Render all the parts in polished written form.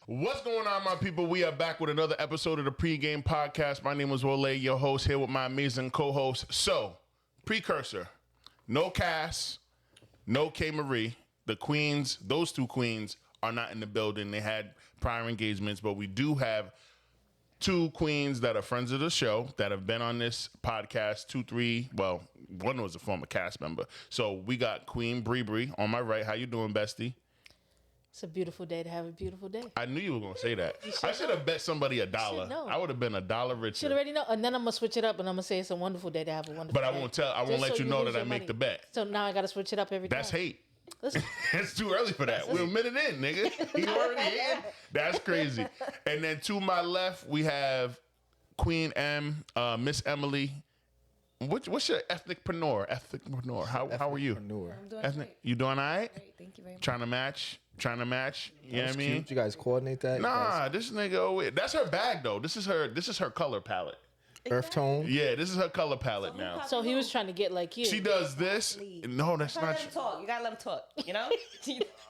What's going on, my people? We are back with another episode of the Pregame podcast. My name is Wole, your host, here with my amazing co-host. So, precursor, no Cass, no K. Marie. The queens, those two queens, are not in the building. They had prior engagements, but we do have two queens that are friends of the show that have been on this podcast, one was a former cast member. So we got Queen Bre Bre on my right. How you doing, bestie? It's a beautiful day to have a beautiful day. I knew you were going to say that. I should have bet somebody $1. I would have been $1 richer. Should already know. And then I'm going to switch it up and I'm going to say it's a wonderful day to have a wonderful day. But I won't let you know that I make the bet. So now I got to switch it up every time. That's hate. It's too early for that. We're a minute in, nigga. You already in? That's crazy. And then to my left, we have Queen M, Miss Emily. What's your ethnicpreneur? How are you? I'm doing great. You doing all right? Great, thank you very much. Trying to match. You know what I mean? Cute. You guys coordinate that? Nah, this nigga. That's her bag though. This is her color palette. Earth tone. Yeah, this is her color palette now. So he was trying to get like you. She does this. No, that's not. Let him talk. You gotta let him talk. You know,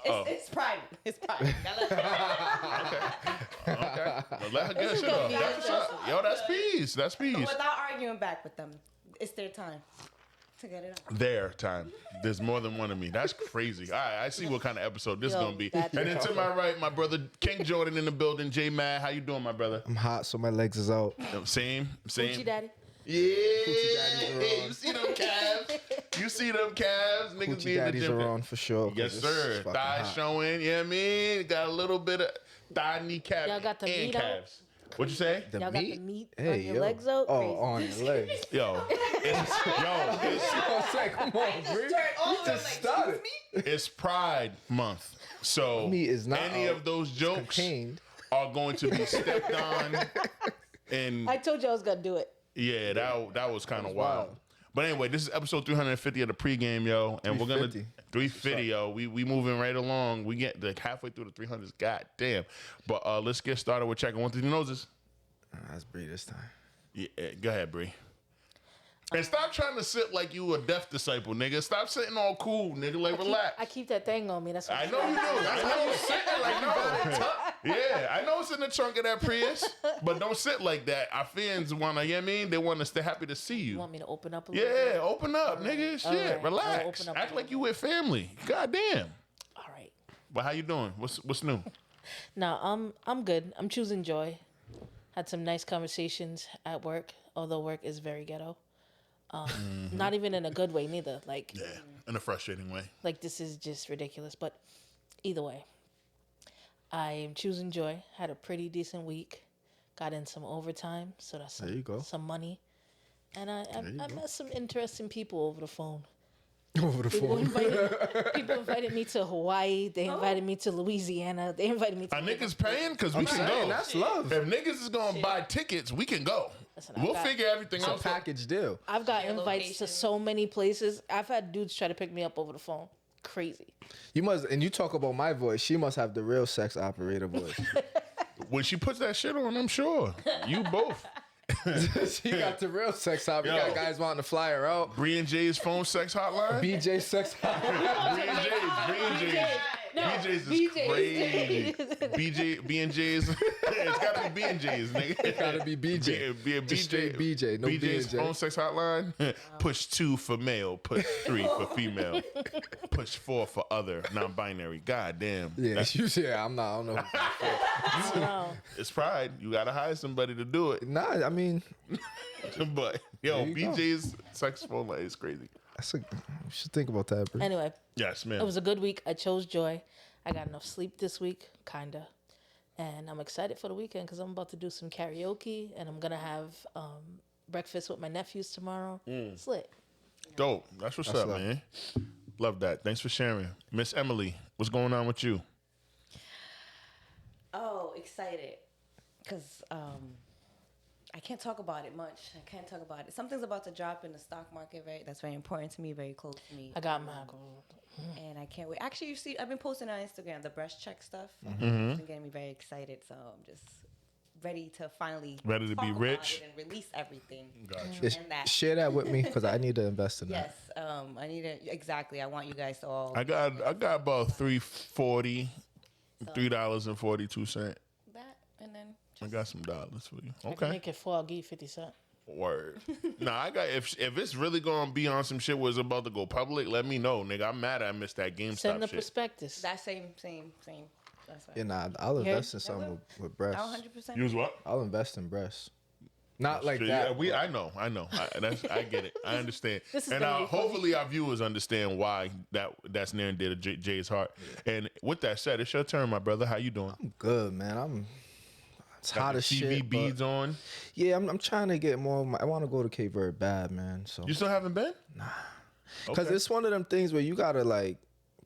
it's private. It's private. You gotta let him talk. Okay. Well, let her get shit off. Yo, that's peace. That's peace. Without arguing back with them, it's their time to get it on. Their time. There's more than one of me. That's crazy. All right, I see what kind of episode this is gonna be. And then to my right, my brother King Jordan in the building. J Mad, how you doing, my brother? I'm hot, so my legs is out. Same. Gucci daddy. Yeah. You see them calves? Niggas Gucci be in the daddies gym. are on for sure. Yes, sir. Thighs showing. You know what I mean? Got a little bit of thigh, kneecap, Y'all got the and meat out? calves. What'd you say? Y'all got the meat on Hey, your yo. legs out? Oh, Crazy. on your legs. Come on, Bre. We just started. It's Pride Month. So Meat is not any out. of those jokes Contained. are going to be stepped on. And I told you I was going to do it. yeah, that was kind of wild. wild. But anyway, this is episode 350 of the pregame, yo. And we're going to 350, yo. We moving right along. We get like halfway through the 300s. God damn. But let's get started with checking one through the noses. That's Bre this time. Yeah, go ahead, Bre. And stop trying to sit like you a deaf disciple, nigga. Stop sitting all cool, nigga. Like, relax. I keep that thing on me. That's what I know you do. I know you sitting like no. Yeah, I know it's in the trunk of that Prius, but don't sit like that. Our fans want to, you know what I mean? They want to stay happy to see you. You want me to open up a little Yeah, bit? open up, nigga. Shit, right. I'll relax. open up Act a like little you with family. God damn. All right. But how you doing? What's new? No, I'm good. I'm choosing joy. Had some nice conversations at work, although work is very ghetto. Not even in a good way, neither. Like, Yeah, in a frustrating way. like this is just ridiculous. But either way, I am choosing joy. Had a pretty decent week. Got in some overtime, so that's There you go. some money. And I met some interesting people over the phone. Over the phone. People invited me to Hawaii. They invited me to Louisiana. They invited me to... Are niggas paying? Because we can saying, go. that's love. If niggas is going to buy tickets, we can go. Listen, We'll figure everything It's a out. package deal. I've got Share invites to locations. so many places. I've had dudes try to pick me up over the phone. Crazy. You must, and you talk about my voice. She must have the real sex operator voice. When she puts that shit on, I'm sure. You both. She got the real sex operator. You Yo. got guys wanting to fly her out. Bre and Jay's phone sex hotline? BJ sex operator. Bre and Jay's. No, BJ's is BJ's. crazy. B and J's. It's gotta be B and J's, nigga. It gotta be BJ. Be Just straight BJ, no BJ's B&J. phone sex hotline. Push 2 for male. Push 3 for female. Push 4 for other non-binary. God damn. Yeah, I'm not. I don't know. I don't know. It's Pride. You gotta hire somebody to do it. Nah, I mean, But yo, There you go. BJ's sex phone line is crazy. you should think about that, bro. Anyway, Yes, man. it was a good week. I chose joy. I got enough sleep this week, kinda. And I'm excited for the weekend because I'm about to do some karaoke and I'm going to have breakfast with my nephews tomorrow. It's lit. Dope. That's what's That's up, love. man. Love that. Thanks for sharing. Miss Emily, what's going on with you? Oh, excited. Because I can't talk about it much. I can't talk about it. Something's about to drop in the stock market, right? That's very important to me, very close to me. I got my... And I can't wait. Actually, you see, I've been posting on Instagram the breast check stuff. Mm-hmm. It's been getting me very excited. So I'm just ready to finally Ready to talk be about rich? it and release everything. Gotcha. And that. Share that with me because I need to invest in that. Yes, I need it exactly. I want you guys to all. I got about $3.42. and then I got some dollars for you. If you Okay. make it 4, I'll give you 50 cents. Word. Nah, I got if it's really gonna be on some shit where it's about to go public, let me know, nigga. I'm mad I missed that GameStop Send the shit. prospectus. that same. That's right. Yeah, nah, I'll Yeah. invest in something with breasts. 100%. Use what? I'll invest in breasts. Not like Shit, that. yeah, but- I know. I get it. I understand. This is And gonna be funny. hopefully our viewers understand why that's near and dear to Jay's heart. And with that said, it's your turn, my brother. How you doing? I'm good, man. It's Got hot the as TV shit. beads But on. yeah, I'm trying to get more. I want to go to Cape Verde bad, man. So You still haven't been? because Okay. it's one of them things where you gotta like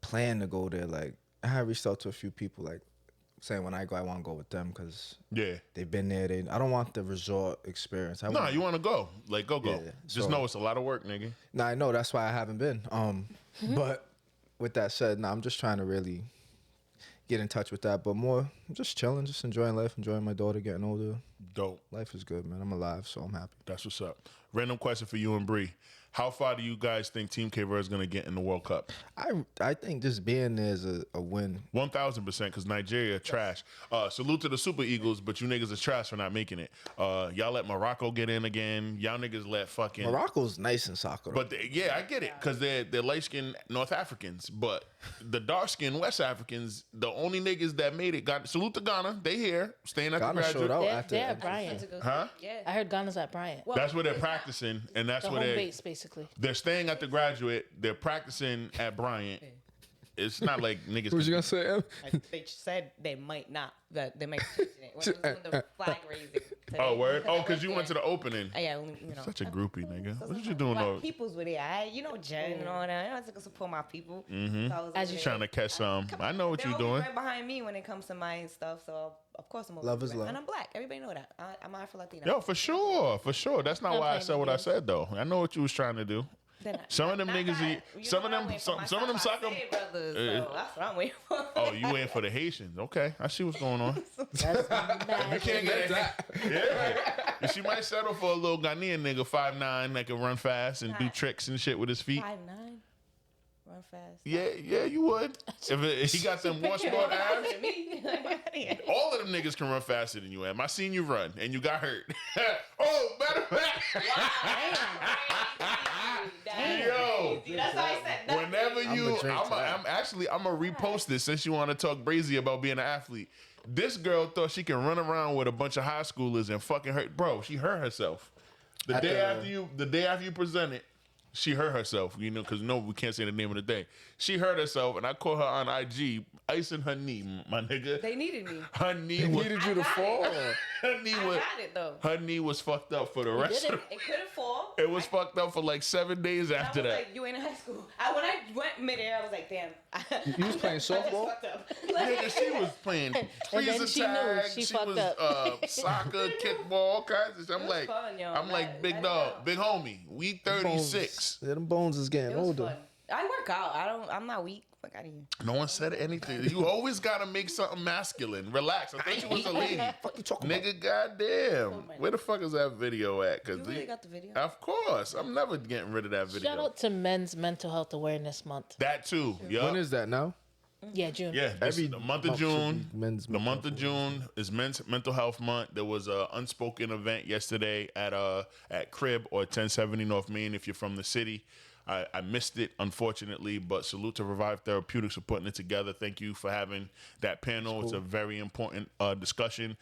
plan to go there. Like I have reached out to a few people, like saying when I go, I want to go with them because Yeah. they've been there. I don't want the resort experience. Nah, you want to go? Like go. Yeah, Just so- know it's a lot of work, nigga. Nah, I know that's why I haven't been. But with that said, I'm just trying to really get in touch with that. But more, I'm just chilling, just enjoying life, enjoying my daughter getting older. Dope. Life is good, man. I'm alive, so I'm happy. That's what's up. Random question for you and Bree. How far do you guys think Team Cape Verde is going to get in the World Cup? I think just being there is a win. 1,000% because Nigeria trash. Salute to the Super Eagles, but you niggas is trash for not making it. Y'all let Morocco get in again. Y'all niggas let fucking... Morocco's nice in soccer. But yeah, I get it because they're light-skinned North Africans. But the dark-skinned West Africans, the only niggas that made it, got salute to Ghana. They here, staying at Ghana the showed graduate. out They're, after. they're at Bryant. Huh? Yeah. I heard Ghana's at Bryant. That's where they're practicing, and that's The where home they're... base, basically. They're staying at the graduate. They're practicing at Bryant. It's not like niggas. What was you gonna say, Em? They said they might not. That they might be it when they was doing the flag raising. today. Oh, word? Oh, I because you went to there. the opening. Yeah, you know. Such a groupie, nigga. So What some you doing black though? peoples were there. You know, Jen and all that. I took to support my people. Mm-hmm. So I was As over you there. Trying to catch some. I know what They're you always doing. right behind me when it comes to my stuff. So of course I'm Love is over love. and I'm black. Everybody know that. I'm Afro-Latina. Yo, for sure, for sure. That's not I'm why I playing said the what I games. said though. I know what you was trying to do. Some of them niggas, some of them soccer. brothers. So that's what I'm waiting for. Oh, you waiting for the Haitians? Okay, I see what's going on. That's mad. You can't get that. Yeah, and she might settle for a little Ghanaian nigga 5'9" that can run fast and do tricks and shit with his feet. 5'9", run fast. Yeah, you would. If he got them one sport abs. Me. All of them niggas can run faster than you, Em. I seen you run, and you got hurt. Oh, matter of fact. Yo. That's why I said that. Whenever you, drink to that. I'm gonna repost this since you want to talk brazy about being an athlete. This girl thought she can run around with a bunch of high schoolers and fucking hurt. Bro, she hurt herself. The day after you presented, she hurt herself. You know, because no, we can't say the name of the day. She hurt herself, and I caught her on IG icing her knee, my nigga. They needed me. Her knee was Needed you to fall. her knee I was got it though. her knee was fucked up for the rest of the. It couldn't fall. It was fucked up for like 7 days I after was that. like, you ain't in high school. When I went midair, I was like, damn. You was playing softball? fucked up. Nigga, she was playing then freezer she knew tag. she She fucked was up. soccer, kickball, all kinds of shit. I'm was like, fun, yo. I'm like, big I dog, know. big homie. We 36. Yeah, them bones is getting It was older. fun. I work out. I'm not weak. Fuck out of here. No one said anything. You always gotta make something masculine. Relax. I thought you was a lady. Fuck you talking about? Nigga, goddamn. Where the fuck is that video at? You really got the video? Of course. I'm never getting rid of that video. Shout out to Men's Mental Health Awareness Month. That too. Yup. When is that now? Yeah, June. Yeah, the month of month should June. be men's The mental month of June is Men's Mental Health Month. There was a unspoken event yesterday at Crib or 1070 North Main. If you're from the city, I missed it unfortunately, but salute to Revive Therapeutics for putting it together. Thank you for having that panel. It's a very important discussion.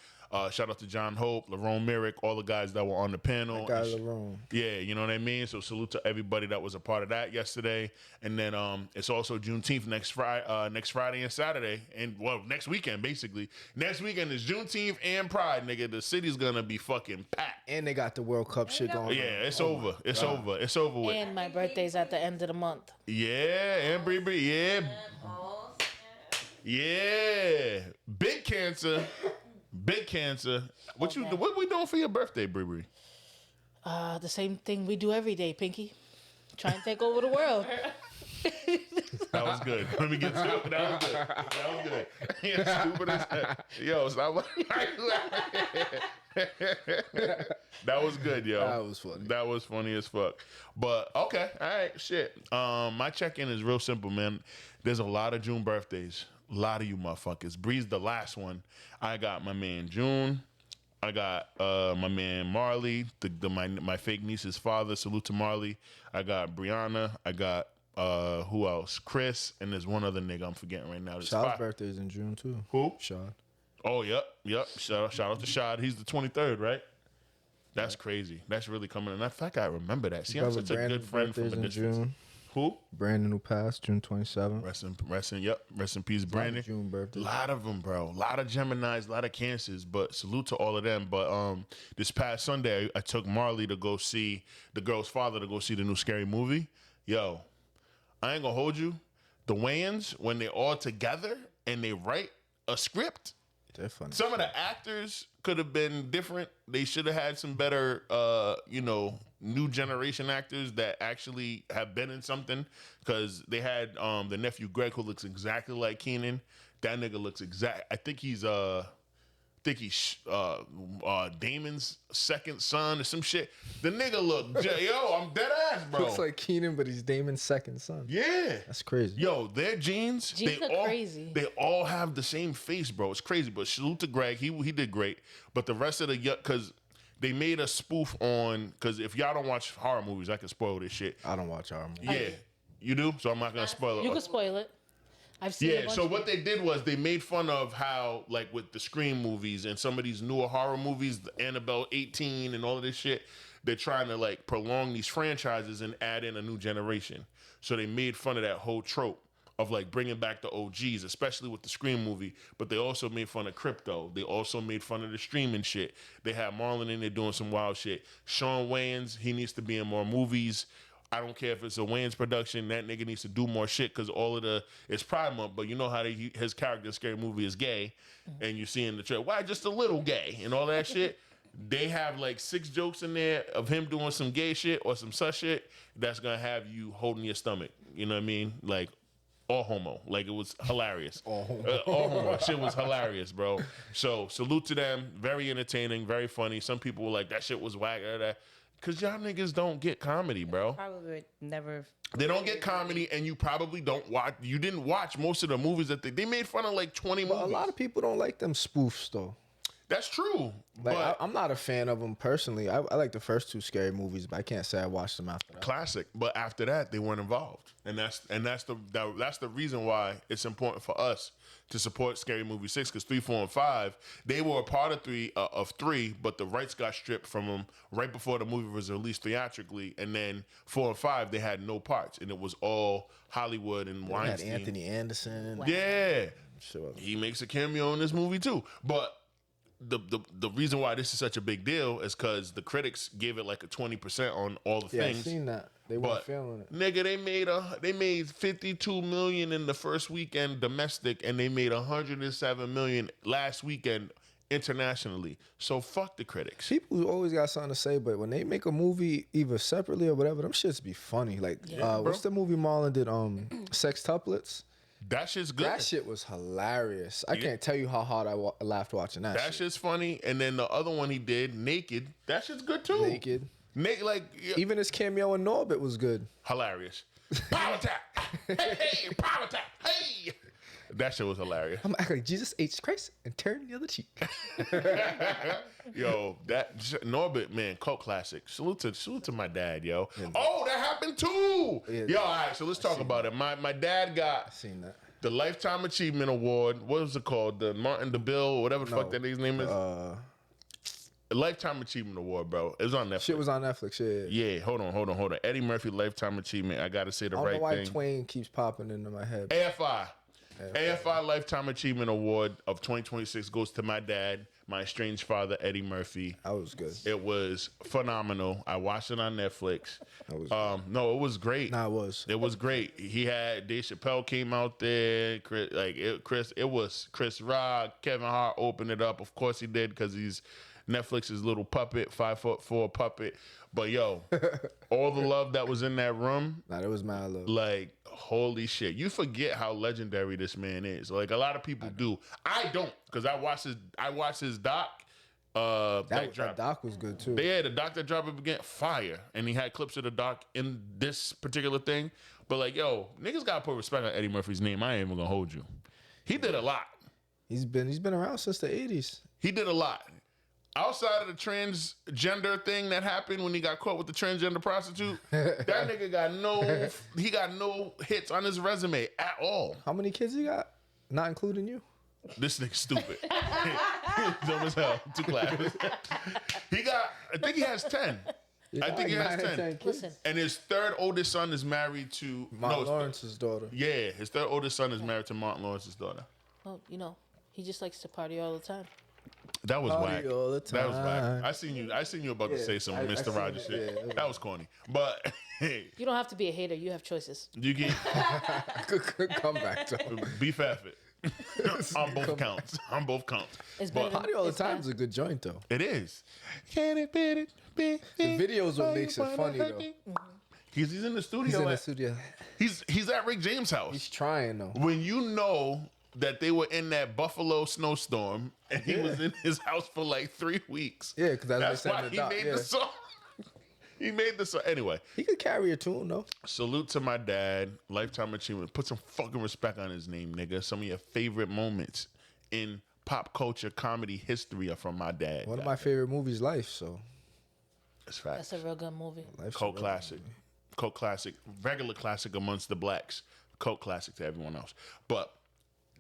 Shout out to John Hope, Lerone Merrick, all the guys that were on the panel. Guy Lerone. Yeah, you know what I mean? So salute to everybody that was a part of that yesterday. And then it's also Juneteenth next Friday and Saturday. And well, next weekend, basically. Next weekend is Juneteenth and Pride, nigga. The city's gonna be fucking packed. And they got the World Cup shit going on. Yeah, it's over. It's over. It's over with. And my birthday's at the end of the month. Yeah, and Bre Bre, yeah. Yeah. Big cancer. Big cancer. What we doing for your birthday, Bre Bre? The same thing we do every day, Pinky. Try and take over the world. That was good. Let me get to it. That was good. That was good. Yeah, stupid as heck. Yo, stop. That was good, yo. That was funny. That was funny as fuck. But okay, all right, shit. My check-in is real simple, man. There's a lot of June birthdays. A lot of you motherfuckers. Bree's the last one. I got my man June. I got my man Marley, my fake niece's father. Salute to Marley. I got Brianna. I got who else? Chris, and there's one other nigga I'm forgetting right now. There's Shad's five. birthday is in June too. Who? Shad. Oh, yep. Shout out to Shad. He's the 23rd, right? That's crazy. That's really coming. And in fact, I remember that. See, I'm such a good friend from a in distance. June. Who? Brandon, who passed June 27th. Rest in peace, Brandon. June birthday. A lot of them, bro. A lot of Geminis, a lot of Cancers, but salute to all of them. But this past Sunday, I took Marley to go see the girl's father to go see the new Scary Movie. Yo, I ain't gonna hold you. The Wayans, when they're all together and they write a script, They're funny. some of the actors could have been different. They should have had some better, new generation actors that actually have been in something. Because they had the nephew Greg, who looks exactly like Keenan. That nigga looks exact. I think he's Damon's second son or some shit. The nigga look, I'm dead ass, bro. Looks like Keenan, but he's Damon's second son. Yeah. That's crazy. Yo, their genes Genes are crazy. They all have the same face, bro. It's crazy. But salute to Greg. He did great. But the rest of the, because they made a spoof on, because if y'all don't watch horror movies, I can spoil this shit. I don't watch horror movies. Yeah. You do? So I'm not going to spoil it. You can spoil it. I've seen a Yeah, bunch so of what they did was they made fun of how, like, with the Scream movies and some of these newer horror movies, the Annabelle 18 and all of this shit, they're trying to, like, prolong these franchises and add in a new generation. So they made fun of that whole trope of, like, bringing back the OGs, especially with the Scream movie. But they also made fun of crypto. They also made fun of the streaming shit. They had Marlon in there doing some wild shit. Sean Wayans, he needs to be in more movies. I don't care if it's a Wayans production. That nigga needs to do more shit because all of it's Pride Month, but you know how his character in Scary Movie is gay, and you see in the trailer, why just a little gay and all that shit. They have like 6 jokes in there of him doing some gay shit or some such shit that's gonna have you holding your stomach. You know what I mean? Like all homo. Like it was hilarious. All homo. Shit was hilarious, bro. So salute to them. Very entertaining. Very funny. Some people were like, that shit was whack. Because y'all niggas don't get comedy, bro. Probably would never. They don't get comedy, and you probably don't watch. You didn't watch most of the movies that they made fun of, like 20 But movies. a lot of people don't like them spoofs, though. That's true. Like, but I'm not a fan of them personally. I like the first 2 Scary Movies, but I can't say I watched them after that. classic. But after that, they weren't involved, and that's the reason why it's important for us to support Scary Movie 6, because 3, 4, and 5 they were a part of 3, but the rights got stripped from them right before the movie was released theatrically, and then 4 and 5 they had no parts, and it was all Hollywood and They had Weinstein. Anthony Anderson. Yeah, Sure. he makes a cameo in this movie too, but. The reason why this is such a big deal is because the critics gave it like a 20% on all the Yeah, things. I've seen that. They But weren't feeling it. nigga, they made 52 million in the first weekend domestic, and they made 107 million last weekend internationally. So fuck the critics. People always got something to say, but when they make a movie either separately or whatever, them shits be funny. Like, what's the movie Marlon did? Sextuplets. That shit's good. That shit was hilarious. I can't tell you how hard I laughed watching that. That shit. shit's funny. And then the other one he did, Naked. That shit's good too. Naked. Like Even his cameo in Norbit was good. hilarious. Power attack. Hey, power attack. Hey. That shit was hilarious. I'm acting like Jesus H. Christ and turn the other cheek. Yo, that Norbit, man, cult classic. Salute to my dad, yo. Oh, that happened too. Yeah. Yo, all right, so let's talk about it. My dad got Seen that. the Lifetime Achievement Award. What was it called? The Martin DeBille, whatever the fuck that nigga's name is. The Lifetime Achievement Award, bro. It was on Netflix. Shit was on Netflix. Yeah. Yeah, hold on. Eddie Murphy Lifetime Achievement. I gotta say the I don't right know why thing. Twain keeps popping into my head. AFI Lifetime Achievement Award of 2026 goes to my dad, my estranged father, Eddie Murphy. That was good. It was phenomenal. I watched it on Netflix. That was No, it was great. Nah, it was. It was great. He had Dave Chappelle came out there. It was Chris Rock, Kevin Hart opened it up. Of course he did, because he's Netflix's little puppet, 5'4" puppet. But yo, all the love that was in that room, Nah, it was mad love. like holy shit. You forget how legendary this man is. Like a lot of people do. I don't, because I watched his doc. That doc was good too. They had a doc that dropped it again, fire. And he had clips of the doc in this particular thing. But like, yo, niggas gotta put respect on Eddie Murphy's name. I ain't even gonna hold you. He did a lot. He's been around since the 80s. He did a lot. Outside of the transgender thing that happened when he got caught with the transgender prostitute, that nigga got no hits on his resume at all. How many kids he got? Not including you? This nigga's stupid. Dumb as hell. 2 classes. I think he has 10. I think he has 10. Listen, And his third oldest son is married to Martin Lawrence's daughter. Yeah, his third oldest son is married to Martin Lawrence's daughter. well, he just likes to party all the time. That was Party whack. all the That was whack. time. I seen you about to say some I Mr. seen Rogers it, shit. yeah. That was corny. But hey, You don't have to be a hater. You have choices. you can Good comeback, though. be faffet. On both counts. On both counts. It's But better than- Party all the it's time not- is a good joint, though. it is. Can it be? The video's what makes it funny, though. He's in the studio. He's in the studio. He's at Rick James' house. He's trying, though. When you know that they were in that Buffalo snowstorm and he was in his house for like 3 weeks. Yeah, because That's what why they he said in the made doc. the song. He made the song. Anyway, He could carry a tune, though. salute to my dad. Lifetime achievement. Put some fucking respect on his name, nigga. Some of your favorite moments in pop culture comedy history are from my dad. One of my favorite movies, Life, so. That's facts. That's a real good movie. Life's Cult a real classic. Cult classic. Regular classic amongst the blacks. Cult classic to everyone else. But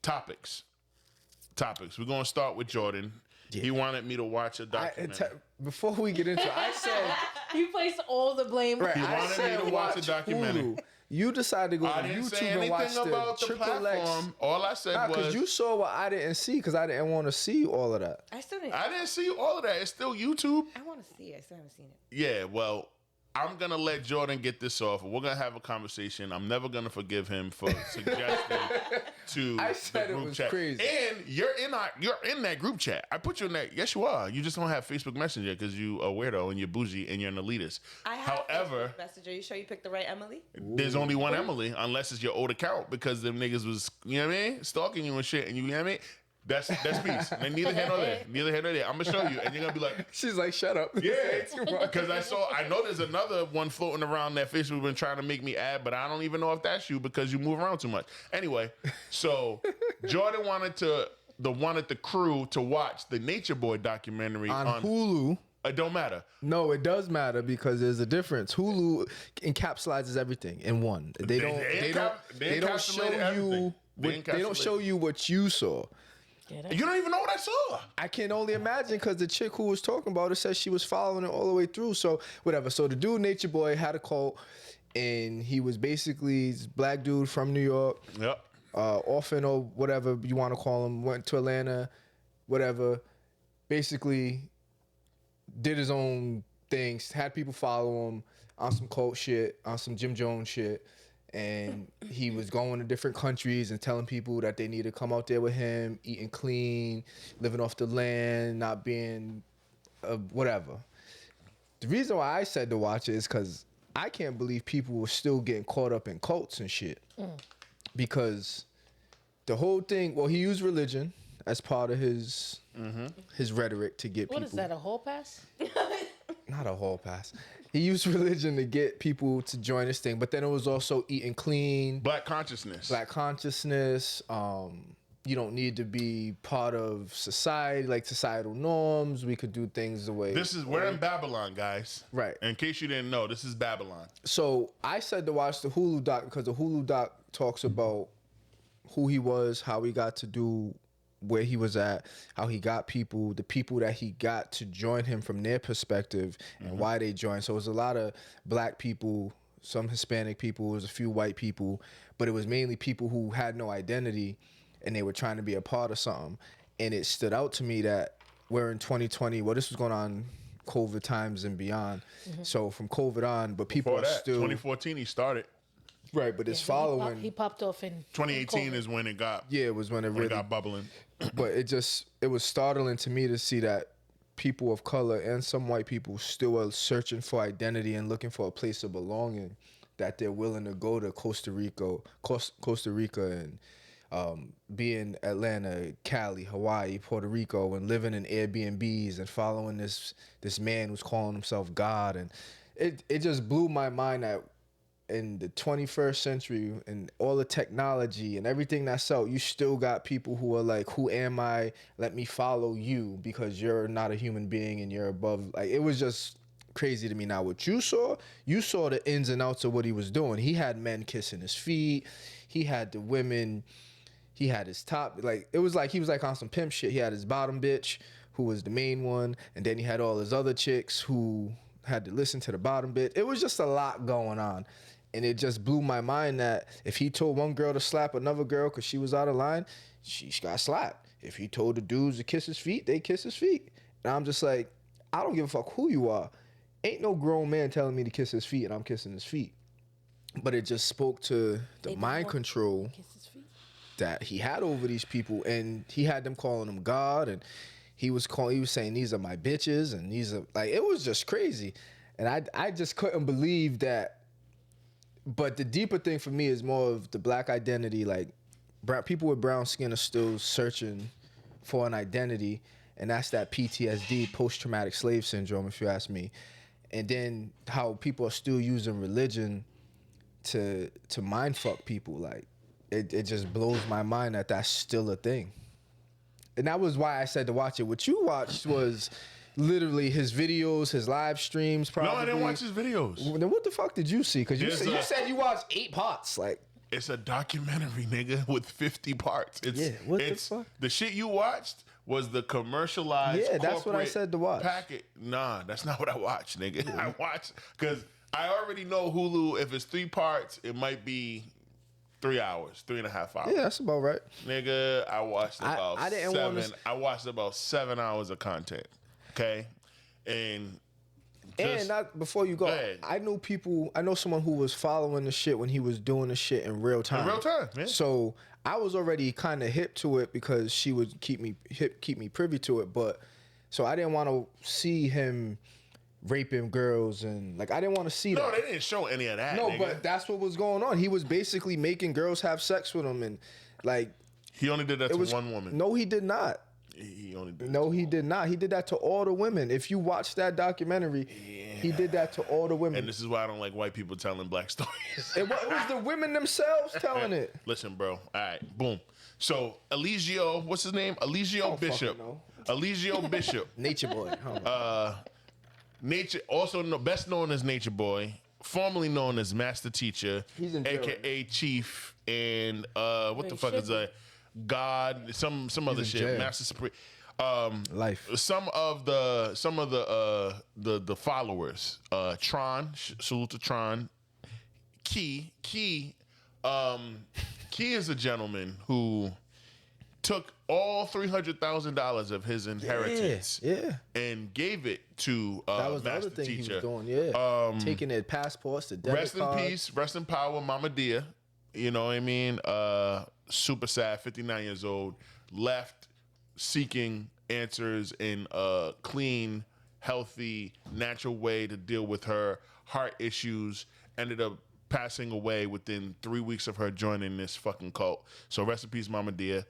topics. We're going to start with Jordan. Yeah. He wanted me to watch a documentary. Before we get into it, I said, You placed all the blame. right, He I wanted said me to watch a documentary. Hulu. You decided to go I to didn't say YouTube and watch anything the about the Triple X. platform. All I said Nah, because was you saw what I didn't see, because I didn't want to see all of that. I still didn't. I didn't see all of that. It's still YouTube. I want to see it. I still haven't seen it. Yeah, well, I'm going to let Jordan get this off. We're going to have a conversation. I'm never going to forgive him for suggesting to I the said it group was chat. crazy. And you're in that group chat. I put you in that. Yes, you are. You just don't have Facebook Messenger because you a weirdo and you're bougie and you're an elitist. I have However, Facebook Messenger. You sure you picked the right Emily? there's only one Emily unless it's your old account because them niggas was, you know what I mean, stalking you and shit. And you know what I mean? That's peace. And neither here nor there. Neither here nor there. I'm going to show you. And you're going to be like, She's like, shut up. yeah, because I know there's another one floating around that Facebook been trying to make me add, but I don't even know if that's you because you move around too much. Anyway, so Jordan wanted the crew to watch the Nature Boy documentary On Hulu. It don't matter. No, it does matter because there's a difference. Hulu encapsulates everything in one. They don't show encapsulated everything. you. They don't encapsulated. show you what you saw. Yeah, You don't even know what I saw. I can only imagine because the chick who was talking about it said she was following it all the way through. So whatever. So the dude, Nature Boy, had a cult, and he was basically this black dude from New York, Yep. orphan or whatever you want to call him. Went to Atlanta, whatever. Basically, did his own things. Had people follow him on some cult shit, on some Jim Jones shit. And he was going to different countries and telling people that they need to come out there with him, eating clean, living off the land, not being whatever. The reason why I said to watch it is because I can't believe people were still getting caught up in cults and shit. Because the whole thing, well, he used religion as part of his rhetoric to get What people. is that, a hall pass? Not a hall pass. He used religion to get people to join this thing, but then it was also eating clean, Black consciousness. black consciousness. You don't need to be part of society, like societal norms. We could do things the way. We're in Babylon, guys. Right. In case you didn't know, this is Babylon. So I said to watch the Hulu doc because the Hulu doc talks about who he was, how he got to do where he was at, how he got people, the people that he got to join him from their perspective and why they joined. So it was a lot of black people, some Hispanic people, it was a few white people, but it was mainly people who had no identity and they were trying to be a part of something. And it stood out to me that we're in 2020. Well, this was going on COVID times and beyond. So from COVID on, but people Before are that, still 2014 he started. right. But it's He following. He popped off in 2018 COVID. is when it got Yeah, it was when it when it really. got bubbling. But it was startling to me to see that people of color and some white people still are searching for identity and looking for a place of belonging. That they're willing to go to Costa Rica and be in Atlanta, Cali, Hawaii, Puerto Rico, and living in Airbnbs and following this man who's calling himself God. And it just blew my mind that in the 21st century and all the technology and everything that's out, you still got people who are like, who am I? Let me follow you because you're not a human being and you're above. Like, it was just crazy to me. Now, what you saw the ins and outs of what he was doing. He had men kissing his feet. He had the women. He had his top. Like, it was like he was like on some pimp shit. He had his bottom bitch, who was the main one, and then he had all his other chicks who had to listen to the bottom bitch. It was just a lot going on. And it just blew my mind that if he told one girl to slap another girl because she was out of line, she got slapped. If he told the dudes to kiss his feet, they kiss his feet. And I'm just like, I don't give a fuck who you are. Ain't no grown man telling me to kiss his feet and I'm kissing his feet. But it just spoke to the mind control that he had over these people, and he had them calling him God, and he was saying, these are my bitches, and these are, like, it was just crazy. And I just couldn't believe that. But the deeper thing for me is more of the black identity. Like, people with brown skin are still searching for an identity, and that's that PTSD, post-traumatic slave syndrome, if you ask me. And then how people are still using religion to mind fuck people. Like, it just blows my mind that that's still a thing. And that was why I said to watch it. What you watched was literally his videos, his live streams. Probably. No, I didn't watch his videos. Then what the fuck did you see? Because you said you watched 8 parts. Like, it's a documentary, nigga, with 50 parts. What the fuck? The shit you watched was the commercialized. Yeah, that's what I said to watch. Packet. Nah, that's not what I watched, nigga. Yeah. I watched because I already know Hulu. If it's 3 parts, it might be 3 hours, 3.5 hours. Yeah, that's about right. Nigga, I watched about I watched about 7 hours of content. Okay, and not before you go. I know someone who was following the shit when he was doing the shit in real time. In real time, yeah. So I was already kind of hip to it because she would keep me privy to it. But so I didn't want to see him raping girls and like I didn't want to see that. No, they didn't show any of that. No, nigga. But that's what was going on. He was basically making girls have sex with him, and like he only did that to one woman. No, he did not. He only did. No, he did not. He did that to all the women. If you watch that documentary, he did that to all the women. And this is why I don't like white people telling black stories. It was the women themselves telling it. Listen, bro. All right, boom. So Eligio, what's his name? Eligio Bishop. Eligio Bishop. Nature Boy. Nature, also best known as Nature Boy, formerly known as Master Teacher, aka Chief, and what the fuck is that? God, some other shit, jail. Master Supreme. Life. Some of the followers. Tron, salute to Tron. Key is a gentleman who took all $300,000 of his inheritance, and gave it to that was Master the other thing Teacher. He was doing, taking their passports, the debit Rest card. in peace, rest in power, Mama Dia. You know what I mean? Super sad, 59 years old, left seeking answers in a clean, healthy, natural way to deal with her heart issues. Ended up passing away within 3 weeks of her joining this fucking cult. So rest in peace, Mama Dia.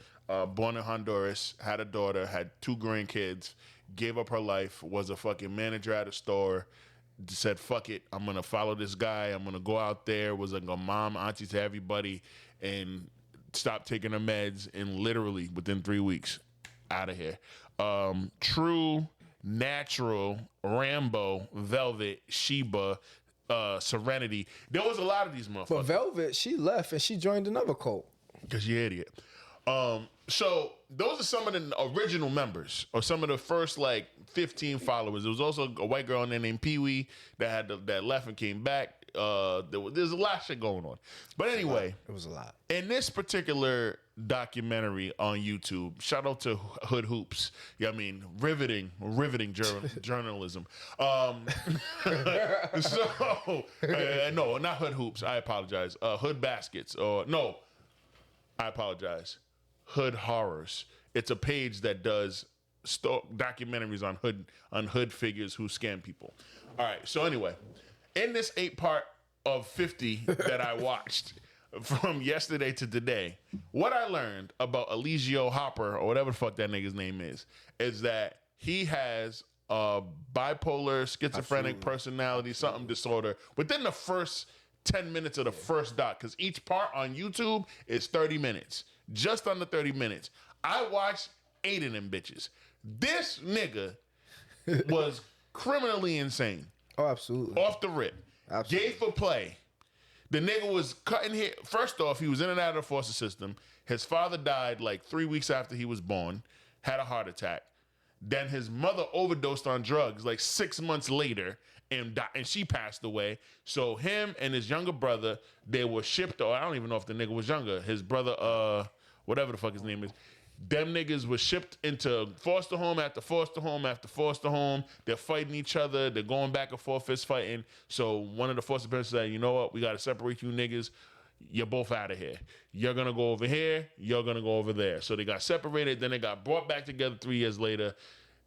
Born in Honduras, had a daughter, had 2 grandkids, gave up her life, was a fucking manager at a store, said, fuck it, I'm going to follow this guy. I'm going to go out there, was like a mom, auntie to everybody, and stop taking her meds, and literally within 3 weeks, out of here. True, natural, Rambo, Velvet, Sheba, Serenity. There was a lot of these motherfuckers. But Velvet, she left and she joined another cult. Because she an idiot. So those are some of the original members, or some of the first like 15 followers. There was also a white girl named Pee Wee that left and came back. There's a lot of shit going on. But anyway, it was a lot. In this particular documentary on YouTube, shout out to Hood Hoops. Yeah, I mean, riveting journalism. No, not Hood Hoops. I apologize. Hood Baskets. I apologize. Hood Horrors. It's a page that does documentaries on hood figures who scam people. All right. So anyway, in this 8-part of 50 that I watched from yesterday to today, what I learned about Eligio Hopper, or whatever the fuck that nigga's name is that he has a bipolar, schizophrenic personality, something disorder within the first 10 minutes of the first doc because each part on YouTube is 30 minutes, just under 30 minutes. I watched 8 of them bitches. This nigga was criminally insane. Oh, absolutely. Off the rip. Absolutely. Gay for play. The nigga was cutting hair. First off, he was in and out of the foster system. His father died like 3 weeks after he was born, had a heart attack. Then his mother overdosed on drugs like 6 months later and died, and she passed away. So him and his younger brother, they were shipped, or I don't even know if the nigga was younger. His brother, whatever the fuck his name is, them niggas was shipped into foster home after foster home after foster home. They're fighting each other. They're going back and forth, fist fighting. So one of the foster parents said, you know what? We got to separate you niggas. You're both out of here. You're going to go over here. You're going to go over there. So they got separated. Then they got brought back together 3 years later.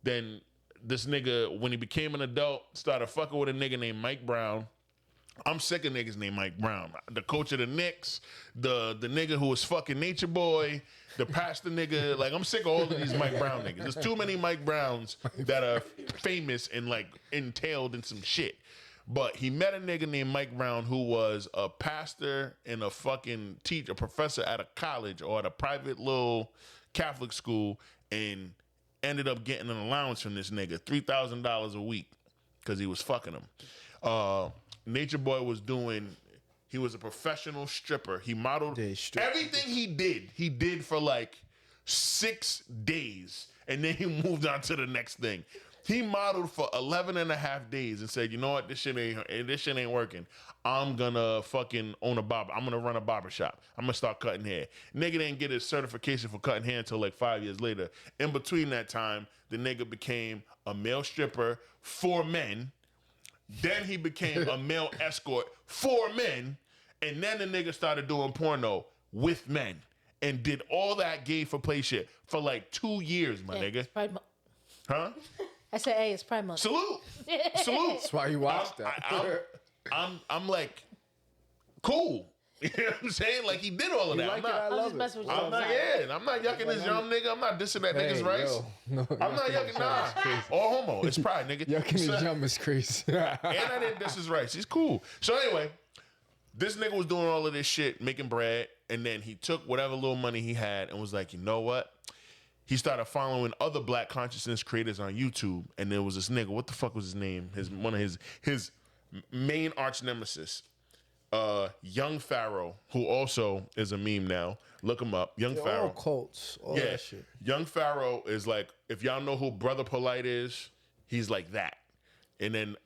Then this nigga, when he became an adult, started fucking with a nigga named Mike Brown. I'm sick of niggas named Mike Brown. The coach of the Knicks, the nigga who was fucking Nature Boy, the pastor nigga. Like, I'm sick of all of these Mike Brown niggas. There's too many Mike Browns that are famous and, like, entailed in some shit. But he met a nigga named Mike Brown who was a pastor and a fucking teacher, a professor at a college or at a private little Catholic school, and ended up getting an allowance from this nigga, $3,000 a week, because he was fucking him. Nature Boy was he was a professional stripper. He modeled everything he did for like 6 days. And then he moved on to the next thing. He modeled for 11 and a half days and said, you know what, this shit ain't working. I'm gonna fucking own a barber. I'm gonna run a barber shop. I'm gonna start cutting hair. Nigga didn't get his certification for cutting hair until like 5 years later. In between that time, the nigga became a male stripper for men. Then he became a male escort for men. And then the nigga started doing porno with men and did all that gay for play shit for like 2 years, my nigga. It's Pride Month. Huh? I said, hey, it's Pride Month. Salute. Salute. That's why you watched that. I'm like, cool. You know what I'm saying? Like, he did all of that. Like I'm it, I not, love it. messing with you. I'm not, yeah, I'm not yucking this young nigga. I'm not dissing that nigga's rights. yo. No, I'm not yucking, nah. Or homo. It's pride, nigga. Yucking his jump is crazy. And I didn't diss his rights. He's cool. So anyway, this nigga was doing all of this shit, making bread, and then he took whatever little money he had and was like, you know what? He started following other black consciousness creators on YouTube, and there was this nigga. What the fuck was his name? One of his main arch nemesis, Young Pharaoh, who also is a meme now. Look him up, Young Pharaoh. All cults, all that shit. Young Pharaoh is like, if y'all know who Brother Polite is, he's like that. And then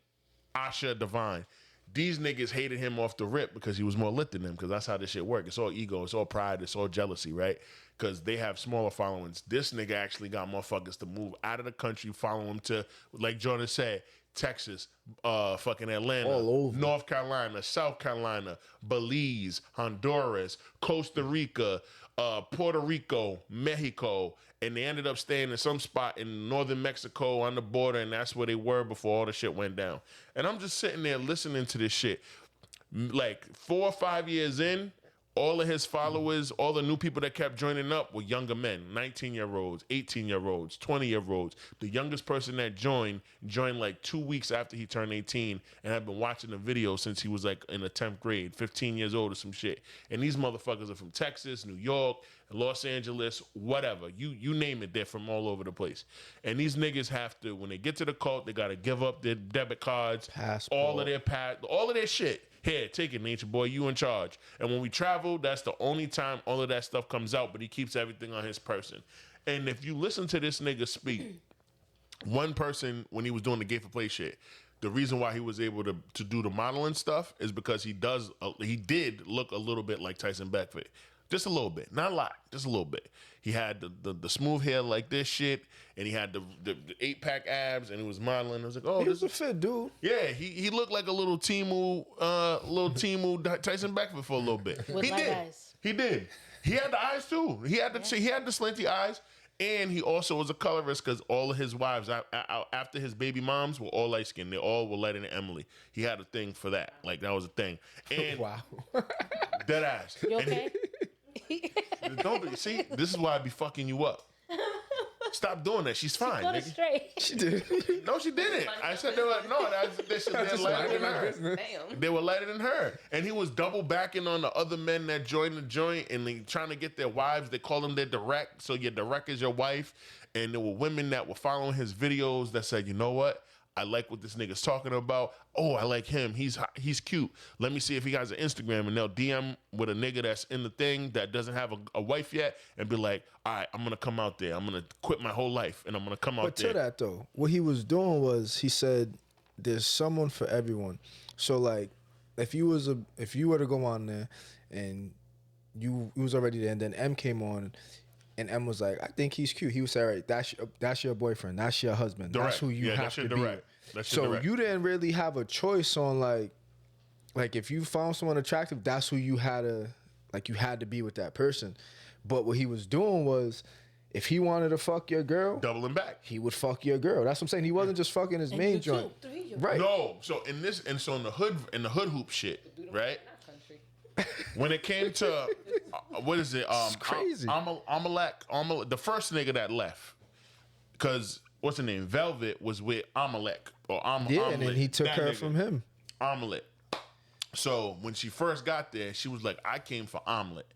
Asha Divine. These niggas hated him off the rip because he was more lit than them, because that's how this shit works. It's all ego, it's all pride, it's all jealousy, right? Because they have smaller followings. This nigga actually got motherfuckers to move out of the country, follow him to, like Jordan said, Texas, fucking Atlanta, all over. North Carolina, South Carolina, Belize, Honduras, Costa Rica, Puerto Rico, Mexico, and they ended up staying in some spot in northern Mexico on the border, and that's where they were before all the shit went down. And I'm just sitting there listening to this shit. Like 4 or 5 years in, all of his followers, all the new people that kept joining up were younger men, 19-year-olds, 18-year-olds, 20-year-olds. The youngest person that joined like 2 weeks after he turned 18 and had been watching the video since he was like in the 10th grade, 15 years old or some shit. And these motherfuckers are from Texas, New York, Los Angeles, whatever. You name it, they're from all over the place. And these niggas have to, when they get to the cult, they got to give up their debit cards, Passport. all of their shit. Here, take it, Nature Boy. You in charge. And when we travel, that's the only time all of that stuff comes out, but he keeps everything on his person. And if you listen to this nigga speak, one person, when he was doing the gay for play shit, the reason why he was able to do the modeling stuff is because he did look a little bit like Tyson Beckford. Just a little bit. Not a lot. Just a little bit. He had the smooth hair like this shit, and he had the 8-pack abs, and he was modeling. I was like, oh, He this was a fit dude. yeah, he looked like a little Timu Tyson Beckford for a little bit. With He light did. eyes. He did. He had the eyes too. He had the slanty eyes, and he also was a colorist because all of his wives after his baby moms were all light skinned. They all were Wole and Emily. He had a thing for that. Like that was a thing. And Wow. dead ass. You okay? Don't be, see, this is why I be fucking you up. Stop doing that. She's fine. Got it Nigga. straight. She did. No, she didn't. I said they were no. They're lighter than her. Damn. They were lighter than her, and he was double backing on the other men that joined the joint and they trying to get their wives. They call them their direct. So your direct is your wife, and there were women that were following his videos that said, you know what? I like what this nigga's talking about. Oh, I like him. He's cute. Let me see if he has an Instagram. And they'll DM with a nigga that's in the thing that doesn't have a wife yet and be like, all right, I'm going to come out there. I'm going to quit my whole life and I'm going to come out there. But to that, though, what he was doing was he said there's someone for everyone. So, like, if you were to go on there and you was already there and then M came on and M was like, I think he's cute. He would say, all right, that's your boyfriend. That's your husband. Direct. That's who you have that's to your be. direct. That's your So direct. you didn't really have a choice on like if you found someone attractive, that's who you had to be with that person. But what he was doing was, if he wanted to fuck your girl, Doubling back. he would fuck your girl. That's what I'm saying. He wasn't just fucking his main you too. joint. Right. No. So in the hood hoop shit, right? When it came to what is it? It's crazy. Amalek, the first nigga that left, because what's her name? Velvet was with Amalek or Yeah, and then he took that her nigga. from him. Omelet. So when she first got there, she was like, "I came for omelet."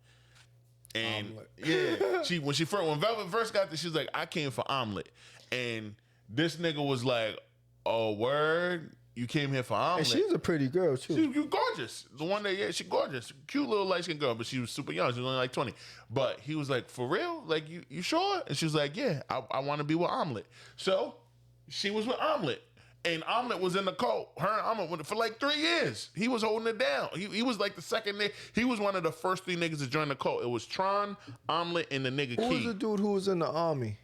And yeah, when Velvet first got there, she was like, "I came for omelet." And this nigga was like, "Oh, word, you came here for omelet." And she was a pretty girl too. You gorgeous. The one that, she gorgeous. Cute little light-skinned girl, but she was super young. She was only like 20. But he was like, for real? Like, you sure? And she was like, yeah, I want to be with Omelet. So she was with Omelet. And Omelet was in the cult. Her and Omelet went for like 3 years. He was holding it down. He was like the second nigga. He was one of the first 3 niggas to join the cult. It was Tron, Omelet, and the nigga Who was Key. the dude who was in the army?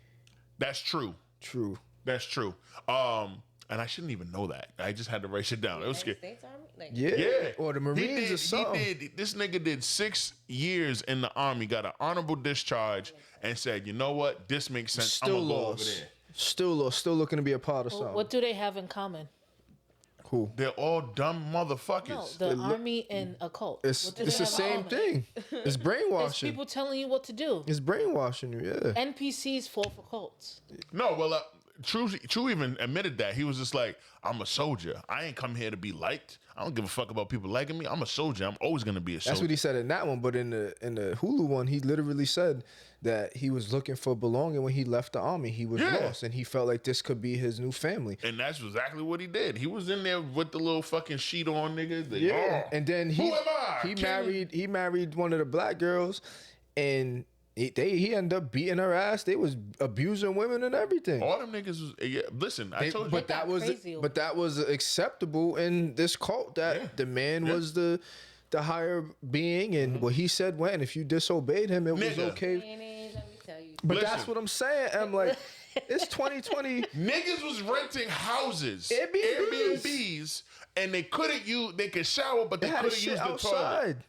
That's true. True. That's true. And I shouldn't even know that. I just had to write shit down. It was scary. States Army? Like, Yeah. Yeah. Or the Marines or something. This nigga did 6 years in the army, got an honorable discharge, and said, you know what? This makes sense. I'm Still gonna go over lost. there. Still lost. Still looking to be a part of something. What do they have in common? Who? They're all dumb No, motherfuckers. the army and a cult. It's What do the they have in same common? thing. It's It's brainwashing. people telling you what to do. It's brainwashing you. Yeah. NPCs fall for cults. No, well, True even admitted that. He was just like, I'm a soldier. I ain't come here to be liked. I don't give a fuck about people liking me. I'm a soldier. I'm always gonna be a soldier. That's what he said in that one. But in the Hulu one, he literally said that he was looking for belonging when he left the army. He was Yeah. lost, and he felt like this could be his new family. And that's exactly what he did. He was in there with the little fucking sheet on, nigga. Yeah, and then Who am I? he married one of the black girls, and he ended up beating her ass. They was abusing women and everything. All them niggas was. Yeah, listen, I told you. But that was crazy over but that was acceptable in this cult that Yeah. the man Yeah. was the higher being, and what he said when if you disobeyed him, it was Nigga. okay. let me tell you. But Listen. that's what I'm saying. I'm like, it's 2020. Niggas was renting houses, Airbnbs. Airbnbs, and they couldn't use. They could shower, but they They had couldn't shit use the toilet outside.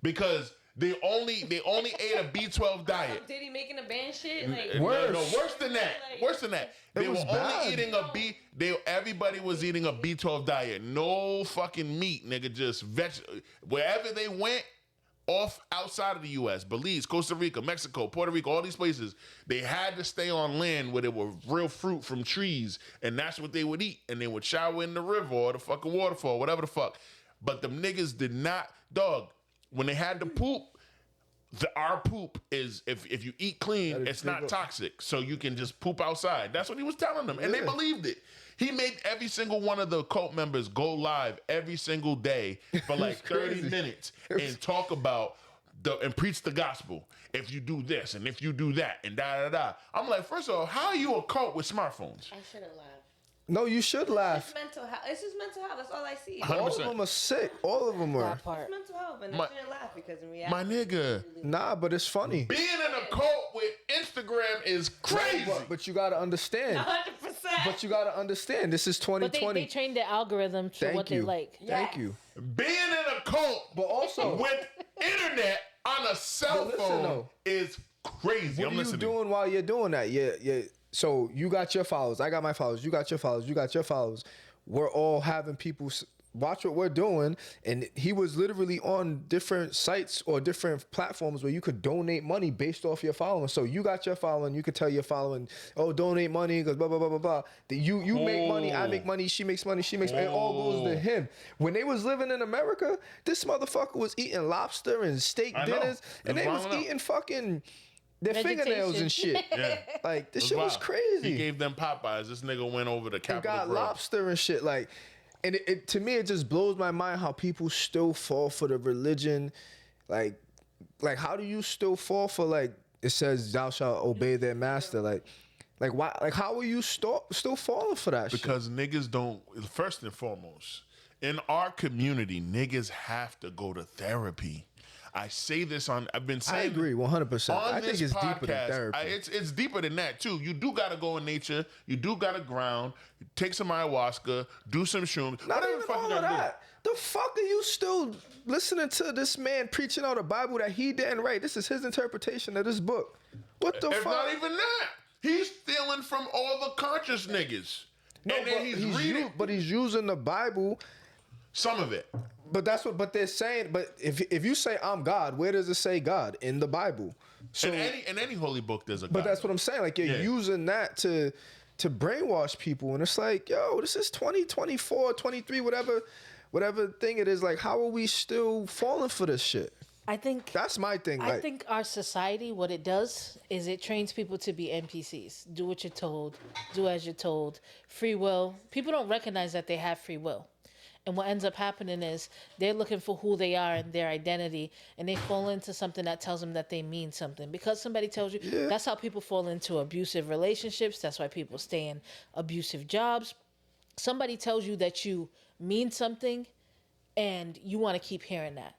because they only ate a B12 diet. Did he making a band shit? Like, Worse. No, worse than that. Worse than that. They were was only bad. eating a B. Everybody was eating a B12 diet. No fucking meat, nigga. Just wherever they went. Off outside of the U.S., Belize, Costa Rica, Mexico, Puerto Rico, all these places, they had to stay on land where there were real fruit from trees, and that's what they would eat. And they would shower in the river or the fucking waterfall, whatever the fuck. But them niggas did not, dog. When they had to poop, our poop is if you eat clean, it's not toxic, so you can just poop outside. That's what he was telling them, and they believed it. He made every single one of the cult members go live every single day for like 30 minutes and talk about and preach the gospel. If you do this and if you do that and da da da. I'm like, first of all, how are you a cult with smartphones? I shouldn't laugh. No, you should laugh. It's mental health. It's just mental health. That's all I see. 100%. All of them are sick. All of them are. That part. It's mental health, and My- I shouldn't laugh because in reality, My nigga, Nah, but it's funny. being in a cult with Instagram is crazy. But you gotta understand. 100%. But you gotta understand. This is But 2020. they trained their algorithm to Thank what you. they like. Thank you. Being in a cult But also, with internet on a cell But listen, phone though. is crazy. what I'm are you listening. doing while you're doing that? Yeah. So you got your followers. I got my followers. You got your followers. You got your followers. We're all having people watch what we're doing. And he was literally on different sites or different platforms where you could donate money based off your following. So you got your following, you could tell your following, oh, donate money because blah, blah, blah, blah, blah. You make money, I make money, she makes money, she makes money. It all goes to him. When they was living in America, this motherfucker was eating lobster and steak dinners. And they was eating fucking their fingernails and shit. Yeah. Like, this shit was crazy. He gave them Popeyes. This nigga went over to Capitol got Grill. lobster and shit. Like, and it to me, it just blows my mind how people still fall for the religion. Like how do you still fall for, like, it says thou shalt obey their master? Like why? Like, how are you still falling for that shit? Because niggas don't, first and foremost, in our community, niggas have to go to therapy. I say this I've been saying. I agree 100%. I think it's deeper than therapy. It's deeper than that too. You do gotta go in nature. You do gotta ground. Take some ayahuasca. Do some shrooms. Not Whatever even the fuck all you of gotta that. The fuck are you still listening to this man preaching out a Bible that he didn't write? This is his interpretation of this book. What the do? It's fuck? not even that. He's stealing from all the conscious niggas. No, and then he's reading but he's using the Bible. some of it. But that's what. But they're saying. But if you say I'm God, where does it say God in the Bible? So In any holy book, there's a God. But that's what I'm saying. Like, you're using that to brainwash people, and it's like, yo, this is 2024, 23, whatever thing it is. Like, how are we still falling for this shit? I think That's my thing. I think our society, what it does is it trains people to be NPCs. Do what you're told. Do as you're told. Free will. People don't recognize that they have free will. And what ends up happening is they're looking for who they are and their identity, and they fall into something that tells them that they mean something. Because somebody tells you, that's how people fall into abusive relationships. That's why people stay in abusive jobs. Somebody tells you that you mean something, and you want to keep hearing that.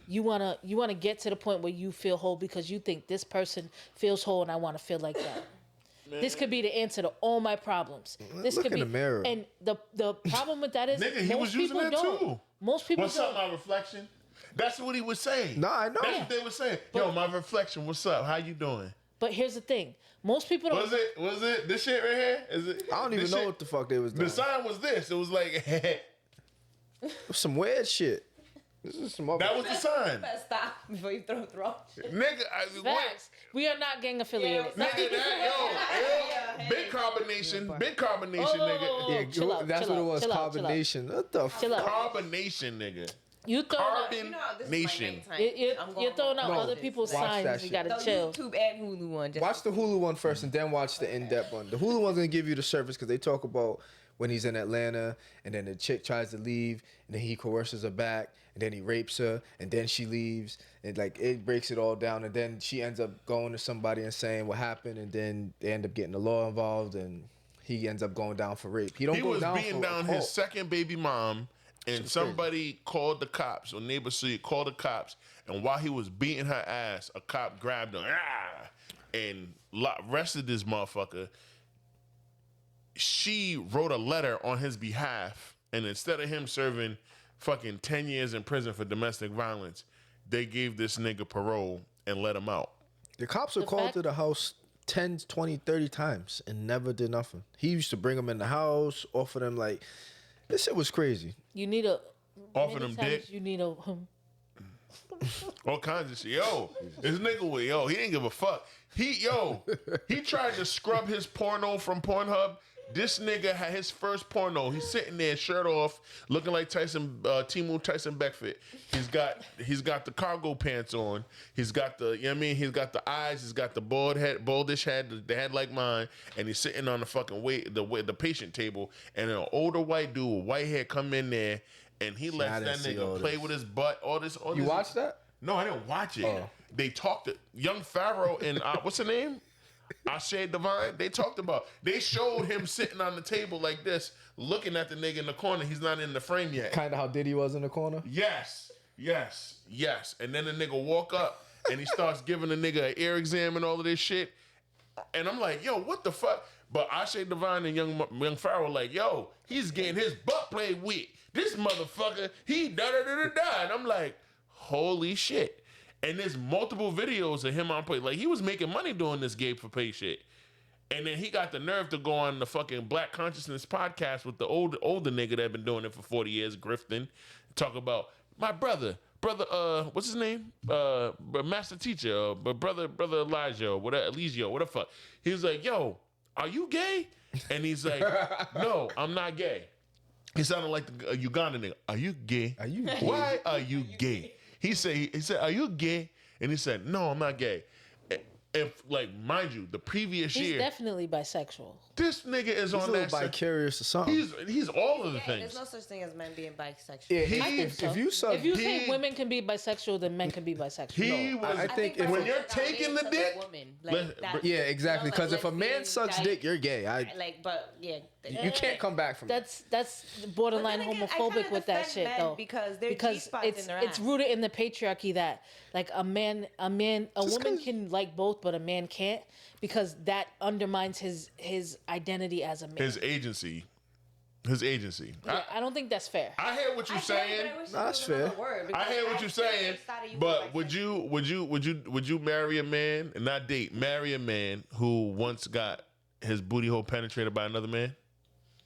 You wanna get to the point where you feel whole because you think this person feels whole, and I want to feel like that. Man. This could be the answer to all my problems. This Look could in be the mirror. And the problem with that is Nigga, he was using that don't. too. Most people What's don't. up, my reflection? That's what he was saying. No, I know. That's what they were saying. Yo, my reflection, what's up? How you doing? But here's the thing. Most people don't. Was it this shit right here? Is it? I don't even know what the fuck they was doing. The sign was this. It was like Some weird shit. This is some other. that was the sign. Better stop before you throw the wrong shit. Nigga, what? Facts. We are not gang affiliated. Yeah, Nigga, that, big combination, nigga. Yeah, chill out, that's chill what it out, was. chill out, chill out. Combination. What the fuck? Chill out. Combination, nigga. You throwing out, You know, this Nation. is my nighttime. I'm you're throwing out No, other people's watch that signs. You shit. gotta The chill. YouTube and Hulu one. Just Watch the Hulu one first and then watch the in-depth one. The Hulu one's gonna give you the surface because they talk about when he's in Atlanta and then the chick tries to leave and then he coerces her back and then he rapes her and then she leaves and like it breaks it all down and then she ends up going to somebody and saying what happened and then they end up getting the law involved and he ends up going down for rape. He was down beating for down assault. his second baby mom, and somebody called the cops, or neighbor called the cops, and while he was beating her ass, a cop grabbed him and arrested this motherfucker. She wrote a letter on his behalf, and instead of him serving fucking 10 years in prison for domestic violence, they gave this nigga parole and let him out. The cops are called to the house 10, 20, 30 times and never did nothing. He used to bring them in the house, offer them like, this shit was crazy. You need a. Offer many them times dick. You need a. All kinds of shit. Yo, this nigga was, he didn't give a fuck. He tried to scrub his porno from Pornhub. This nigga had his first porno. He's sitting there, shirt off, looking like Timu Tyson Beckford. He's got the cargo pants on. He's got the, he's got the eyes. He's got the baldish head, the head like mine, and he's sitting on the fucking the patient table. And an older white dude with white hair come in there, and he lets that nigga play with his butt. All this. You watched that? No, I didn't watch it. Oh. They talked to Young Pharaoh and what's her name? Ashe Divine. They showed him sitting on the table like this, looking at the nigga in the corner. He's not in the frame yet. Kind of how Diddy was in the corner? Yes. And then the nigga walk up and he starts giving the nigga an ear exam and all of this shit. And I'm like, yo, what the fuck? But Ashe Divine and Young Pharaoh like, yo, he's getting his butt played with. This motherfucker, he da-da-da-da-da. And I'm like, holy shit. And there's multiple videos of him on play. Like, he was making money doing this gay for pay shit. And then he got the nerve to go on the fucking Black Consciousness podcast with the older nigga that been doing it for 40 years, grifting, talk about my brother, what's his name? Master Teacher, brother Elijah, whatever, Eligio, what the fuck. He was like, yo, are you gay? And he's like, no, I'm not gay. He sounded like a Ugandan nigga. Are you gay? Are you gay? Why are you gay? He said, are you gay? And he said, no, I'm not gay. If, like, mind you, the previous He's year, definitely bisexual. this nigga is He's on a little that side. vicarious or something. He's all of the Yeah, things. there's no such thing as men being bisexual. Yeah, He- I think so. if you suck, If you he- say women can be bisexual, then men can be bisexual. He No. was. I think if- when bisexual you're is taking the not dick, woman. let- Like, that, yeah, exactly. Because if a man lesbian, sucks like- dick, you're gay. like, but yeah, You can't come back from that. That's borderline But then again, I homophobic kinda with that defend shit men though. because they're G-spots it's in their it's ass. rooted in the patriarchy that like a woman Just can 'cause- like both, but a man can't because that undermines his identity as a man. his agency. Yeah, I don't think that's fair. I hear what you're saying. That's fair. I hear what you're saying. But would you marry a man and not date? Marry a man who once got his booty hole penetrated by another man?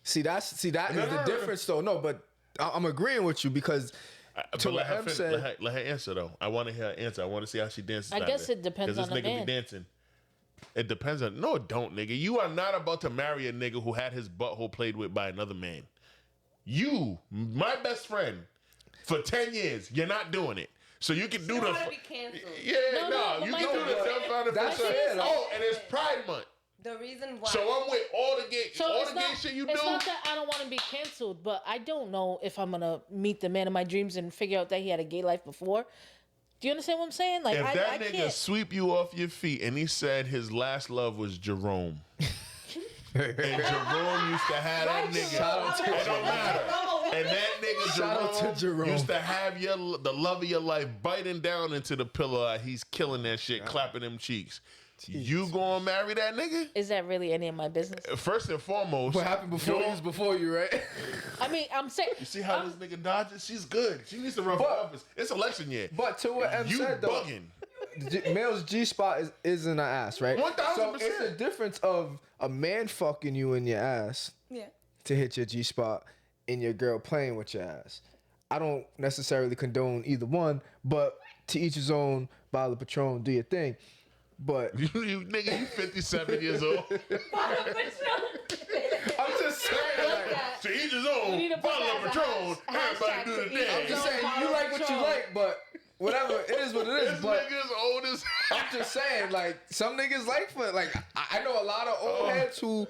See, that is No, the no. difference, though. No, but I'm agreeing with you because But to let what her, Em fin- said, let her answer though. I want to hear her answer. I want to see how she dances. I down guess there. it depends 'Cause on this the nigga man. be dancing. It depends on. No, it don't, nigga. You are not about to marry a nigga who had his butthole played with by another man. You, my best friend, for 10 years, you're not doing it. So you can do You the. don't want to be canceled. Yeah, No, no, but you my can do thing the is- self-founded That's person. fair, though. Oh, and it's Pride Month. The reason why. So I'm with all the gay, So all it's the gay not, shit you it's do. not that I don't want to be canceled, but I don't know if I'm gonna meet the man of my dreams and figure out that he had a gay life before. Do you understand what I'm saying? Like If I that nigga can't. sweep you off your feet and he said his last love was Jerome, and Jerome used to have that nigga. Shout out to It don't matter. And that nigga Shout out to Jerome. used to have the love of your life biting down into the pillow. He's killing that shit, clapping them cheeks. You gonna marry that nigga? Is that really any of my business? First and foremost, what happened before yo, was before you, right? I mean, I'm saying. You see how this nigga dodges? She's good. She needs to run for But- office. It's election year. But to what Em You said, though, bugging. male's G spot is in the ass, right? 1000%. So it's the difference of a man fucking you in your ass Yeah. to hit your G spot and your girl playing with your ass. I don't necessarily condone either one, but to each his own. Bottle of Patron, do your thing. But You nigga, you 57 years old. I'm just saying, like, To each his We own. need to put Bottle that of as a Patron. Everybody hashtag do to the each I'm dance. just saying, you like what you Patron. like, but whatever, it is what it is. This But nigga's old as I'm just saying, like, some niggas like for like I know a lot of old heads who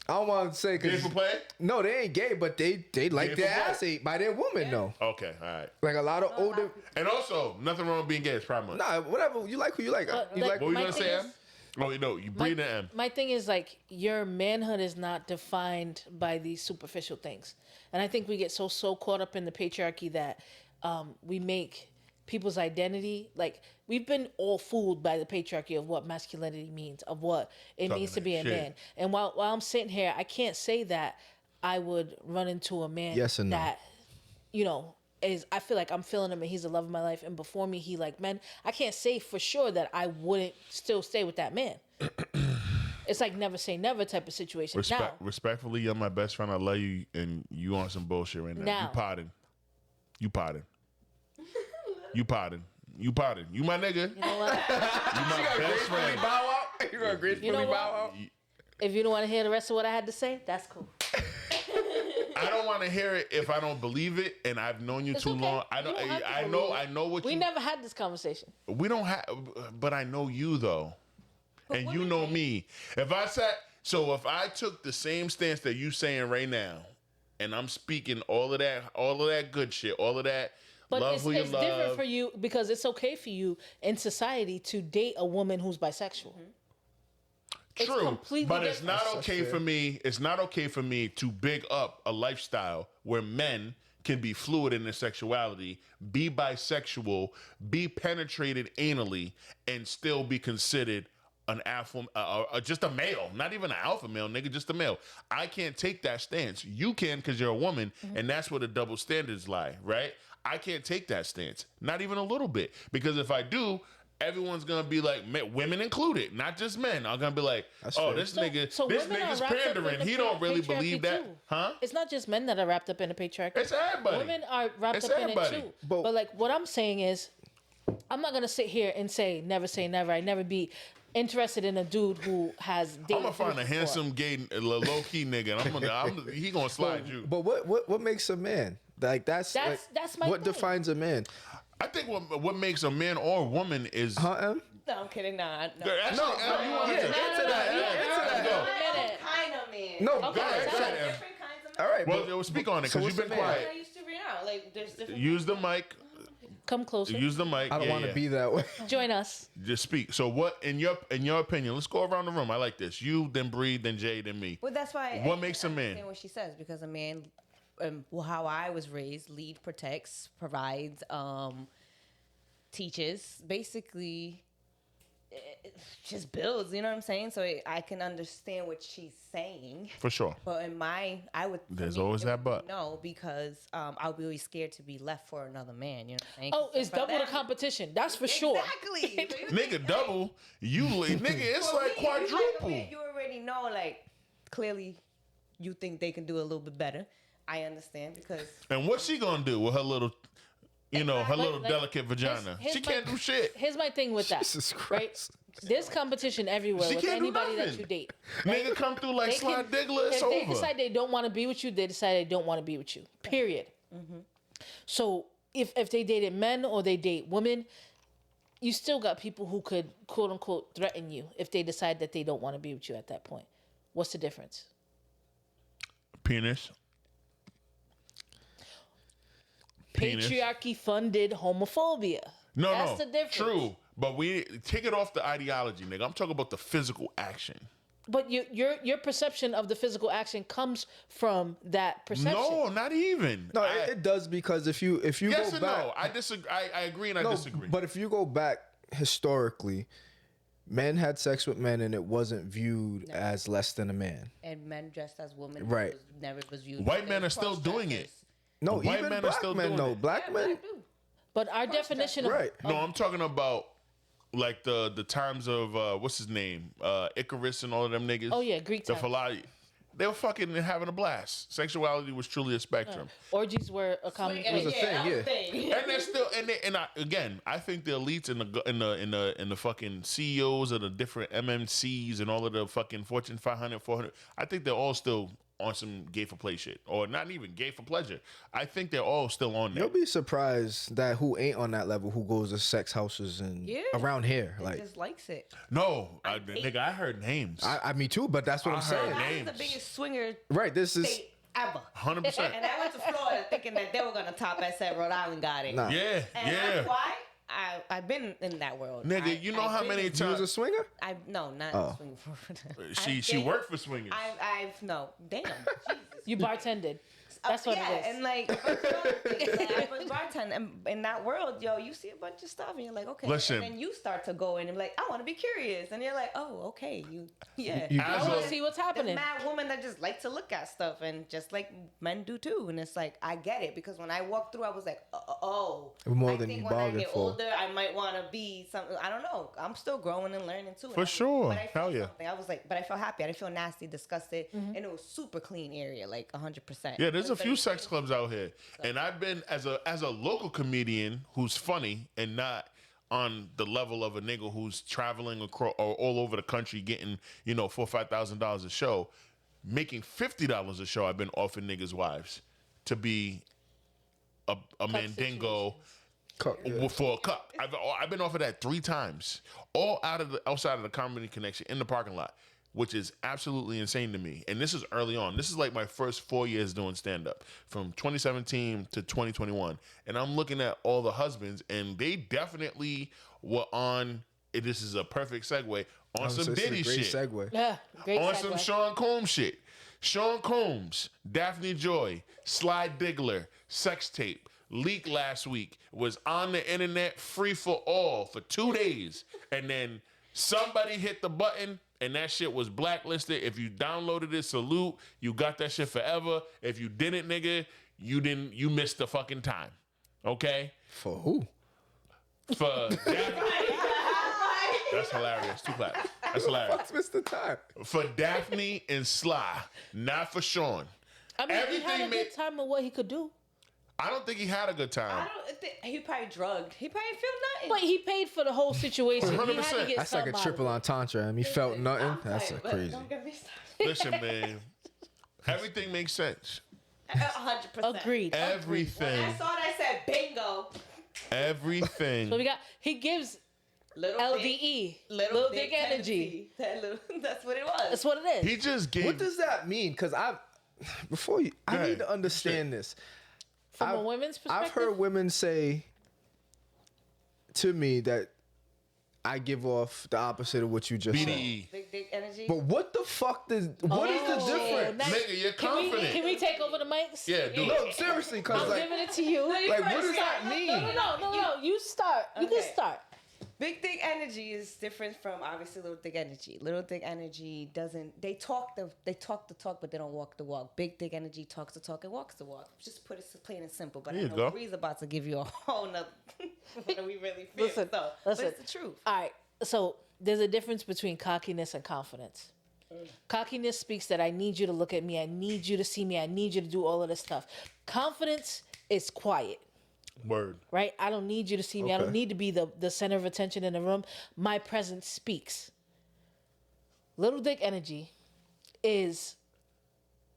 I don't want to say Gay because for play? no, they ain't gay, but they like Gay their for play. ass ate by their woman though. Okay, all right. Like a lot of older, And also, nothing wrong with being gay. It's Pride Month. nah, whatever you like, who you like. But, You like, like What were you my gonna say, thing Em? is- Oh, no, you breathe the M. My thing is like your manhood is not defined by these superficial things, and I think we get so caught up in the patriarchy that we make people's identity like we've been all fooled by the patriarchy of what masculinity means, of what it Talking means to that be a shit. man. And while I'm sitting here, I can't say that I would run into a man Yes or no? that is I feel like I'm feeling him and he's the love of my life, and before me he like men. I can't say for sure that I wouldn't still stay with that man. It's like never say never type of situation. Respectfully, you're my best friend. I love you, and you on some bullshit right now. Now. You potting. You potting. You potting. You potting. You my nigga. You know what? You my best friend. bow out. You gonna gracefully You know what? bow out. If you don't want to hear the rest of what I had to say, that's cool. I don't want to hear it if I don't believe it, and I've known you It's too okay. long. I You don't. don't have to I know. believe I know what We you. never had this conversation. We don't have, but I know you though, and you know me. If I took the same stance that you saying right now, and I'm speaking all of that good shit, all of that But love it's who you different love. for you because it's okay for you in society to date a woman who's bisexual. It's True, completely but it's different. not okay for me. It's not okay for me to big up a lifestyle where men can be fluid in their sexuality, be bisexual, be penetrated anally, and still be considered an alpha, just a male, not even an alpha male, nigga, just a male. I can't take that stance. You can because you're a woman, and that's where the double standards lie, right? I can't take that stance, not even a little bit, because if I do, everyone's gonna be like, women included, not just men, are gonna be like, That's oh, fair. this nigga, So this women are nigga's wrapped up in pandering. the He don't really patriarchy believe that, too. huh? It's not just men that are wrapped up in the patriarchy. It's everybody. Women are wrapped It's up everybody. in it too. But- But like what I'm saying is, I'm not gonna sit here and say never. I never be interested in a dude who has dated. I'm gonna find a before. handsome, gay, low key nigga, and he gonna slide you. But what makes a man? Like that's my what thing. defines a man? I think what makes a man or woman is. Huh, Em? No, I'm kidding. Nah, no. Actually, you want yeah, to answer that. Go. What kind of man? No, Okay, Go ahead, so- say it, Em. Different kinds of men. All right. Well, speak on it so because you've what's been a man? quiet. I used to read out. Like, there's different. Use the mic. Come closer. Use the mic. I don't want to be that way. Join us. Just speak. So, what in your opinion? Let's go around the room. I like this. You, then Bre, then Jay, then me. Well, that's why. What makes a man? What she says, because a man, well, how I was raised, lead, protects, provides, teaches, basically, it just builds. You know what I'm saying? So I can understand what she's saying. For sure. But I would. There's always that but. No, because I'll be always scared to be left for another man. You know what I'm saying? Oh, it's For double the them- competition. That's for sure. Exactly. Nigga, double. Nigga, it's For like me, it's quadruple. you already know, like, clearly you think they can do a little bit better. I understand because And what's she gonna do with her little, her little Like, delicate vagina? here's She my- can't do shit. Here's my thing with that. Jesus Right? Christ. There's competition everywhere She with can't do anybody that nothing. you date. Nigga come through like They Slide can- Diggler, it's if they over. decide they don't want to be with you, they decide they don't want to be with you. Period. So if they dated men or they date women, you still got people who could quote unquote threaten you if they decide that they don't want to be with you at that point. What's the difference? Penis. Penis. Patriarchy funded homophobia. No, That's the difference. True. But we take it off the ideology, nigga. I'm talking about the physical action. But your perception of the physical action comes from that perception. No, not even. No, it does because if you yes go and back, no. I disagree. I agree and I no, disagree. but if you go back historically, men had sex with men and it wasn't viewed as less than a man. and men dressed as women Right. never was viewed. White men are still doing it. No, White even men are black still men doing though. it. Black men, But our definition of right? No, I'm talking about like the times of what's his name, Icarus and all of them niggas. Oh, yeah, Greek The times. philosophy. They were fucking having a blast. Sexuality was truly a spectrum. orgies were a common It was a thing. thing, And they're still again, I think the elites in the fucking CEOs of the different MMCs and all of the fucking Fortune 500, 400, I think they're all still on some gay for play shit, or not even gay for pleasure. I think they're all still on there. You'll be surprised that who ain't on that level, who goes to sex houses and Yeah. around here. Like just likes it. No, nigga, I heard names. I me too, but that's what I'm I heard saying. that. I was Names. the biggest swinger Right, this is state ever. 100%. And I went to Florida thinking that they were gonna top. I said Rhode Island got it. Nah. Yeah, And yeah. that's why I've been in that world. Nigga, you know how many you was times a swinger. No, not Oh. swinging for. she worked for swingers. I've no. Damn. Jesus. You bartended. That's what yeah, it is. and like, I was bartending, and in that world, yo, you see a bunch of stuff, and you're like, okay. Listen. And then you start to go in and be like, I want to be curious, and you're like, oh, okay, yeah. You- I As want a- to see what's There's happening. mad women that just like to look at stuff, and just like men do too. And it's like, I get it, because when I walked through, I was like, oh. More I than think you when I bargained get for. older, I might want to be something. I don't know. I'm still growing and learning too. For sure. But I felt Hell yeah. something. I was like, but I felt happy. I didn't feel nasty, disgusted, and it was super clean area, like 100%. Yeah, there's a few Everybody- sex clubs out here, and I've been as a local comedian who's funny and not on the level of a nigga who's traveling across or all over the country getting $4,000 or $5,000 a show, making $50 a show. I've been offering niggas' wives to be a mandingo. For a cup. I've been offered that 3 times, all outside of the Comedy Connection in the parking lot, which is absolutely insane to me. And this is early on. This is like my first 4 years doing stand-up, from 2017 to 2021. And I'm looking at all the husbands, and they definitely were on. This is a perfect segue on some This is a Diddy great shit. segue. Yeah, great On segue. some Sean Combs shit. Sean Combs, Daphne Joy, Sly Diggler, sex tape, leaked last week, was on the internet free for all for 2 days. And then somebody hit the button and that shit was blacklisted. If you downloaded it, salute. You got that shit forever. If you didn't, nigga, you missed the fucking time. Okay? For who? For Daphne. That's hilarious. 2 claps. That's hilarious. Fuck's Mr. Time. For Daphne and Sly, not for Sean. I mean, he had a Everything good time of what he could do. I don't think he had a good time. I don't think he probably drugged. He probably feel nothing. But he paid for the whole situation. He had to 100%. get That's like a something triple out of entendre. And he felt nothing. I'm That's tired, but crazy. Don't get me started. Listen, man. Everything makes sense. 100%. Agreed. When Everything. I saw that, I said bingo. Everything. So he gives Little LDE, dick, little dick energy. That's what it was. That's what it is. He just gave. What does that mean? Because I ahead. need to understand this. From a women's perspective. I've heard women say to me that I give off the opposite of what you just said. BDE. Big dick energy. But what the fuck does? What is the difference? nice. Nigga, you're confident. Can we take over the mics? Yeah, do No, it. seriously, because I'm like, giving it to you. like, what does that mean? No. You start. You can Okay. start. Big dick energy is different from obviously little dick energy. Little dick energy doesn't. They talk the talk, but they don't walk the walk. Big dick energy talks the talk and walks the walk. Just put it plain and simple. But There I you know go. Bree's about to give you a whole nother. What do we really feel? Listen, So, listen. But it's the truth. All right. So there's a difference between cockiness and confidence. Cockiness speaks that I need you to look at me. I need you to see me. I need you to do all of this stuff. Confidence is quiet. Word. Right? I don't need you to see me. I don't Okay. need to be the center of attention in the room. My presence speaks. Little dick energy is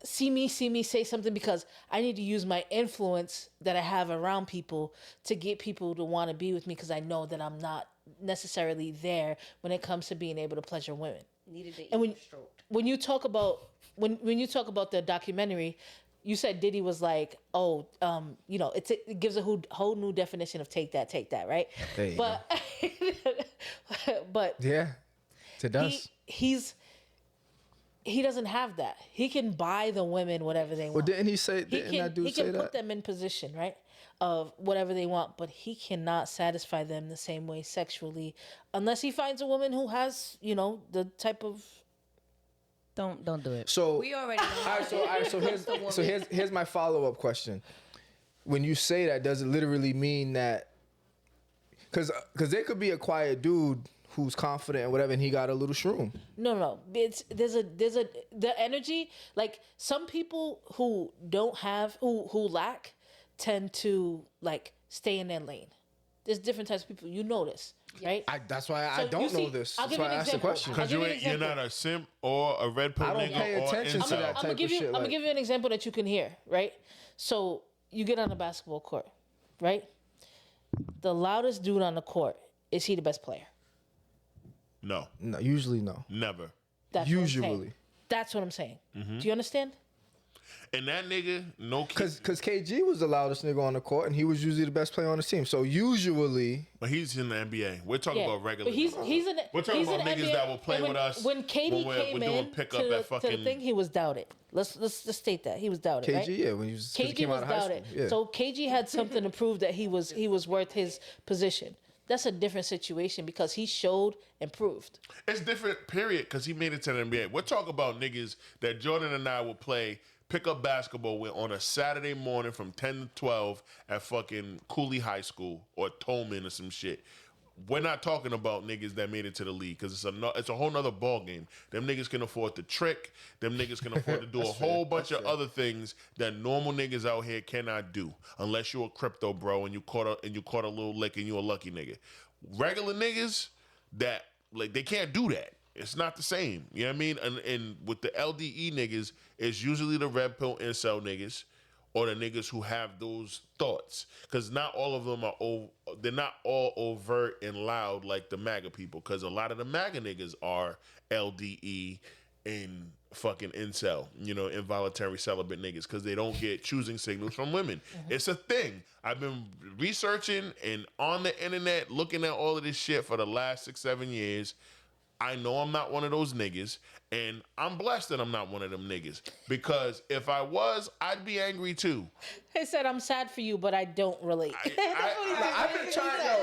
see me, say something because I need to use my influence that I have around people to get people to want to be with me because I know that I'm not necessarily there when it comes to being able to pleasure women. Needed the And ego stroked. when you talk about when you talk about the documentary, you said Diddy was like, oh, it gives a whole new definition of take that, right? There you but but yeah, it does. he doesn't have that. He can buy the women whatever they Well, want. didn't he say? Didn't that dude he say can put that? them in position, right, of whatever they want, but he cannot satisfy them the same way sexually unless he finds a woman who has, the type of. Don't do it. So We already know. all right, so here's my follow-up question. When you say that, does it literally mean that? Because there could be a quiet dude who's confident and whatever, and he got a little shroom. No. There's the energy. Like some people who don't have who lack tend to like stay in their lane. There's different types of people. You know this, right? That's why So I don't you see, know this. I'll That's give you why I an asked the example. question. I'll Because give you an you're example. not a simp or a red pill I don't nigga pay or attention to incel. that I'm type gonna of give you. shit, I'm gonna like- give you an example that you can hear, right? So you get on a basketball court, right? The loudest dude on the court, is he the best player? No, No, usually no. never. That's what I'm saying. Usually. That's what I'm saying. Mm-hmm. Do you understand? And that nigga, no kid. Because KG was the loudest nigga on the court, and he was usually the best player on the team. So usually, But he's in the NBA. We're talking about regular. But he's niggas. an We're talking he's about an niggas NBA that will play and with us When KD when came we're doing in pickup to at the fucking. thing, he was doubted. Let's just state that he was doubted. KG, right? yeah, when he was 'cause he KG came was out of high doubted. school. Yeah. So KG had something to prove that he was worth his position. That's a different situation because he showed and proved. It's different, period, because he made it to the NBA. We're talking about niggas that Jordan and I will play pickup basketball with on a Saturday morning from 10 to 12 at fucking Cooley High School or Tolman or some shit. We're not talking about niggas that made it to the league because it's a whole nother ball game. Them niggas can afford to trick. Them niggas can afford to do a whole bunch of other things that normal niggas out here cannot do unless you're a crypto bro and you caught a little lick and you a lucky nigga. Regular niggas that like they can't do that. It's not the same. You know what I mean? And with the LDE niggas, it's usually the red pill incel niggas or the niggas who have those thoughts. Because not all of them they're not all overt and loud like the MAGA people. Because a lot of the MAGA niggas are LDE and fucking incel, involuntary celibate niggas. Because they don't get choosing signals from women. It's a thing. I've been researching and on the internet looking at all of this shit for the last 6-7 years. I know I'm not one of those niggas, and I'm blessed that I'm not one of them niggas. Because if I was, I'd be angry too. He said, "I'm sad for you, but I don't relate." I've been trying,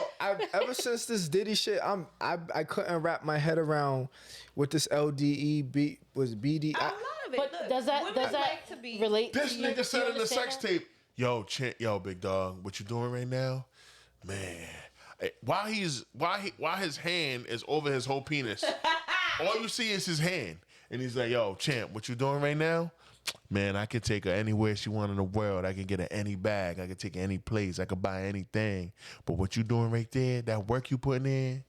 ever since this Diddy shit, I couldn't wrap my head around what this LDE was BD. A lot of it. But look, does that women like to be relate? This to you? nigga said You in the understand sex that? tape, yo, big dog, what you doing right now? Man, while his hand is over his whole penis, all you see is his hand, and he's like, "Yo, champ, what you doing right now? Man, I could take her anywhere she want in the world. I can get her any bag. I can take her any place. I could buy anything. But what you doing right there, that work you putting in,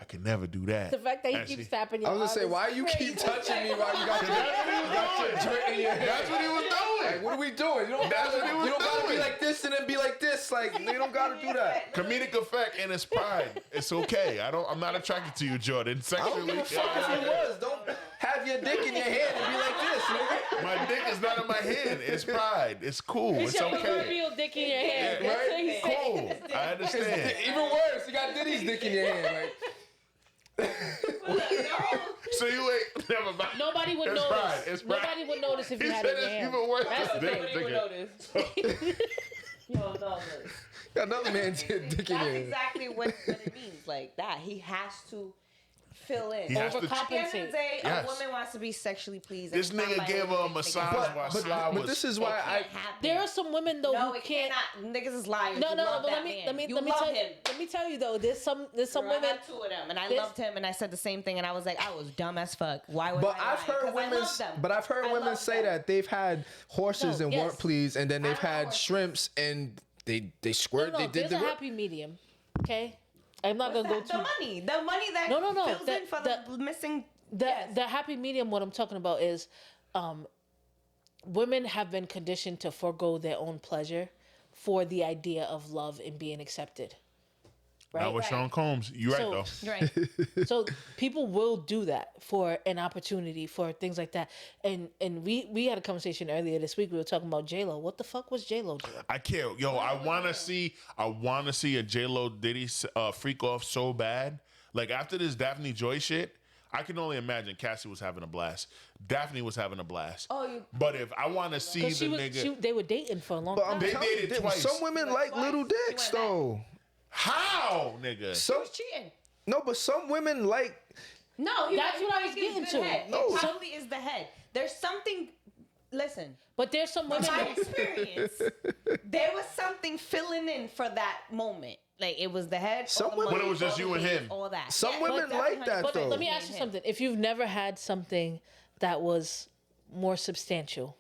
I can never do that." The fact that he And keeps she- tapping your I was arm gonna say, is why you crazy. keep touching me while you got your joint in your hand? That's what he was doing. Like, what are we doing? You don't That's what he was gotta be doing. like this and then be like this. Like, you don't gotta do that. Comedic effect and it's pride. It's okay. I'm not attracted to you, Jordan. I don't Sexually, give a fuck if it was. Don't have your dick in your hand and be like this, nigga. my dick is not in my hand. It's pride. It's cool. It's Your okay. proverbial dick in your hand. Yeah, That's right? what he's saying. Cool. I understand. Even worse, you got Diddy's dick in your hand. Like, So you ain't never mind. Nobody would It's notice. pride. It's pride. Nobody would notice if He you had said it in your it's hand. even worse. That's the than thing. dick. Yo, no, got another man's dick in your That's hand. exactly what it means. Like that, he has to fill in. He has to- At the end of the day, Yes. a woman wants to be sexually pleased. This It's not nigga by gave her a everything. massage while Sly was. But this is why I. There are some women though No, who it can't. cannot. Niggas is liars. No, You no, love but that let man. me You let me love tell him. let me tell you though. There's some Girl, women. I had two of them, and I This- loved him, and I said the same thing, and I was like, I was dumb as fuck. Why would But I? I've lie? heard 'Cause I women. love them. But I've heard I women love say them. that they've had horses No, and yes. weren't pleased, and then they've I don't had know. shrimps and they No, squirt. no, They did there's the. a happy medium. Okay, I'm not What's gonna go that? too. The money that No, fills in for the missing. The happy medium. What I'm talking about is, women have been conditioned to forego their own pleasure for the idea of love and being accepted. Right. Not with Sean Combs. You right So- though. Right. So people will do that for an opportunity, for things like that. And we had a conversation earlier this week. We were talking about J-Lo. What the fuck was J-Lo doing? I care. Yo, I want to see a J-Lo Diddy freak off so bad. Like after this Daphne Joy shit, I can only imagine Cassie was having a blast. Daphne was having a blast. Oh, you- But if I want to see Because the nigga, they were dating for a long But I'm time. They telling dated you, twice. some women like Twice. little She dicks went back. though. how, nigga? Some cheating. no, but some women like. No, That's what I was gives getting good to. Head. No. It probably is the head. There's something. Listen, But there's some women. my experience, there was something filling in for that moment. Like it was the head. Some all the women- money, When it was just all the you and things, him. All that. Some women definitely like that, 100% though. Let me me ask and you him. something. If you've never had something that was more substantial,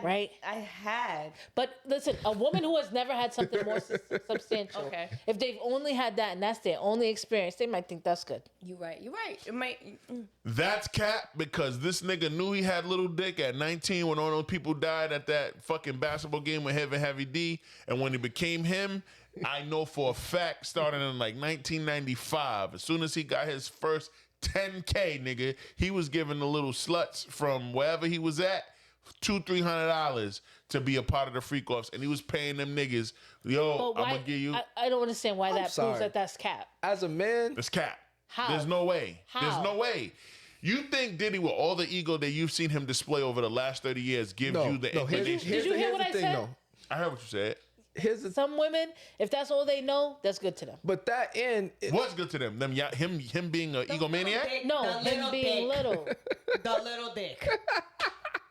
right? I had. But listen, a woman who has never had something more substantial, Okay. if they've only had that and that's their only experience, they might think that's good. You're right. You're right. It might. That's cap because this nigga knew he had little dick at 19 when all those people died at that fucking basketball game with Heavy D. And when he became him, I know for a fact, starting in like 1995, as soon as he got his first 10K, nigga, he was giving the little sluts from wherever he was at $200-$300 to be a part of the freak offs, and he was paying them niggas. Yo, But I'm why? gonna give you. I don't understand why that proves sorry. that that's cap. As a man, It's cap. How? There's no way. There's How? no way. You think Diddy, with all the ego that you've seen him display over the last 30 years, gives no, you the no. Here's, inclination? Did you hear here's what the I thing, said? though. I heard what you said. Here's the. Some women, if that's all they know, that's good to them. But that end, What's good to them? Him being an egomaniac? No, him being little. The little dick.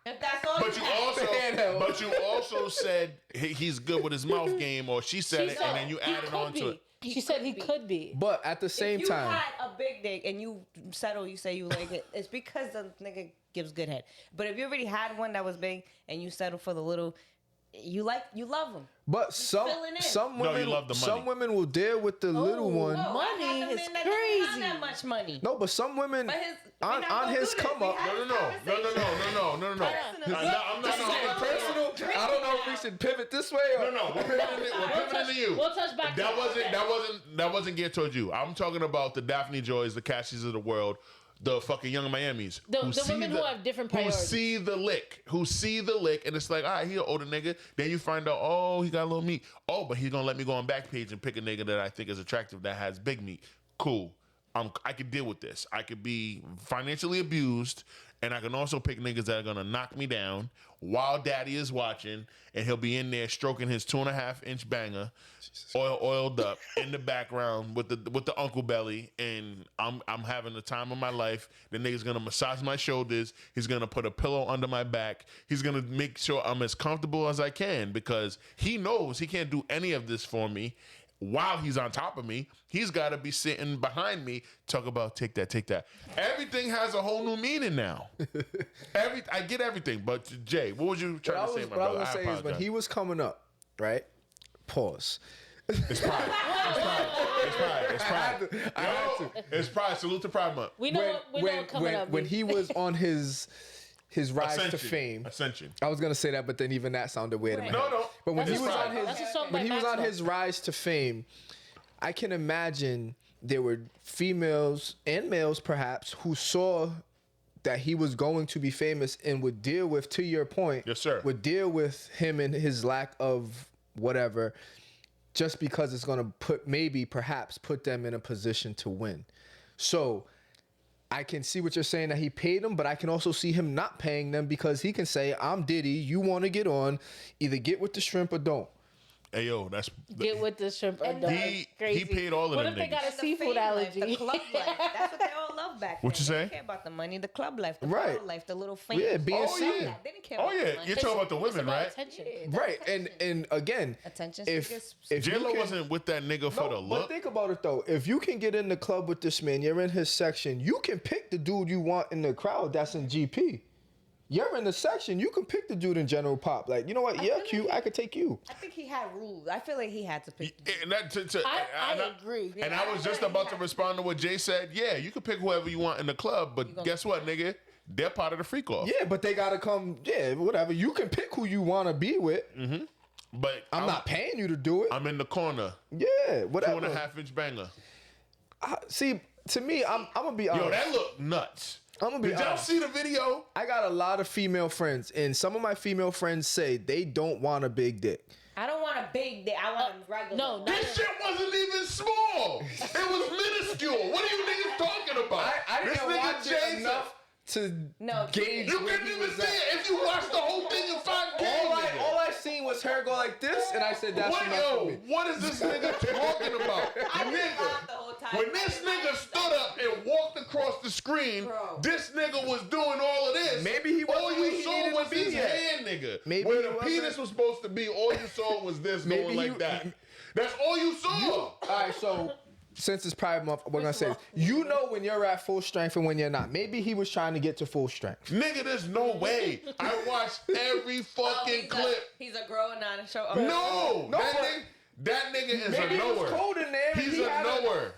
If that's all But you also, handheld. but you also said he's good with his mouth game, or she said it, and then you he added could on to be. it. She said he could be. but at the same if you time, had a big dick and you settle, you say you like it, it's because the nigga gives good head. But if you already had one that was big and you settle for the little, you love them. but filling in. some No, you women, love the money. some women will deal with the little one. Money is Not crazy. that much money. No, but some women But his, on his come up. No. I'm not. I don't know if we should pivot this way or No. We're pivoting to you. We'll touch back. That wasn't geared towards you. I'm talking about the Daphne Joys, the Cassies of the world, the fucking Young Miamis. The see women who have different priorities. Who see the lick, and it's like, all right, he an older nigga. Then you find out, oh, he got a little meat. Oh, but he's gonna let me go on Backpage and pick a nigga that I think is attractive that has big meat. Cool. I could deal with this. I could be financially abused, and I can also pick niggas that are gonna knock me down while daddy is watching, and he'll be in there stroking his 2.5-inch banger, oiled up in the background with the uncle belly, and I'm having the time of my life. The nigga's gonna massage my shoulders. He's gonna put a pillow under my back. He's gonna make sure I'm as comfortable as I can because he knows he can't do any of this for me. while he's on top of me, he's got to be sitting behind me, talk about take that. Everything has a whole new meaning now. I get everything, but Jay, what was you trying to say, my brother? What I was going to say is when he was coming up, right? Pause. It's pride. It's pride. Salute to Pride Month. We know what coming up. When he was on his rise to Ascension. fame. Ascension. I was gonna say that, but then even that sounded weird in my head. No. But when That's he was a on his That's a song when by he was on Maxwell. his rise to fame, I can imagine there were females and males perhaps who saw that he was going to be famous and would deal with, to your point, Yes, sir. would deal with him and his lack of whatever, just because it's gonna perhaps put them in a position to win. So I can see what you're saying, that he paid them, but I can also see him not paying them because he can say, I'm Diddy, you want to get on, either get with the shrimp or don't. Hey, yo, that's... Get with the shrimp. And He he paid all of What them if they got niggas. a seafood allergy? The club life. That's what they all love back then. What you They say? didn't care about the money, the club life, the Right. bottle life, the little fame. Yeah, being Oh, seen. yeah. They didn't care Oh, about the yeah. money. You're talking about the It's women, about right? attention. Right, and again, Attention if seekers. you J-Lo can- wasn't with that nigga for the No, but look. think about it though. If you can get in the club with this man, you're in his section, you can pick the dude you want in the crowd that's in GP. You're in the section, you can pick the dude in General Pop. Like, you know what? Yeah, feel cute. like I could take you. I think he had rules. I feel like he had to pick. And that, I agree. And I was just about to respond to what Jay said. Yeah, you can pick whoever you want in the club, but guess what, nigga? They're part of the freak off. Yeah, but they gotta come. Yeah, whatever. You can pick who you want to be with. But I'm not paying you to do it. I'm in the corner. Yeah, whatever. 2.5-inch banger. See, to me, I'm gonna be honest. Yo, that looked nuts. I'm gonna be Did y'all honest. see the video? I got a lot of female friends, and some of my female friends say they don't want a big dick. I don't want a big dick. I want a regular. No, This shit wasn't even small. It was minuscule. What are you niggas talking about? I This didn't nigga watch Jay it enough to No, gauge. You where couldn't he even was see at. it if you watched the whole thing in 5K. All I seen was her go like this, and I said, "That's enough for me." What is this nigga talking about? I just Nigga, laughed the whole time. when this nigga stood up and walked across the screen, Bro. this nigga was doing all of this. Maybe he wasn't all where you he saw needed was to be his yet. hand, nigga. Maybe Where he the wasn't. penis was supposed to be, all you saw was this Maybe going like he- that. That's all you saw. All right, so since it's Pride Month, we're gonna say this. You know when you're at full strength and when you're not. Maybe he was trying to get to full strength. Nigga, there's no way. I watched every fucking clip. He's a grown on show. No, No, that nigga is maybe a it was knower. cold in there and He's he a had a- knower.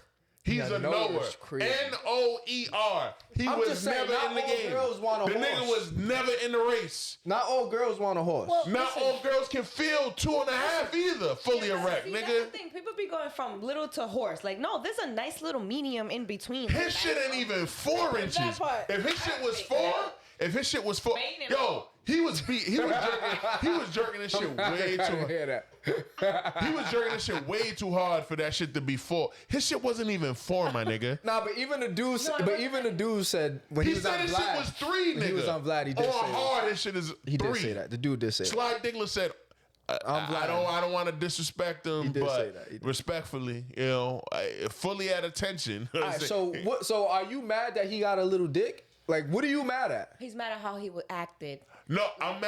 He's Yeah, a knower knower. is crazy. Noer. He I'm was just saying, never not in the all game. girls want a The nigga horse. was never in the race. Not all girls want a horse. Well, Not all girls can feel 2.5 either, fully erect, That's nigga. the thing. People be going from little to horse. Like, no, there's a nice little medium in between. His shit ain't even 4 inches. part. If his shit was 4, yo, he was jerking this shit way I too didn't hard. hear that. He was jerking this shit way too hard for that shit to be 4. His shit wasn't even 4, my nigga. Nah, but even the dude said when he, He was said on his Vlad. shit was 3, nigga. When he was on Vlad, he did On say that. hard, his shit is 3. He did say that. The dude did say that. Sly Diggler said, I don't want to disrespect him, did say but that. He did. respectfully, you know, fully at attention. All right, so are you mad that he got a little dick? Like, what are you mad at? He's mad at how he acted. No, I'm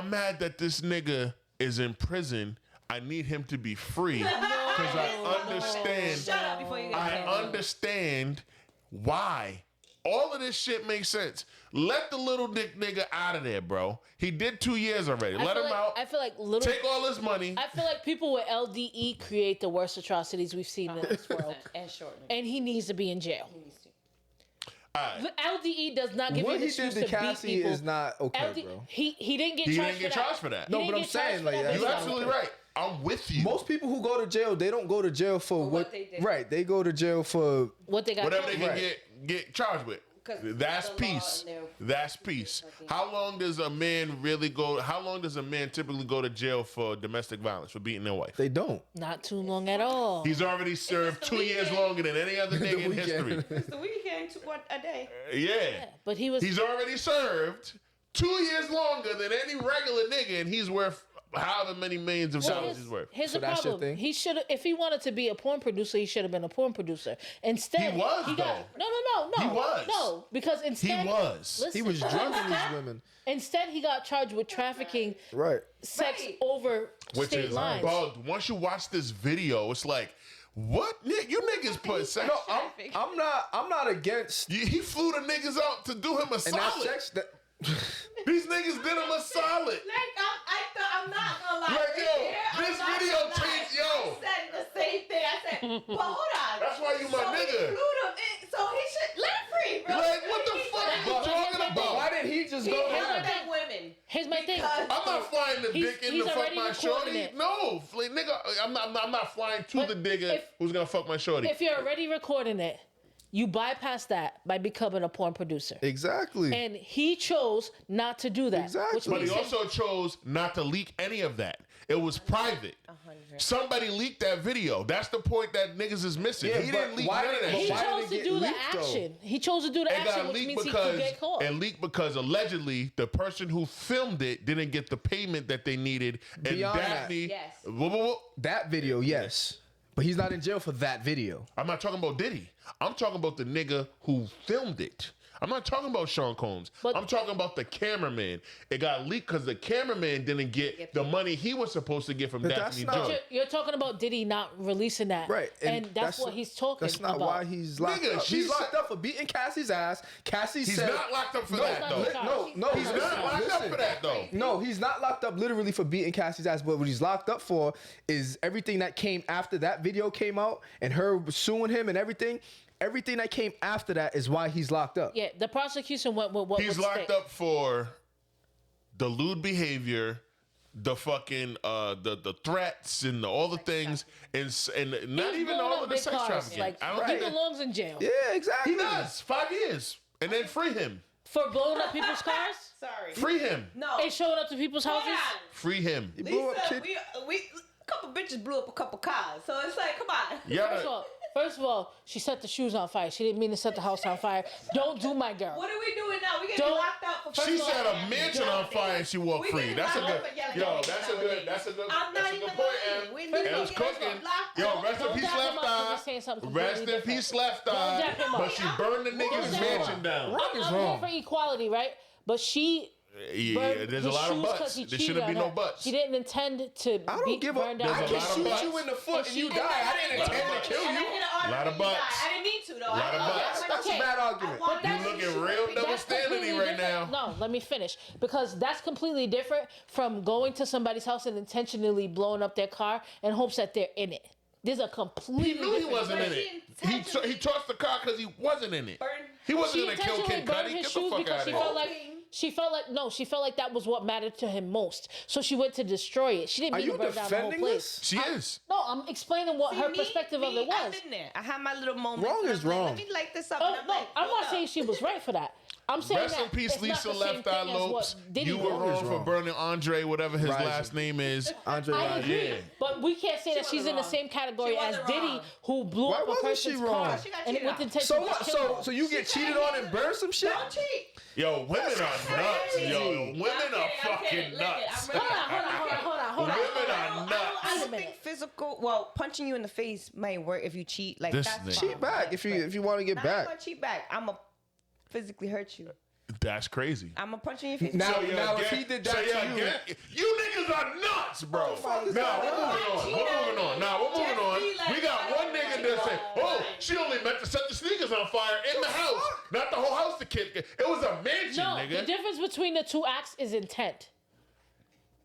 mad that this nigga is in prison. I need him to be free because I understand. Shut up before you get I canceled. understand why. All of this shit makes sense. Let the little dick nigga out of there, bro. He did 2 years already. Let him out. I feel like little. Take all his money. I feel like people with LDE create the worst atrocities we've seen in this world, And short. and he needs to be in jail. He needs to. LDE does not give What you the he did excuse to to beat Cassie people. is not okay, LD bro. He didn't get He charged didn't get for that. charged for that. He No, didn't but I'm get charged saying, for like, that, that's but You're it's absolutely not right. I'm with you. Most people who go to jail, they don't go to jail for what they did. Right, they go to jail for what they got. Whatever they can Right. get charged with. 'Cause That's the law peace. and their- That's peace. How long does a man typically go to jail for domestic violence, for beating their wife? they don't. Not too long at all. He's already served 2 years longer than any other nigga in history. It's the weekend, a day. Yeah. But he was. He's already served 2 years longer than any regular nigga, and he's worth however many millions of dollars he's worth. Here's So the that's your problem. thing? He should have, if he wanted to be a porn producer, he should have been a porn producer. Instead, He was, got though. no. He was. No, because instead He was. Listen, He was drugging these women. Instead, he got charged with trafficking Right. sex Right. over Which state is lines. bugged. Once you watch this video, it's like What? You niggas put sex. No, I'm not against. He flew the niggas out to do him a And solid. that sex. These niggas did him a solid. I'm not gonna lie. Like, yo, this video changed, yo. I said the same thing. I said, but hold on. That's why you my so nigga. He flew them in, so he should let him free, bro. Like, what the fuck are you talking about? Why did he just go He down? than women. Here's my thing. I'm not flying the dick in he's to fuck already my recording shorty. it. No, nigga, I'm not flying to But the nigga who's gonna fuck my shorty. If you're already recording it, you bypass that by becoming a porn producer. Exactly. And he chose not to do that. Exactly. Which But he makes also chose not to leak any of that. It was private. 100. Somebody leaked that video. That's the point that niggas is missing. Yeah, He but didn't leak why none of did- that he shit. why chose did it to get do the leaked, though? action. He chose to do the It action, got which leaked means he because could get caught. allegedly the person who filmed it didn't get the payment that they needed. And Beyond that. Daphne, Yes. That video, yes. But he's not in jail for that video. I'm not talking about Diddy. I'm talking about the nigga who filmed it. I'm not talking about Sean Combs. But- I'm talking about the cameraman. It got leaked because the cameraman didn't get the money he was supposed to get from But Daphne that's not- Joy. You're talking about Diddy not releasing that. Right. And that's what he's talking That's not about. why he's locked Nigga, up. she He's locked said- up for beating Cassie's ass. Cassie He's said... not locked up for No, that, though. no, He's not locked up for that, though. No, he's not locked up literally for beating Cassie's ass, but what he's locked up for is everything that came after that video came out and her suing him and everything. Everything that came after that is why he's locked up. Yeah, the prosecution went with what He's would locked stick. up for the lewd behavior, the fucking the threats and all the things, and not He's even blowing all up of the big sex cars. trafficking. Like, I don't he think that, belongs in jail. Yeah, exactly. he does 5 years and then free him. For blowing up people's cars Sorry. Free him. No. and showing up to people's Hold houses. on. Free him. He blew up Lisa, kid. we a couple bitches blew up a couple cars, so it's like, come on. Yeah. First of all, she set the shoes on fire. She didn't mean to set the house on fire. Don't do my girl. What are we doing now? We getting Don't- locked out for She first of set all, a mansion on fire and she walked we free. getting That's a locked good. up for yelling Yo, at that's a niggas good. nowadays. That's a good. I'm not That's a even good point, lying. Em. We It need to was get us cooking. locked Yo, up. rest in Don't peace, dap him Left up 'cause Eye. he's saying something Rest completely in peace, Left Don't Eye. dap him up. But she burned the niggas' Don't dap him mansion up. down. Wrong is I'm wrong. here for equality, right? But she Yeah, burned there's a his lot of shoes butts. 'cause he There cheated shouldn't be on no her. butts. She didn't intend to I don't give a. burn down I There's her a can lot of shoot butts. you in the foot and you she- die. I didn't Lot of intend to butts. kill And I you. did an argument Lot of with you guys. butts. I didn't mean to, though. Lot of butts. That's a bad argument. But that's- You looking real double That's standardy completely right different. now. No, let me finish. Because that's completely different from going to somebody's house and intentionally blowing up their car in hopes that they're in it. There's a completely He knew he different wasn't in difference. it. He tossed the car because he wasn't in it. He wasn't She gonna kill intentionally Kid burned Cudi. his Get the shoes fuck because out she of felt here. she felt like that was what mattered to him most. So she went to destroy it. She didn't Are mean to you burn down the whole defending place. this? She is. No, I'm explaining what her perspective of it was. I've been there. I had my little moment. Wrong and is I'm like, wrong. Let me light this up. Oh and I'm no, like, I'm hold not up. saying she was right for that. I'm saying Rest that in peace, it's not Lisa the same Left Eye thing as what Lopes. Diddy You were did. wrong is for wrong. burning Andre, whatever his Rising. last name is. Andre I Rising. agree, Yeah. but we can't say that she's wasn't in the wrong. same category She as wasn't Diddy, wrong. who blew Why up a wasn't person's she wrong? car She got and cheated with on. intention So to what? kill them. So you get cheated on and burn some shit? Don't cheat. Yo, women are nuts. Yo, women are I'm fucking kidding. nuts. Look, Hold on. Women are I nuts. don't think physical. Well, punching you in the face might work if you cheat. Like This that's nigga. fine. Cheat back if you want to get I'm back. gonna cheat back. I'm gonna physically hurt you. That's crazy. I'm gonna punch you in your face. Now- So, yeah, if he did that to you- you niggas are nuts, bro. fuck is Now that? we're moving on. Now we're moving on. We got one nigga that said, "Oh, she only meant to set the sneakers on fire in the house, not the whole house." The kid, it was a mansion, No, the nigga. difference between the two acts is intent.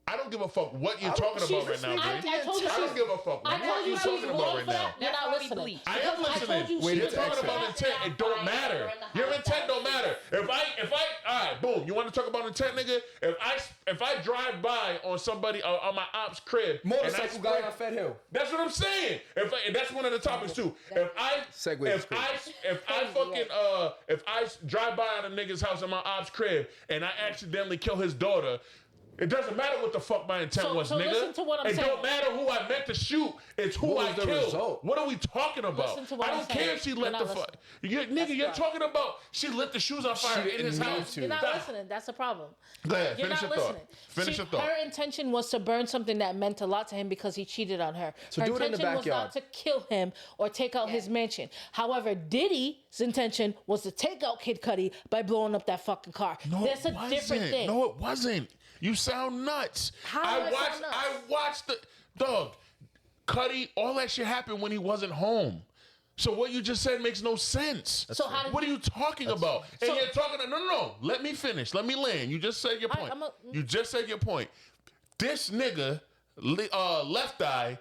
I don't give a fuck what you're I don't- talking about right she's now, a Bre. I told you I don't give a fuck I what told you you're she's talking about wrong right for now. that. You're not That's why we listening. bleach. I am Because I listening. told you Wait, You're it's talking exit. about intent. It don't matter. Your intent don't matter. If I, all right, boom. You want to talk about intent, nigga? If I drive by on somebody on my op's crib, and I Motorcycle guy spray- on Fed Hill. That's what I'm saying. And that's one of the topics too. If I drive by on a nigga's house in my op's crib and I accidentally kill his daughter, it doesn't matter what the fuck my intent was, so nigga. listen to what I'm it saying. don't matter who I meant to shoot. It's who What I was the killed. result? What are we talking about? Listen to what I I'm don't saying. care if she You're lit not the fuck. listening. You're talking about she lit the shoes on fire in didn't his mean house. to. You're not That- listening. That's the problem. Go ahead. You're Finish not your thought. listening. Finish your thought. Her intention was to burn something that meant a lot to him because he cheated on her. So her do it in the intention was backyard. not to kill him or take out his mansion. However, Diddy's intention was to take out Kid Cudi by blowing up that fucking car. No, That's a it wasn't. different thing. No, it wasn't. You sound nuts. How do I sound nuts? I watched the dog. Cudi, all that shit happened when he wasn't home. So what you just said makes no sense. So how did what are you talking about? And So- you're talking. No. Let me finish. Let me land. You just said your point. You just said your point. This nigga, Left Eye,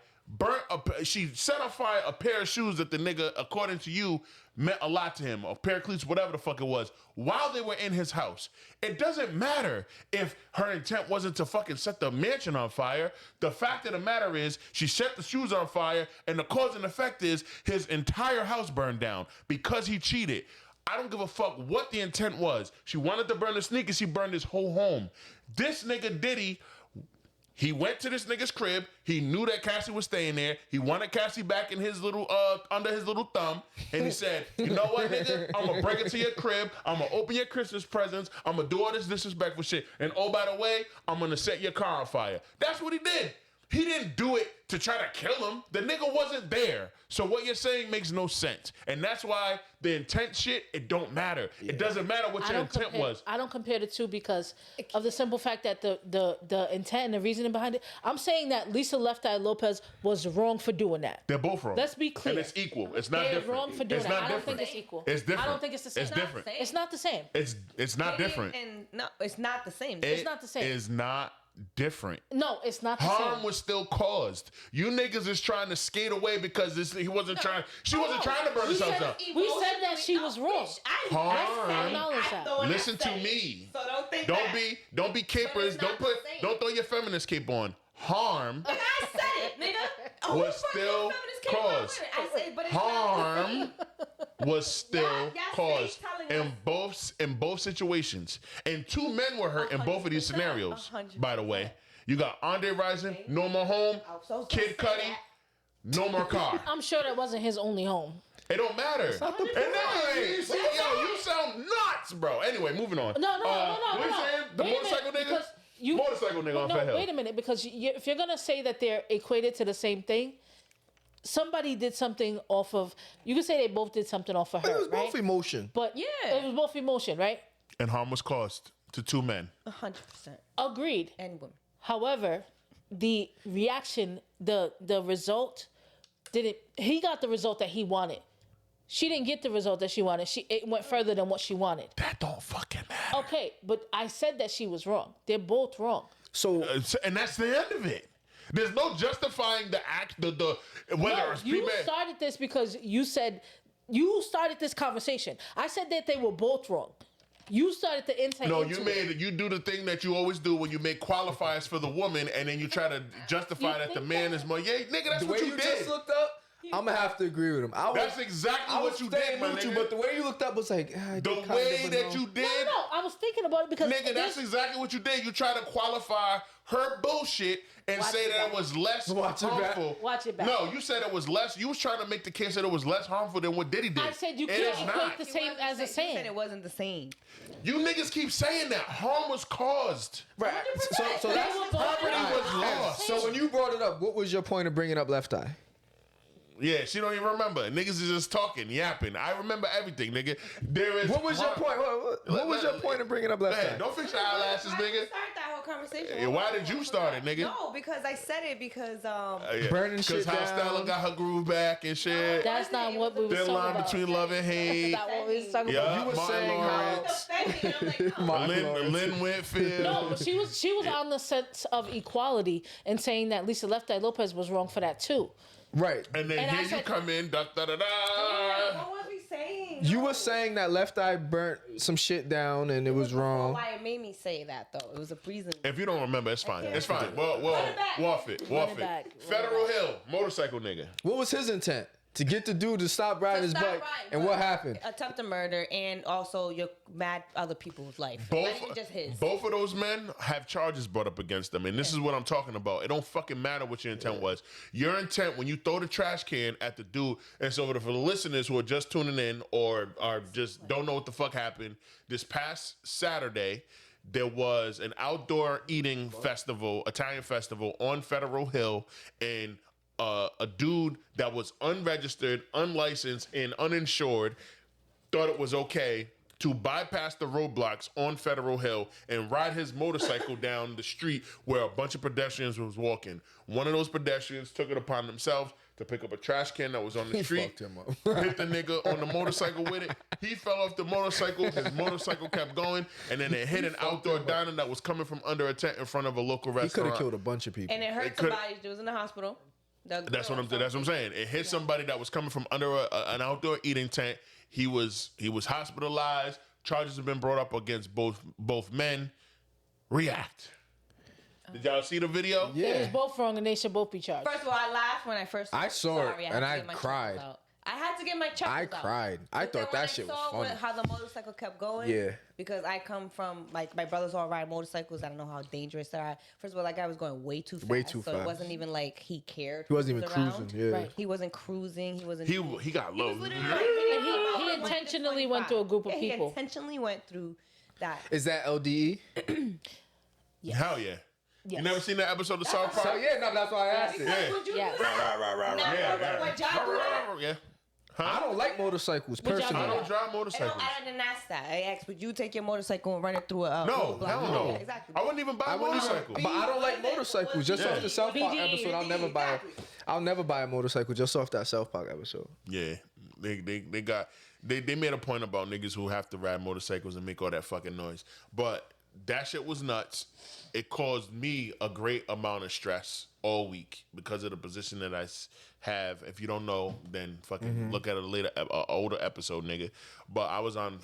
she set on fire a pair of shoes that the nigga, according to you, meant a lot to him, or pair of cleats, whatever the fuck it was, while they were in his house. It doesn't matter if her intent wasn't to fucking set the mansion on fire. The fact of the matter is, she set the shoes on fire, and the cause and effect is his entire house burned down because he cheated. I don't give a fuck what the intent was. She wanted to burn the sneakers, he burned his whole home. This nigga Diddy, he went to this nigga's crib. He knew that Cassie was staying there. He wanted Cassie back in his little, under his little thumb. And he said, you know what, nigga? I'm gonna bring it to your crib. I'm gonna open your Christmas presents. I'm gonna do all this disrespectful shit. And oh, by the way, I'm gonna set your car on fire. That's what he did. He didn't do it to try to kill him. The nigga wasn't there. So what you're saying makes no sense. And that's why the intent shit, it don't matter. Yeah. It doesn't matter what your intent was. I don't compare the two because of the simple fact that the intent and the reasoning behind it. I'm saying that Lisa Left Eye Lopez was wrong for doing that. They're both wrong. Let's be clear. And it's equal. It's not They're different. wrong for doing it's that. not I don't different. think it's equal. It's different. I don't think it's the same. It's different. It's not the same. It's not different. And no, it's not the same. It's not the same. It is not different. No, it's not the Harm same. was still caused. You niggas is trying to skate away because he wasn't trying. She wasn't trying to burn herself down. We said that she was wrong. Harm. Acknowledge that. Listen to me. So don't think Don't be capers. Don't throw your feminist cape on. Harm I said it, nigga. was still caused. Harm was still caused in both situations. And two men were hurt in both of these scenarios. 100%. By the way, you got Andre Rising, no more home. Kid Cudi, no more car. I'm sure that wasn't his only home. It don't matter. Yo, you sound nuts, bro. Anyway, moving on. No. What you saying? The motorcycle nigga? Motorcycle nigga on Fat Hill. Wait a minute, because if you're gonna say that they're equated to the same thing, somebody did something off of. You can say they both did something off of her, It was right? both emotion. But it was both emotion, right? And harm was caused to two men. 100%. Agreed. And women. However, the reaction, the result didn't. He got the result that he wanted. She didn't get the result that she wanted. It went further than what she wanted. That don't fucking matter. Okay, but I said that she was wrong. They're both wrong. So And that's the end of it. There's no justifying the act, whether it's You female. started this because you started this conversation. I said that they were both wrong. You started the insight. No, into you do the thing that you always do when you make qualifiers for the woman, and then you try to justify that the man is more. Yeah, nigga, that's the what way you you did. just looked up, I'm gonna have to agree with him. That's exactly what you did, my nigga. But the way you looked up was like The way that you did, No, I was thinking about it because nigga, that's exactly what you did. You try to qualify her bullshit and say that it was less harmful. Watch it back. No, you said it was less. You was trying to make the case that it was less harmful than what Diddy did. I said you It can't is equate not. the same as the You said same. it wasn't the same. You niggas keep saying that harm was caused. right. So They that's were both property wrong. was lost. so when you brought it up, what was your point of bringing up Left Eye? Yeah, she don't even remember. Niggas is just talking, yapping. I remember everything, nigga. There is. What was your point? What was your point of bringing up Left Hey, Eye? don't fix your eyelashes, Why did you nigga. start that whole conversation? Yeah, why did you start it, nigga? No, because I said it because Burning shit Because how down. Stella got her groove back and shit. That's not what we was Thin talking line about. between love and hate. That's not what we was talking Yeah, about. You were Martin saying how- Lawrence, I'm like, no. Lynn Whitfield. No, but she was on the sense of equality and saying that Lisa Left Eye Lopez was wrong for that too. Right. And then And I here you said- come in, da da da da. What was we saying? You were saying that Left Eye burnt some shit down and it was wrong. Why it made me say that though? It was a reason. If you don't remember, it's fine. It's fine. Well, it back. waff it. back. Federal Hill, motorcycle nigga. What was his intent? To get the dude to stop riding his Stop bike. riding, And but what happened? Attempt to murder and also you're mad other people's life. Both, Not even just his. both of those men have charges brought up against them, and this is what I'm talking about. It don't fucking matter what your intent was. Your intent when you throw the trash can at the dude, and so for the listeners who are just tuning in or are just don't know what the fuck happened, this past Saturday, there was an outdoor eating festival, Italian festival on Federal Hill, and a dude that was unregistered, unlicensed, and uninsured thought it was okay to bypass the roadblocks on Federal Hill and ride his motorcycle down the street where a bunch of pedestrians was walking. One of those pedestrians took it upon themselves to pick up a trash can that was on the street, fucked him up. hit the nigga on the motorcycle with it. He fell off the motorcycle. His motorcycle kept going, and then it hit an outdoor diner that was coming from under a tent in front of a local He could restaurant. have killed a bunch of people. And it hurt somebody. It was in the hospital. That's what I'm saying. It hit somebody that was coming from under an outdoor eating tent. He was hospitalized. Charges have been brought up against both men. React. Did y'all see the video? It was Yeah. both wrong, and they should both be charged. First of all, I laughed when I first I saw it, Sorry, had and to I get my cried. chuckles out. I had to get my chuckles I out. cried. I But then thought when that shit was saw funny. How the motorcycle kept going. Yeah. Because I come from, like, my brothers all ride motorcycles. I don't know how dangerous they are. First of all, that guy was going way too fast. Way too So fast. it wasn't even like he cared. He wasn't who even was around. cruising. Yeah. Right. He wasn't cruising. He wasn't. He got low. was literally like, he went to intentionally went 25. through a group of Yeah, people. He intentionally went through that. Is that LDE? Yes. Hell yeah. Yes. You never seen that episode of South Park? So yeah, no, that's why I asked it. Yeah. Would you Yes. do that? Now, Yeah. what job do that? Yeah. I don't like motorcycles y'all personally. I do? don't drive I motorcycles. didn't ask that. I asked, would you take your motorcycle and run it through a No, roadblock? hell no. Yeah, exactly. I wouldn't even buy a motorcycle. But I don't like motorcycles. Just Yeah. off the South Park BD, episode, I'll never buy a motorcycle just off that South Park episode. Yeah, they made a point about niggas who have to ride motorcycles and make all that fucking noise. But that shit was nuts. It caused me a great amount of stress all week because of the position that I have. If you don't know, then fucking look at a older episode, nigga. But I was on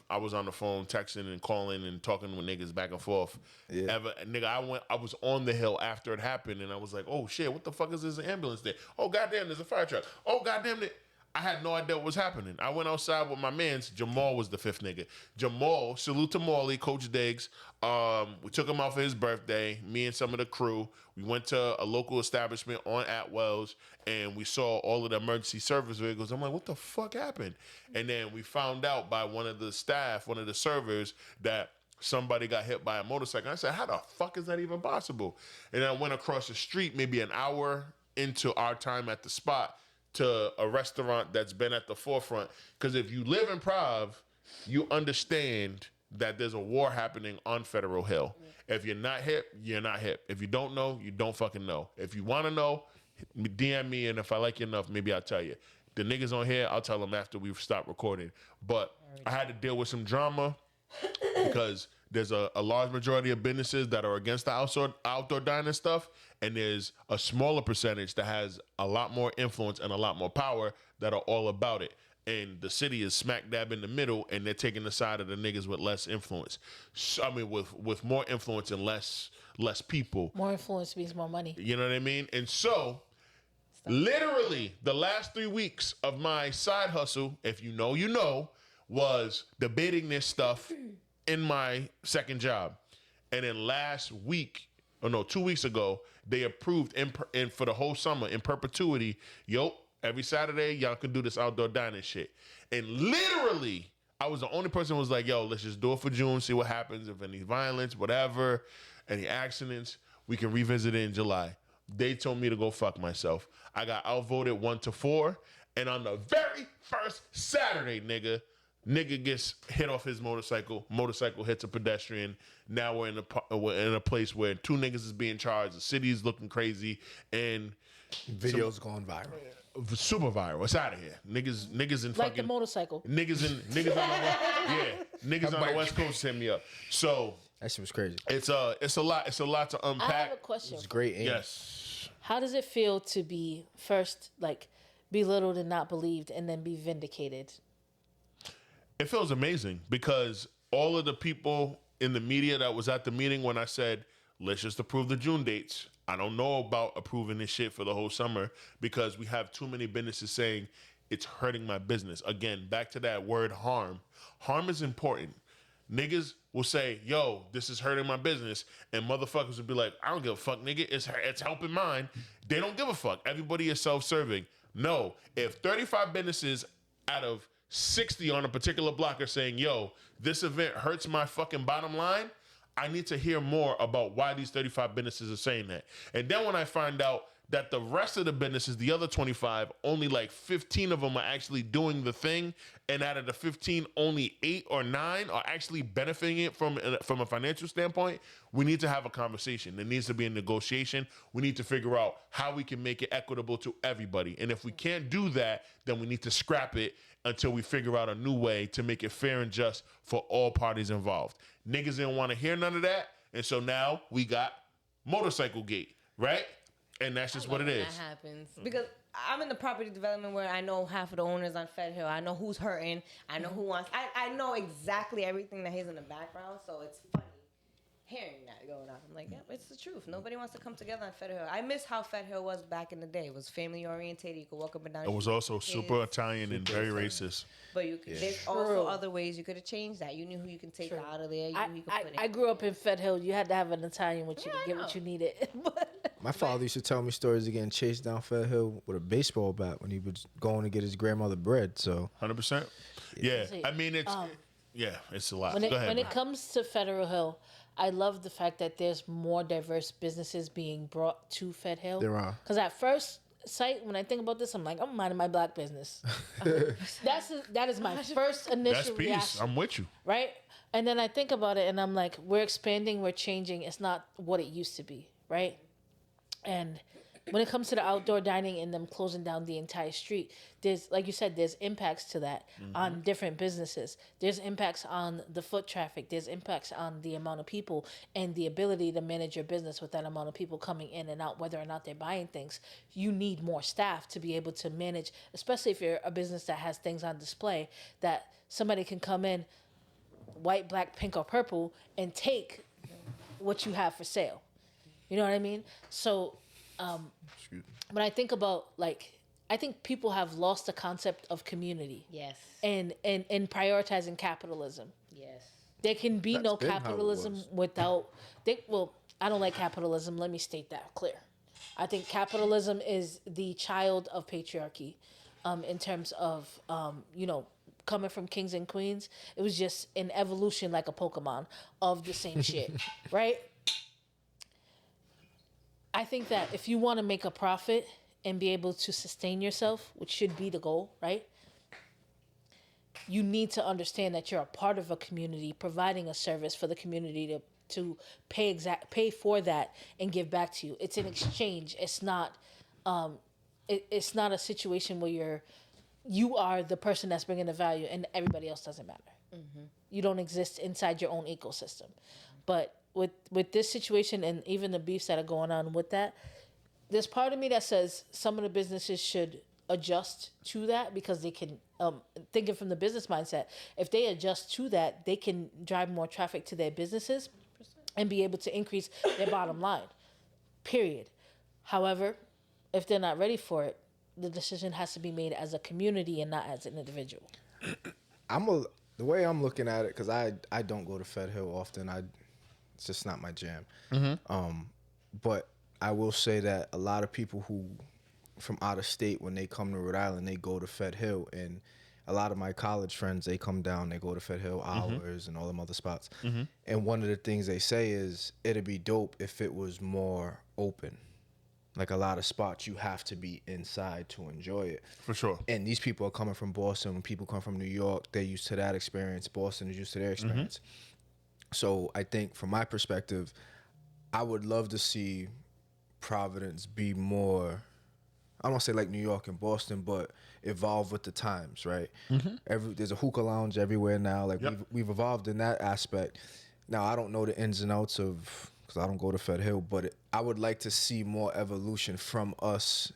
the phone texting and calling and talking with niggas back and forth. Yeah. Nigga, I was on the hill after it happened, and I was like, oh shit, what the fuck is this ambulance there? Oh goddamn, there's a fire truck. Oh goddamn, I had no idea what was happening. I went outside with my mans. Jamal was the fifth nigga. Jamal, salute to Morley, Coach Diggs. We took him out for his birthday, me and some of the crew. We went to a local establishment on Atwell's, and we saw all of the emergency service vehicles. I'm like, what the fuck happened? And then we found out by one of the staff, one of the servers, that somebody got hit by a motorcycle. I said, how the fuck is that even possible? And I went across the street maybe an hour into our time at the spot to a restaurant that's been at the forefront. Because if you live in Prov, you understand that there's a war happening on Federal Hill. If you're not hip, you're not hip. If you don't know, you don't fucking know. If you want to know, DM me, and if I like you enough, maybe I'll tell you. The niggas on here, I'll tell them after we've stopped recording. But I had to deal with some drama because there's a large majority of businesses that are against the outdoor dining stuff, and there's a smaller percentage that has a lot more influence and a lot more power that are all about it. And the city is smack dab in the middle, and they're taking the side of the niggas with less influence. So, I mean, with more influence and less people. More influence means more money. You know what I mean? And so, literally, the last 3 weeks of my side hustle, if you know, you know, was debating this stuff in my second job. And then last week, 2 weeks ago, they approved in for the whole summer in perpetuity, every Saturday, y'all can do this outdoor dining shit. And literally, I was the only person who was like, let's just do it for June, see what happens. If any violence, whatever, any accidents, we can revisit it in July. They told me to go fuck myself. I got outvoted 1-4. And on the very first Saturday, nigga gets hit off his motorcycle. Motorcycle hits a pedestrian. Now we're in a place where 2 niggas is being charged. The city is looking crazy. And Videos going viral. Super viral. It's out of here. Niggas in fucking Like the motorcycle. Niggas on the West Coast hit me up. So That shit was crazy. it's a lot to I unpack. have a question. It's great. Aim. Yes. How does it feel to be first, like, belittled and not believed, and then be vindicated? It feels amazing because all of the people in the media that was at the meeting when I said, let's just approve the June dates. I don't know about approving this shit for the whole summer because we have too many businesses saying it's hurting my business. Again, back to that word harm. Harm is important. Niggas will say, this is hurting my business. And motherfuckers will be like, I don't give a fuck, nigga. It's helping mine. They don't give a fuck. Everybody is self-serving. No, if 35 businesses out of 60 on a particular block are saying, this event hurts my fucking bottom line, I need to hear more about why these 35 businesses are saying that. And then when I find out that the rest of the businesses, the other 25, only like 15 of them are actually doing the thing. And out of the 15, only 8 or 9 are actually benefiting it from a financial standpoint. We need to have a conversation. There needs to be a negotiation. We need to figure out how we can make it equitable to everybody. And if we can't do that, then we need to scrap it until we figure out a new way to make it fair and just for all parties involved. Niggas didn't want to hear none of that. And so now we got Motorcycle Gate, right? And that's just what it is. That happens because I'm in the property development where I know half of the owners on Fed Hill. I know who's hurting. I know who wants. I know exactly everything that is in the background. So it's funny hearing that going on. I'm like, yeah, it's the truth. Nobody wants to come together on Fed Hill. I miss how Fed Hill was back in the day. It was family oriented. You could walk up and down. It was also super Italian and very racist. But you could, there's also other ways you could have changed that. You knew who you can take out of there. You knew who you could put in. I grew up in Fed Hill. You had to have an Italian with you to get what you needed. My father used to tell me stories of getting chased down Fed Hill with a baseball bat when he was going to get his grandmother bread. So 100%. Yeah, I mean it's it's a lot. When Go ahead. it comes to Federal Hill, I love the fact that there's more diverse businesses being brought to Fed Hill. There are. Because at first sight, when I think about this, I'm like, I'm minding my black business. That is my first initial That's peace. reaction. I'm with you. Right? And then I think about it and I'm like, we're expanding, we're changing. It's not what it used to be, right? And when it comes to the outdoor dining and them closing down the entire street, there's, like you said, there's impacts to that on different businesses. There's impacts on the foot traffic. There's impacts on the amount of people and the ability to manage your business with that amount of people coming in and out, whether or not they're buying things. You need more staff to be able to manage, especially if you're a business that has things on display, that somebody can come in, white, black, pink, or purple, and take what you have for sale. You know what I mean? So when I think about, like, I think people have lost the concept of community. Yes. And prioritizing capitalism. Yes. There can be no been how it capitalism was. without. I don't like capitalism. Let me state that clear. I think capitalism is the child of patriarchy, in terms of coming from kings and queens. It was just an evolution, like a Pokemon, of the same shit, right? I think that if you want to make a profit and be able to sustain yourself, which should be the goal, right? You need to understand that you're a part of a community, providing a service for the community to pay for that and give back to you. It's an exchange. It's not it's not a situation where you are the person that's bringing the value and everybody else doesn't matter. Mm-hmm. You don't exist inside your own ecosystem. But with this situation and even the beefs that are going on with that, there's part of me that says some of the businesses should adjust to that because they can, thinking from the business mindset, if they adjust to that, they can drive more traffic to their businesses and be able to increase their bottom line, period. However, if they're not ready for it, the decision has to be made as a community and not as an individual. The way I'm looking at it, because I don't go to Fed Hill often. It's just not my jam. Mm-hmm. But I will say that a lot of people who from out of state, when they come to Rhode Island, they go to Fed Hill. And a lot of my college friends, they come down, they go to Fed Hill Hours and all them other spots. Mm-hmm. And one of the things they say is it'd be dope if it was more open. Like a lot of spots, you have to be inside to enjoy it. For sure. And these people are coming from Boston. When people come from New York, they're used to that experience. Boston is used to their experience. Mm-hmm. So I think from my perspective, I would love to see Providence be more, I don't want to say like New York and Boston, but evolve with the times, right? Mm-hmm. There's a hookah lounge everywhere now. Like we've evolved in that aspect. Now, I don't know the ins and outs of, because I don't go to Fed Hill, but I would like to see more evolution from us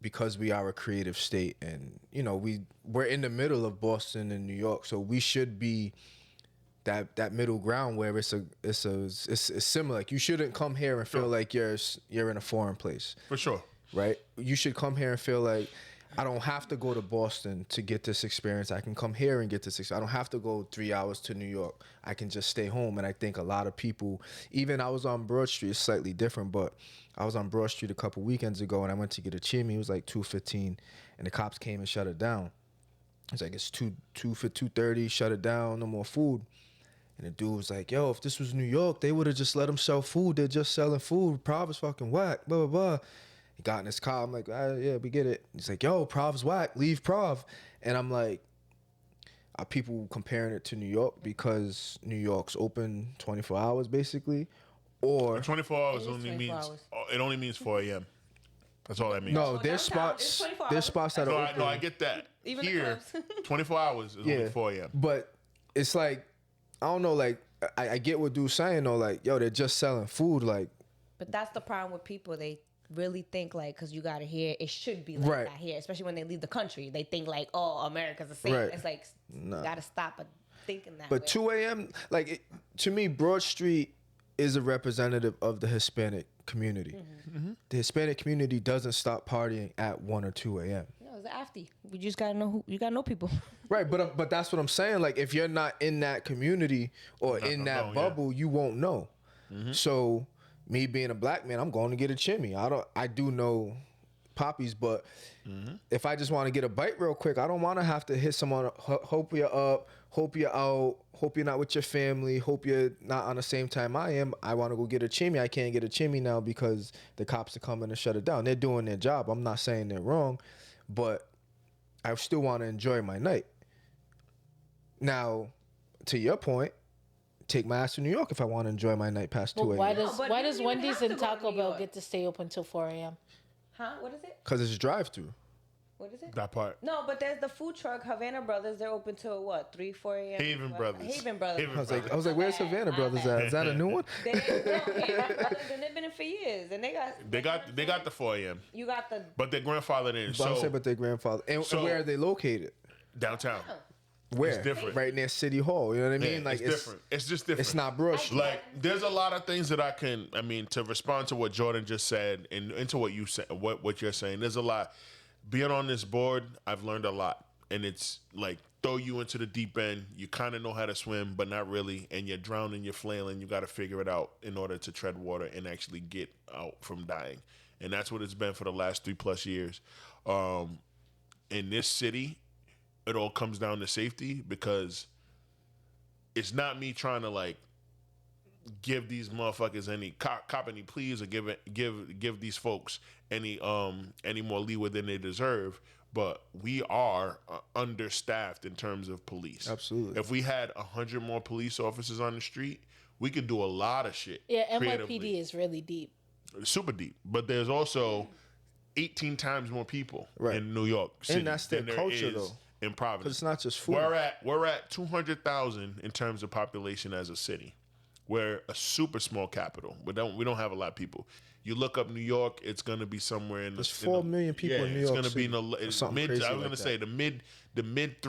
because we are a creative state. And, we're in the middle of Boston and New York, so we should be that middle ground where it's similar. Like you shouldn't come here and feel like you're in a foreign place. For sure. Right? You should come here and feel like I don't have to go to Boston to get this experience. I can come here and get this experience. I don't have to go 3 hours to New York. I can just stay home. And I think a lot of people, even I was on Broad Street, it's slightly different, but I was on Broad Street a couple weekends ago and I went to get a chimney. It was like $2.15 and the cops came and shut it down. It's like it's $2.30, shut it down, no more food. And the dude was like, yo, if this was New York, they would have just let them sell food. They're just selling food. Providence fucking whack, blah, blah, blah. He got in his car. I'm like, yeah, we get it. He's like, yo, Prov's whack. Leave Prov. And I'm like, are people comparing it to New York because New York's open 24 hours basically? Or 24 hours It is only 24 means hours. it only means 4 a.m. That's all that means. no, Well, there's downtown, it's spots. 24 There's hours. spots that No, are open. I get that. Even the Here, clubs. 24 hours is only 4 a.m. But it's like, I don't know, like, I get what dude's saying though, like, yo, they're just selling food, like, But that's the problem with people. They really think like, because you got to hear, it should be like Right. that here, especially when they leave the country. They think like, oh, America's the same. Right. It's like, got to stop thinking that but way. 2 a.m., like, to me, Broad Street is a representative of the Hispanic community. The Hispanic community doesn't stop partying at 1 or 2 a.m. No, it's after. You just got to know you got to know people. Right, but that's what I'm saying. Like, if you're not in that community or in that bubble, you won't know. So, me being a black man, I'm going to get a chimney. I do know poppies, but if I just want to get a bite real quick, I don't want to have to hit someone. Hope you're up. Hope you're out. Hope you're not with your family. Hope you're not on the same time I am. I want to go get a chimney. I can't get a chimney now because the cops are coming to shut it down. They're doing their job. I'm not saying they're wrong, but I still want to enjoy my night. Now, to your point, take my ass to New York if I want to enjoy my night past 2 But a.m. why No, does but why you does don't even Wendy's have to and go to Taco New Bell York. get to stay open till 4 a.m.? Huh? What is it? Because it's drive-through. What is it? That part. No, but there's the food truck, Havana Brothers. They're open till what? 3, 4 a.m. Haven What? Brothers. Haven Brothers. Haven I was like, where's Havana Brothers at? Is that a new one? Haven Brothers, and they've been in for years, and they They got the 4 a.m. You got the But their grandfather didn't. But I'm So saying, but their grandfather. And So- where are they located? downtown. Where? It's different. Right near City Hall. You know what I Yeah, mean? Like it's different. It's just different. It's not Broad Street. Like, there's a lot of things that I mean, to respond to what Jordan just said and into what you said, what you're saying, there's a lot. Being on this board, I've learned a lot. And it's like, throw you into the deep end. You kind of know how to swim, but not really. And you're drowning, you're flailing. You got to figure it out in order to tread water and actually get out from dying. And that's what it's been for the last 3+ years. In this city, it all comes down to safety because it's not me trying to like give these motherfuckers any cop any pleas or give these folks any more leeway than they deserve. But we are understaffed in terms of police. Absolutely. If we had 100 more police officers on the street, we could do a lot of shit. Yeah, creatively. NYPD is really deep. Super deep. But there's also 18 times more people Right. in New York City And that's their than there culture, is though. in Providence. 'Cause it's not just food. We're at 200,000 in terms of population as a city. We're a super small capital. We don't have a lot of people. You look up New York, it's gonna be somewhere in the. There's 4 million people in New York It's gonna be City. in the Or something mid. crazy I was like gonna that. say the mid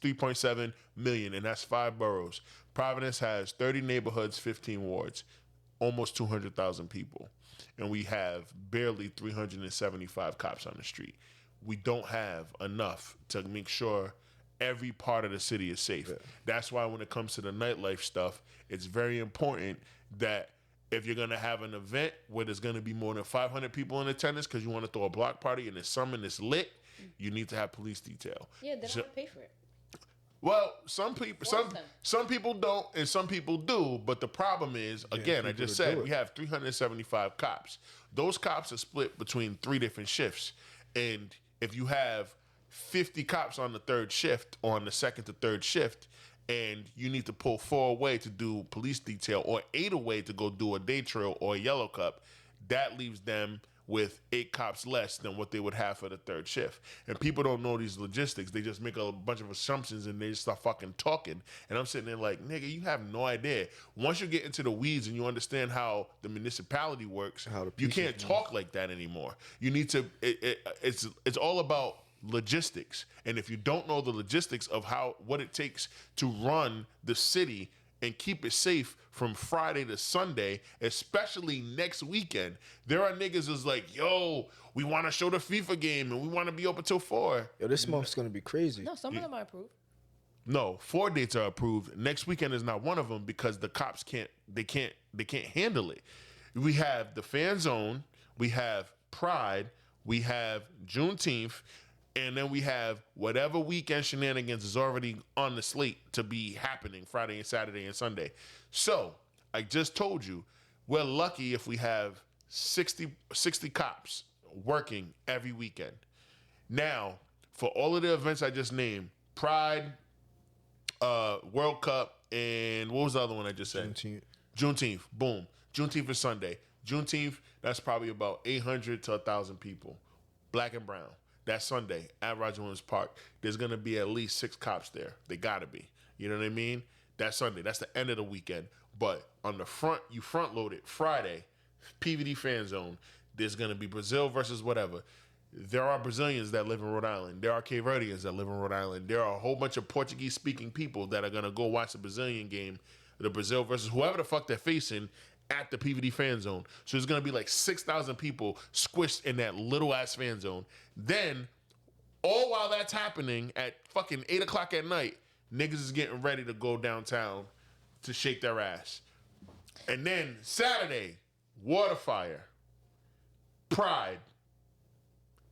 3.7 million, and that's 5 boroughs. Providence has 30 neighborhoods, 15 wards, almost 200,000 people, and we have barely 375 cops on the street. We don't have enough to make sure every part of the city is safe. That's why when it comes to the nightlife stuff, it's very important that if you're going to have an event where there's going to be more than 500 people in attendance because you want to throw a block party and it's summer and it's lit, you need to have police detail. yeah, they don't So- want to pay for it. Well, some people Force them. some people don't and some people do, but the problem is, again, I people just to said do it. we have 375 cops. Those cops are split between 3 different shifts. And if you have 50 cops on the third shift or on the second to third shift, and you need to pull 4 away to do police detail or 8 away to go do a day trail or a yellow cup, that leaves them with 8 cops less than what they would have for the third shift. And people don't know these logistics. They just make a bunch of assumptions and they just start fucking talking. And I'm sitting there like, nigga, you have no idea. Once you get into the weeds and you understand how the municipality works, How the you pieces can't talk like that anymore. You need to, it's all about logistics. And if you don't know the logistics of what it takes to run the city and keep it safe from Friday to Sunday, especially next weekend, there are niggas who's like, yo, we want to show the FIFA game and we want to be open till 4. Yo, this month's gonna be crazy. No, some of them are approved. No, 4 dates are approved. Next weekend is not one of them because the cops can't handle it. We have the fan zone, we have Pride, we have Juneteenth, and then we have whatever weekend shenanigans is already on the slate to be happening Friday and Saturday and Sunday. So I just told you, we're lucky if we have 60 cops working every weekend. Now, for all of the events I just named, Pride, World Cup, and what was the other one I just said? Juneteenth. Boom. Juneteenth is Sunday. Juneteenth, that's probably about 800 to 1,000 people, black and brown. That's Sunday at Roger Williams Park. There's going to be at least 6 cops there. They got to be. You know what I mean? That's Sunday. That's the end of the weekend. But on the front, you front load it. Friday, PVD fan zone. There's going to be Brazil versus whatever. There are Brazilians that live in Rhode Island. There are Cape Verdeans that live in Rhode Island. There are a whole bunch of Portuguese-speaking people that are going to go watch the Brazilian game, the Brazil versus whoever the fuck they're facing at the PVD fan zone. So there's going to be like 6,000 people squished in that little-ass fan zone. Then, all while that's happening at fucking 8 o'clock at night, niggas is getting ready to go downtown to shake their ass. And then Saturday, Waterfire, Pride.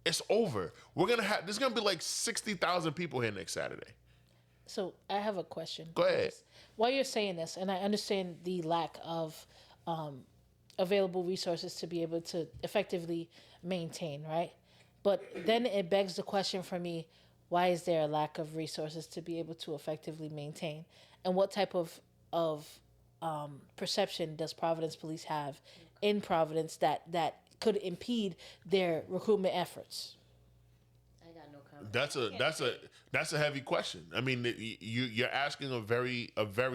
It's over. There's gonna be like 60,000 people here next Saturday. So I have a question. Go ahead. While you're saying this, and I understand the lack of available resources to be able to effectively maintain, right? But then it begs the question for me, why is there a lack of resources to be able to effectively maintain? And what type of perception does Providence Police have in Providence that could impede their recruitment efforts? I got no comment. That's a heavy question. I mean, you're asking a very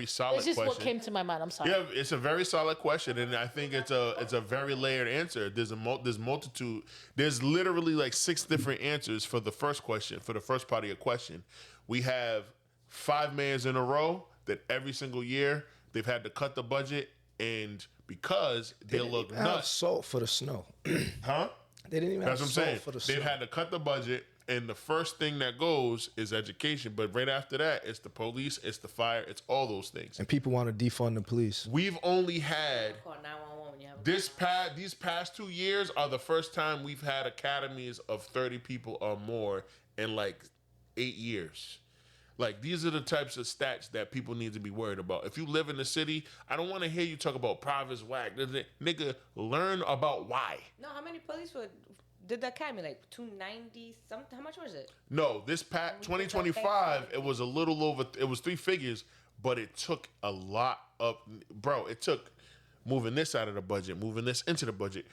solid It's just question. what came to my mind. I'm sorry. Yeah, it's a very solid question, and I think it's a very layered answer. There's multitude. There's literally like 6 different answers for the first question. For the first part of your question, we have 5 mayors in a row that every single year they've had to cut the budget, and because they look nuts. Salt for the snow. Huh? They didn't even That's have what I'm salt saying. for the snow. They've had to cut the budget, and the first thing that goes is education. But right after that, it's the police, it's the fire, it's all those things. And people want to defund the police. We've only had Call 911 when you have a these past 2 years are the first time we've had academies of 30 people or more in like 8 years. Like, these are the types of stats that people need to be worried about. If you live in the city, I don't want to hear you talk about Providence whack. Nigga, learn about why. No, how many police did the academy? Like 290 something? How much was it? No, this past 2025, it was a little over, it was 3 figures, but it took a lot of, bro, it took moving this out of the budget, moving this into the budget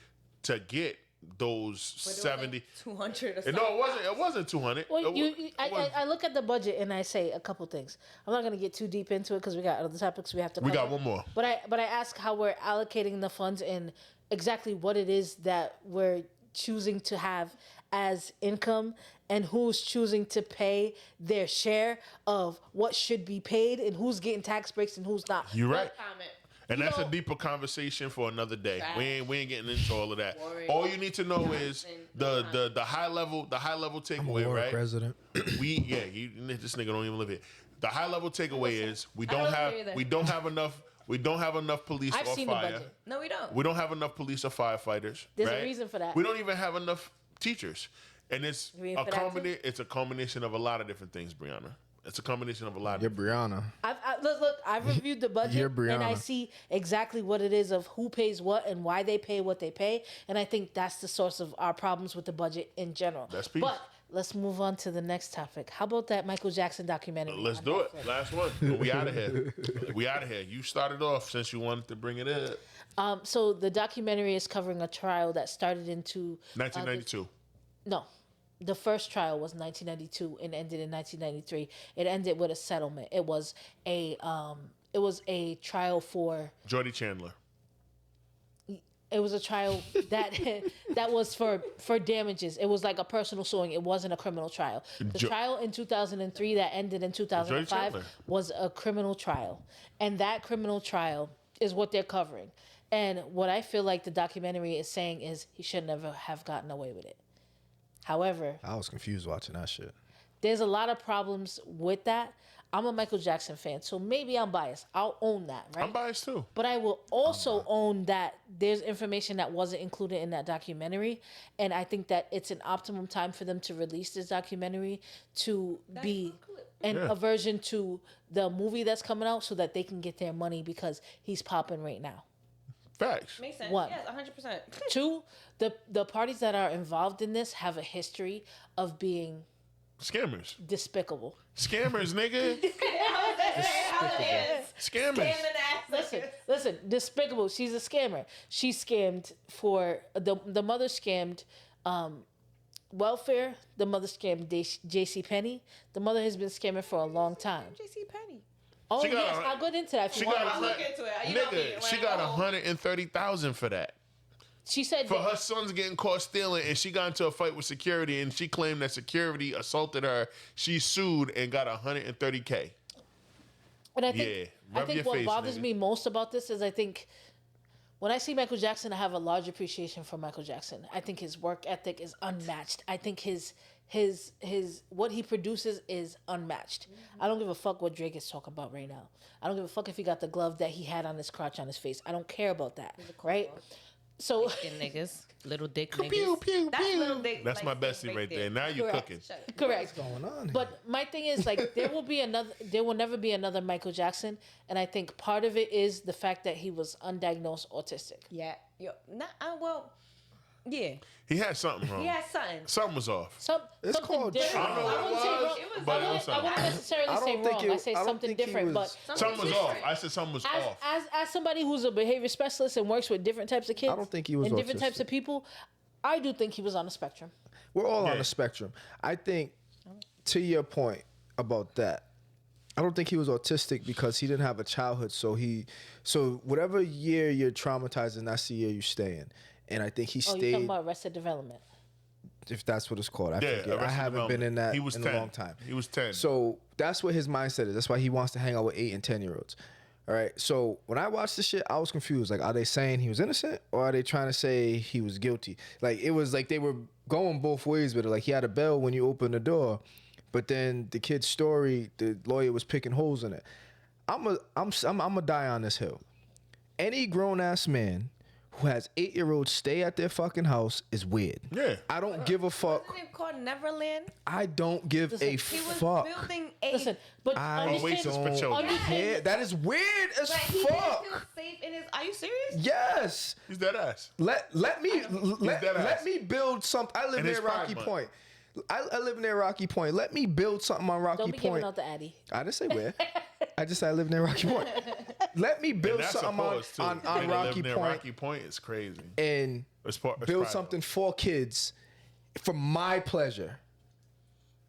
to get those 70. Like 200 or something. No, it wasn't 200. Well, I look at the budget and I say a couple things. I'm not going to get too deep into it because we got other topics we have to cover. We got one more. But I ask how we're allocating the funds and exactly what it is that we're choosing to have as income and who's choosing to pay their share of what should be paid and who's getting tax breaks and who's not. You're right. Comment. And that's a deeper conversation for another day. We ain't getting into all of that. All you need to know is the high level takeaway, right? President. This nigga don't even live here. The high level takeaway is we don't have enough police I've or seen the fire. budget. No, we don't. We don't have enough police or firefighters. There's a right? reason for that. We don't even have enough teachers. And it's Reason for that too? it's a combination of a lot of different things, Brianna. It's a combination of a lot of You're Brianna. Look, I've reviewed the budget You're and I Brianna. see exactly what it is of who pays what and why they pay what they pay. And I think that's the source of our problems with the budget in general. That's peace. But let's move on to the next topic. How about that Michael Jackson documentary? Let's on do it. Netflix? Last one. We out of here. We out of here. You started off since you wanted to bring it up. So the documentary is covering a trial that started into 1992. No. The first trial was 1992 and ended in 1993. It ended with a settlement. It was a trial for Jody Chandler. It was a trial that that was for damages. It was like a personal suing. It wasn't a criminal trial. The trial in 2003 that ended in 2005 was a criminal trial. And that criminal trial is what they're covering. And what I feel like the documentary is saying is he should never have gotten away with it. However, I was confused watching that shit. there's a lot of problems with that. I'm a Michael Jackson fan, so maybe I'm biased. I'll own that, right? I'm biased too. But I will also own that there's information that wasn't included in that documentary. And I think that it's an optimum time for them to release this documentary to be a version to the movie that's coming out so that they can get their money because he's popping right now. Facts. Makes sense. One. Yes, 100%. Two, the parties that are involved in this have a history of being Scammers. despicable. Scammers, nigga. Scammers. Listen, despicable. She's a scammer. She scammed for the mother scammed welfare. The mother scammed J.C. Penney. The mother has been scamming for a long time. J.C. Penney. Oh She got yes, I'll get into that. If She you want. got look into it. You know me, nigga. She like, got oh. 130,000 for that. She said For her sons getting caught stealing, and she got into a fight with security, and she claimed that security assaulted her. She sued and got 130K. And I Yeah, think, rub your what face, bothers nigga. me most about this is I think when I see Michael Jackson, I have a large appreciation for Michael Jackson. I think his work ethic is unmatched. I think his what he produces is unmatched. I don't give a fuck what Drake is talking about right now. I don't give a fuck if he got the glove that he had on his crotch on his face. I don't care about that, right? So Niggas. Little dick Pew, niggas. pew, That's pew. little dick. That's like, my bestie right there. Now you're Correct. cooking. correct. What's going on here? But my thing is like there will never be another Michael Jackson, and I think part of it is the fact that he was undiagnosed autistic. Yeah. Yo, not, well, yeah. He had something wrong. He had something. Something was off. It's Something called different. I don't know I what wouldn't it say was, wrong. but it was I something. wouldn't necessarily I don't say think wrong. it- I say I don't something think he different. was- But Something was off. I said something was off. as somebody who's a behavior specialist and works with different types of kids, I don't think he was and different autistic. types of people, I do think he was on the spectrum. We're all on Yeah. the spectrum. I think, to your point about that, I don't think he was autistic because he didn't have a childhood. So whatever year you're traumatized in, that's the year you stay in. And I think he Oh, you're stayed, talking about Arrested Development. if that's what it's called. I Yeah, forget. I Arrested haven't been in Development. that He was in 10. a long time. He was 10. So that's what his mindset is. That's why he wants to hang out with 8 and 10-year-olds. All right. So when I watched this shit, I was confused. Like, are they saying he was innocent or are they trying to say he was guilty? Like, it was like they were going both ways with it. Like, he had a bell when you open the door, but then the kid's story, the lawyer was picking holes in it. I'm a die on this hill. Any grown ass man who has 8-year-olds stay at their fucking house is weird. Yeah. I don't give a fuck. Wasn't it called Neverland? I don't give a He was fuck. building a. Listen, but I Oasis understand, for children. care. That is weird as But he didn't fuck. feel safe in his. Are you serious? Yes. He's dead ass. Let me dead ass. let me build something. I live In near his Rocky prime Point. I live near Rocky Point. Let me build something on Rocky don't be Point. giving out the Addy. I didn't say where. I just said I live near Rocky Point. Let me And build that's a something pause, too. on Nigga Rocky living near Point Rocky Point is crazy. and It's build private. something for kids for my pleasure.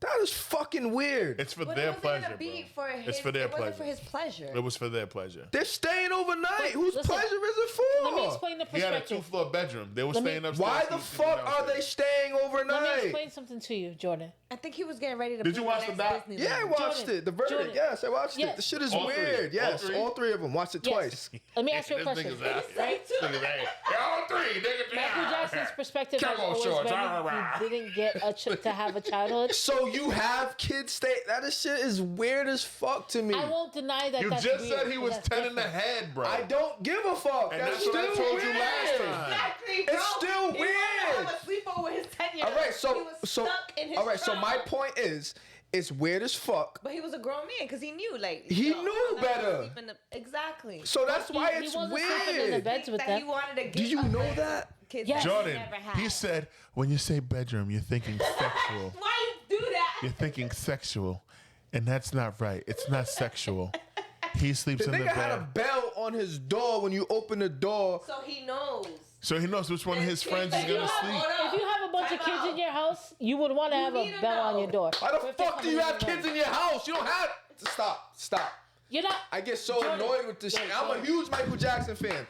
That is fucking weird. It's for But their it wasn't pleasure, gonna be bro. for his. It's for their it wasn't pleasure. for his pleasure. It was for their pleasure. They're staying overnight. Whose listen, pleasure is it for? Let me explain the He had a perspective. 2-floor bedroom. They were Let me- staying upstairs. Why he the was sleeping fuck are they downstairs. staying Let me overnight? explain something to you, Jordan. I think he was getting ready to. Did you build watch the the next doc? Disneyland. Yeah, I watched Jordan, it. The verdict. Jordan. Yes, I watched Yes. it. The shit is All three. weird. All Yes, three? all 3 of them. Watched it Yes. twice. Let me ask you a This question. nigga's out. Right? This nigga's out. Yeah, all 3. Nigga, Michael Jackson's perspective has Camo always shorts. been he didn't get to have a childhood. So you have kids stay. That is shit is weird as fuck to me. I won't deny that. You that's just weird, said he but was that's 10 in the different. head, bro. I don't give a fuck. And that's that's what I still told weird. you last time. Exactly, bro. It's still He weird. wanted to have a sleepover with his 10-year-old. All right, so he was stuck in his all right. So my trauma. point is, it's weird as fuck. But he was a grown man because he knew, like He yo, knew I'm not gonna better. sleep in the- exactly. So that's He- why he it's wasn't sleeping in the weird. beds with that them. he wanted to get Do you a know bed. that? Kids Yes. that Jordan, never had. he said, when you say bedroom, you're thinking sexual. Why you do that? You're thinking sexual. And that's not right. It's not sexual. He sleeps The in the nigga had a bed. bell on his door when you open the door. So he knows. So he knows which one of his friends is If you going to have- sleep. If you have a bunch of Time kids out. in your house, you would want to have need a to bell on know. your door. Why the If they're fuck do coming you in have your kids room. in your house? You don't have. Stop. You're not. I get so Jordan, annoyed with this shit. I'm a Jordan. huge Michael Jackson fan.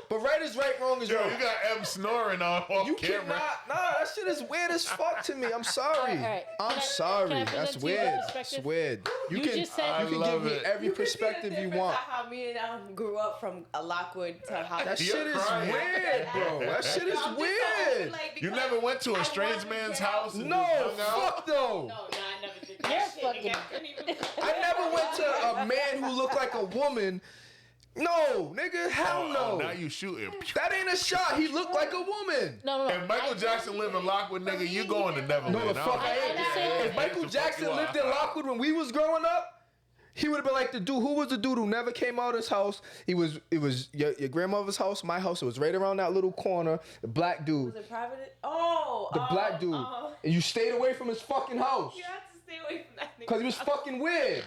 But right is right, wrong is Yo, wrong. you got M snoring on off You camera. cannot. Nah, that shit is weird as fuck to me. I'm sorry. All right. I'm Can I sorry. present That's to you a weird. perspective? It's weird. You just said- I you can love give me it. every You can see the perspective you difference want. of How me and grew up from a Lockwood to how That You're shit is crying. weird, bro. That shit is weird. You never went to a strange man's house and No, just hung out? fuck no. No, I never did You're that. fucking. I never went to a man who looked like a woman. No, nigga, hell Oh, no. now you shooting. That ain't a shot. He looked like a woman. No. If Michael Jackson lived in Lockwood, nigga, you going to Neverland. No, the fuck I I ain't. understand. If Michael Jackson lived in Lockwood when we was growing up, He would have been like the dude. Who was the dude who never came out of his house? It was your grandmother's house, my house. It was right around that little corner. The black dude. Was it private? Oh, The black dude. And you stayed away from his fucking house. You have to stay away from that nigga. Because he was fucking weird.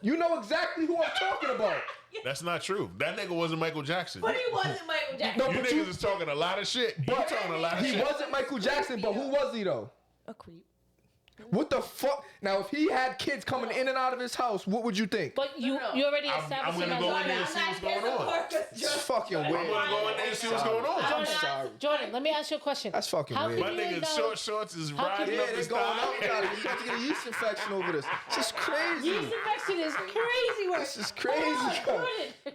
You know exactly who I'm talking about. That's not true. That nigga wasn't Michael Jackson. But he wasn't Michael Jackson. No, You but niggas is talking a lot of shit. You talking a lot of He shit. wasn't Michael Jackson, but who was he though? A creep. What the fuck? Now, if he had kids coming in and out of his house, what would you think? But you No. you already I'm established gonna that. go in there and see what's going on. It's fucking weird. I'm gonna go in there and see what's going on. I'm sorry. Jordan, let me ask you a question. That's fucking How weird. My can you nigga's acknowledge- short shorts is How can riding you- up Yeah, his they're going thigh. out. You about to get a yeast infection over this. This is crazy. Yeast infection is crazy work. This is crazy. Jordan,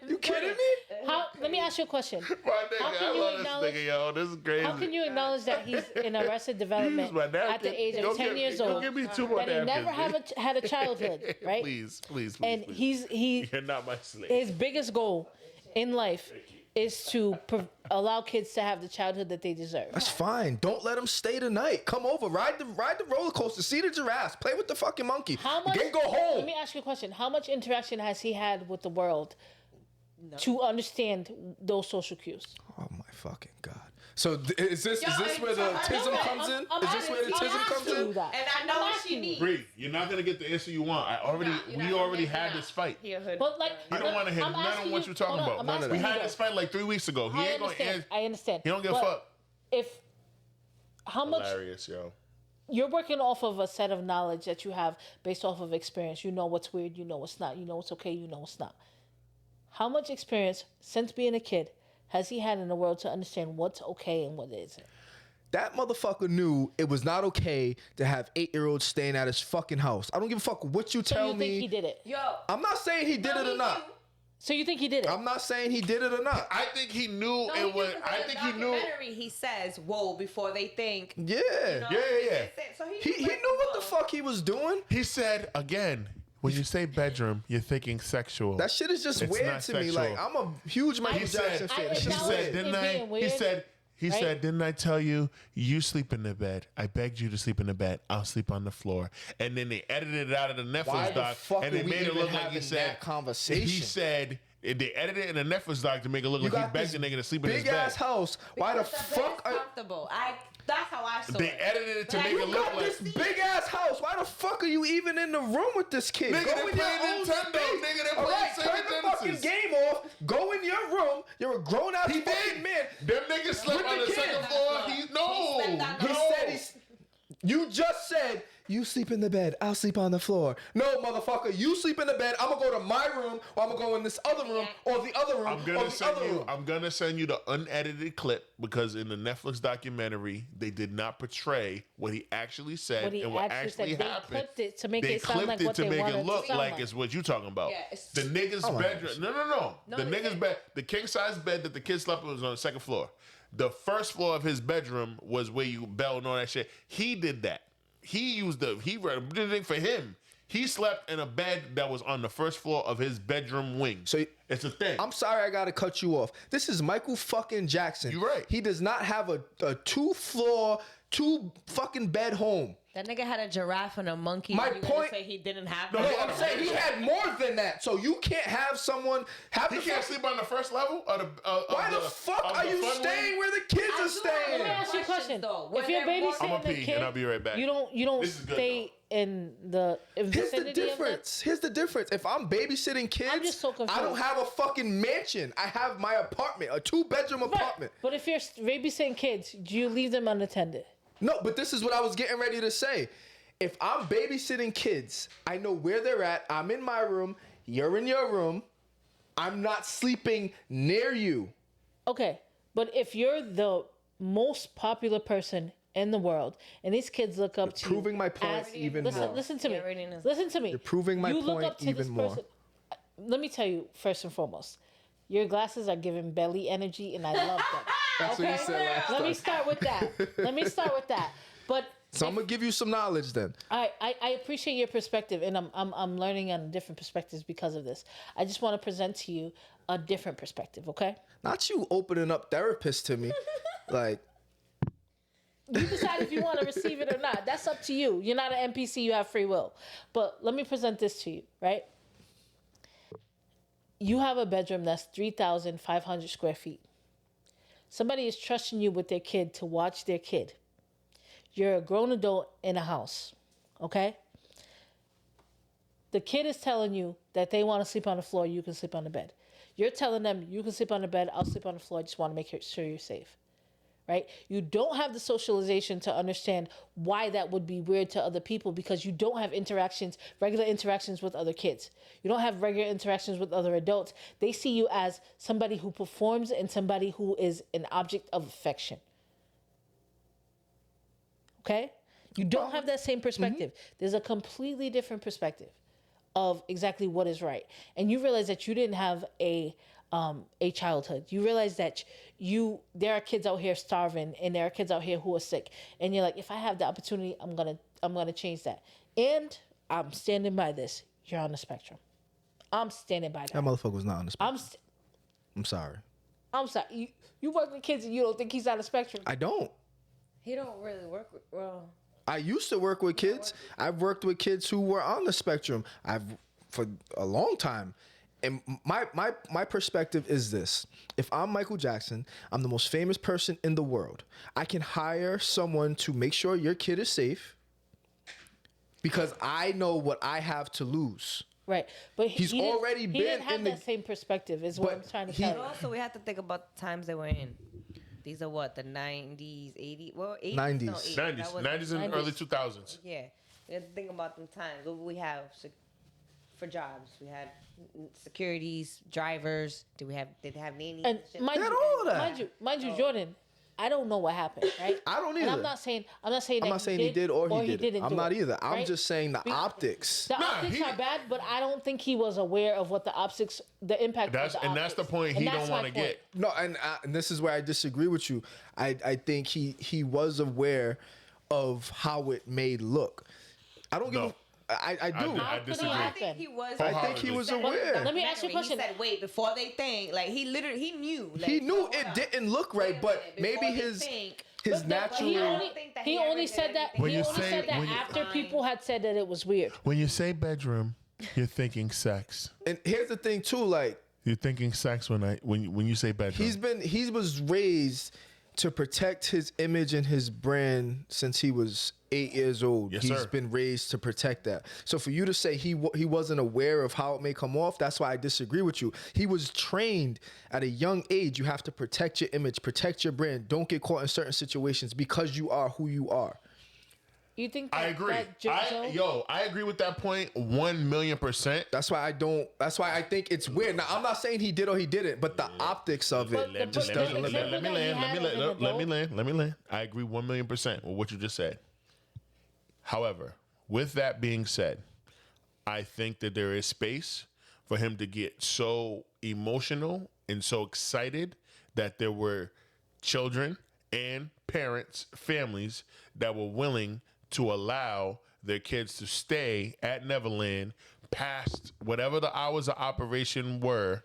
You kidding Jordan, me? Let me ask you a question. My nigga, How can I you love this acknowledge- nigga, yo. This is crazy. How can you acknowledge that he's in arrested development Use my napkin. at the age of Don't 10 give- years don't old? give me two more That he never napkins, had a childhood, right? Please. And he You're not my slave. his biggest goal in life is to allow kids to have the childhood that they deserve. That's fine. Don't let him stay tonight. Come over, ride the roller coaster, see the giraffes, play with the fucking monkey. How much? Then go Let home. me ask you a question. How much interaction has he had with the world to understand those social cues? Oh my fucking god. So is this where the tism comes in? Is this where the tism comes in? And I know what she needs. Bree, you're not gonna get the answer you want. We already had this fight. But like, You don't want to hear I'm none of asking what you- you're talking hold on, about. I'm None of asking that. We you had though. this fight like 3 weeks ago. He I ain't gonna understand. answer. I understand. He don't give a But fuck. If how much Hilarious, yo. you're working off of a set of knowledge that you have based off of experience, you know what's weird, you know what's not, you know what's okay, you know what's not. How much experience since being a kid has he had in the world to understand what's okay and what isn't? That motherfucker knew it was not okay to have 8-year-olds staying at his fucking house. I don't give a fuck what you So tell you think me. he did it? Yo. I'm not saying he did it or not. So you think he did it? I'm not saying he did it or not. I think he knew it was. I think he knew. He says, "Whoa!" Before they think. Yeah. Yeah. So He knew what the fuck he was doing. He said again. When you say bedroom, you're thinking sexual. That shit is just It's weird not to me. sexual. Like, I'm a huge Michael He Jackson said. fan. I It's He just acknowledge said, weird. didn't it I? being weird, He right? said, didn't I tell you? You sleep in the bed. I begged you to sleep in the bed. I'll sleep on the floor. And then they edited it out of the Netflix Why the doc, fuck and they are we made it even look like he having said. that conversation? He said. They edited it in the Netflix doc to make it look You like he got begged this the nigga to sleep in his big bed. ass house. Why the Because fuck? bed's comfortable. That's how I saw They it. edited it to But make you it look Got like. this big ass house. Why the fuck are you even in the room with this kid? Nigga, Go they in your playing own Nintendo. space. Nigga, they All playing right, Sega turn the fucking Genesis. game off. Go in your room. You're a grown ass He fucking did. man. Them niggas slept With on the the kid. second floor. He He slept on no. the- He said he's. You just said you sleep in the bed. I'll sleep on the floor. No, motherfucker, you sleep in the bed. I'm gonna go to my room, or I'm gonna go in this other room, or the other room, I'm or gonna the send other you. room. I'm gonna send you the unedited clip because in the Netflix documentary they did not portray what he actually said What he and what actually actually said. They happened. clipped it to make They it sound clipped like it what to they make wanted it it to look sound like like. it's what you talking about. Yeah, it's- the nigga's Oh my bedroom. No. The it nigga's isn't. bed. The king size bed that the kid slept in was on the second floor. The first floor of his bedroom was where you bell and all that shit. He did that. He read the thing for him. He slept in a bed that was on the first floor of his bedroom wing. So it's a thing. I'm sorry, I gotta cut you off. This is Michael fucking Jackson. You right. He does not have a 2-floor, 2 fucking bed home. That nigga had a giraffe and a monkey. My and you gonna point- say he didn't have No, that? No, I'm saying he had more than that. So you can't have someone have He the can't fuck- sleep on the first level of the. Why the fuck are you staying where the kids are Let me staying? ask you a question. Though. If you're When they're babysitting I'ma the pee, kid, and I'll be right back. You don't This is good, stay in the Here's vicinity the of them. difference. Here's the difference. If I'm babysitting kids, I'm just so confused. I don't have a fucking mansion. I have my apartment, a 2-bedroom apartment. But if you're babysitting kids, do you leave them unattended? No, but this is what I was getting ready to say. If I'm babysitting kids, I know where they're at. I'm in my room. You're in your room. I'm not sleeping near you. Okay, but if you're the most popular person in the world, and these kids look up to you, proving my point even listen, more. listen to me. You're already in his- Listen to me. You're proving my you look point up to this even more. person. Let me tell you first and foremost, your glasses are giving belly energy, and I love them. That's what you said last Let time. me start with that. But So I'm gonna give you some knowledge then. I appreciate your perspective, and I'm learning on different perspectives because of this. I just want to present to you a different perspective, okay? Not you opening up therapists to me. Like, You decide if you want to receive it or not. That's up to you. You're not an NPC. You have free will. But let me present this to you, right? you have a bedroom that's 3,500 square feet. Somebody is trusting you with their kid to watch their kid. You're a grown adult in a house, okay? The kid is telling you that they want to sleep on the floor, you can sleep on the bed. You're telling them you can sleep on the bed, I'll sleep on the floor, I just want to make sure you're safe. Right? You don't have the socialization to understand why that would be weird to other people because you don't have regular interactions with other kids. You don't have regular interactions with other adults. They see you as somebody who performs and somebody who is an object of affection. Okay? You don't have that same perspective. There's a completely different perspective of exactly what is right. And you realize that you didn't have a childhood. You realize that there are kids out here starving and there are kids out here who are sick. And you're like, if I have the opportunity, I'm gonna change that. And I'm standing by this. You're on the spectrum. I'm standing by that. That motherfucker was not on the spectrum. I'm sorry. I'm sorry. You work with kids and you don't think he's on the spectrum. I don't. He don't really work with, well. I used to work with kids. I've worked with kids who were on the spectrum. For a long time. And my perspective is this. If I'm Michael Jackson, I'm the most famous person in the world. I can hire someone to make sure your kid is safe because I know what I have to lose. Right. But He's he already he been didn't have in that the- same perspective is what I'm trying to But tell you. also, we have to think about the times they were in. These are what, the 90s, 80s? Well, 80s. 90s. No, 80s. That 90s, was- 90s and 90s. early 2000s. Yeah. We have to think about them times. What we have for jobs? We had securities, drivers. Did they have nannies? And shit? mind They had you, all of that. mind you, Jordan, I don't know what happened, right? I don't And either. I'm not saying I'm not saying he did or he didn't. didn't I'm do not it, either. I'm right? just saying the optics. The Nah, optics he- are bad, but I don't think he was aware of what the impact. That's of the and that's the optics. point And he that's don't my want to point. get. No, and this is where I disagree with you. I think he was aware of how it may look. I don't give No. a... I do. I disagree. I think he was. I think he was aware. Let me ask you a question. He said, "Wait, before they think." Like he knew. Like, He knew hold it up. didn't look Wait right, a but minute, before maybe they his think. his But natural... he I only, don't think that he he only ever said did that. anything. When He you only say- said that when you- after people had said that it was weird. When you say bedroom, you're thinking sex. And here's the thing too, like You're thinking sex when you say bedroom. he was raised to protect his image and his brand since he was 8 years old. Yes, He's sir. been raised to protect that. So for you to say he wasn't aware of how it may come off, that's why I disagree with you. He was trained at a young age. You have to protect your image, protect your brand. Don't get caught in certain situations because you are who you are. You think that, I agree. that I agree with that point 1,000,000%. That's why I think it's weird. Now I'm not saying he did or he didn't, but the optics of it But just the doesn't look example right. Let me land. I agree 1,000,000% with what you just said. However, with that being said, I think that there is space for him to get so emotional and so excited that there were children and parents, families that were willing to allow their kids to stay at Neverland past whatever the hours of operation were,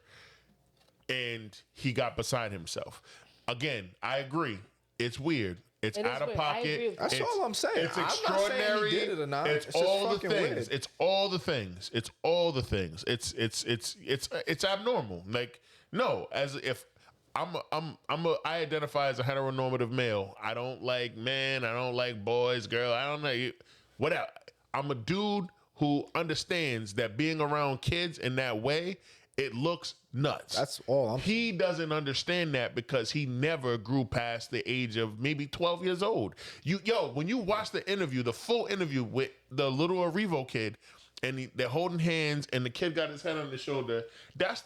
and he got beside himself. Again, I agree. It's weird. It's It is out of weird. I pocket. agree with That's It's- all I'm saying. It's I'm not saying he extraordinary. did it or not. It's It's just all the fucking things. weird. It's all the things. It's all the things. It's abnormal. Like, no, as if I identify as a heteronormative male. I don't like men. I don't like boys, girl. I don't know. Whatever. I'm a dude who understands that being around kids in that way, it looks nuts. That's all I'm He doesn't understand that because he never grew past the age of maybe 12 years old. When you watch the interview, the full interview with the little Arrivo kid, and they're holding hands, and the kid got his head on his shoulder. That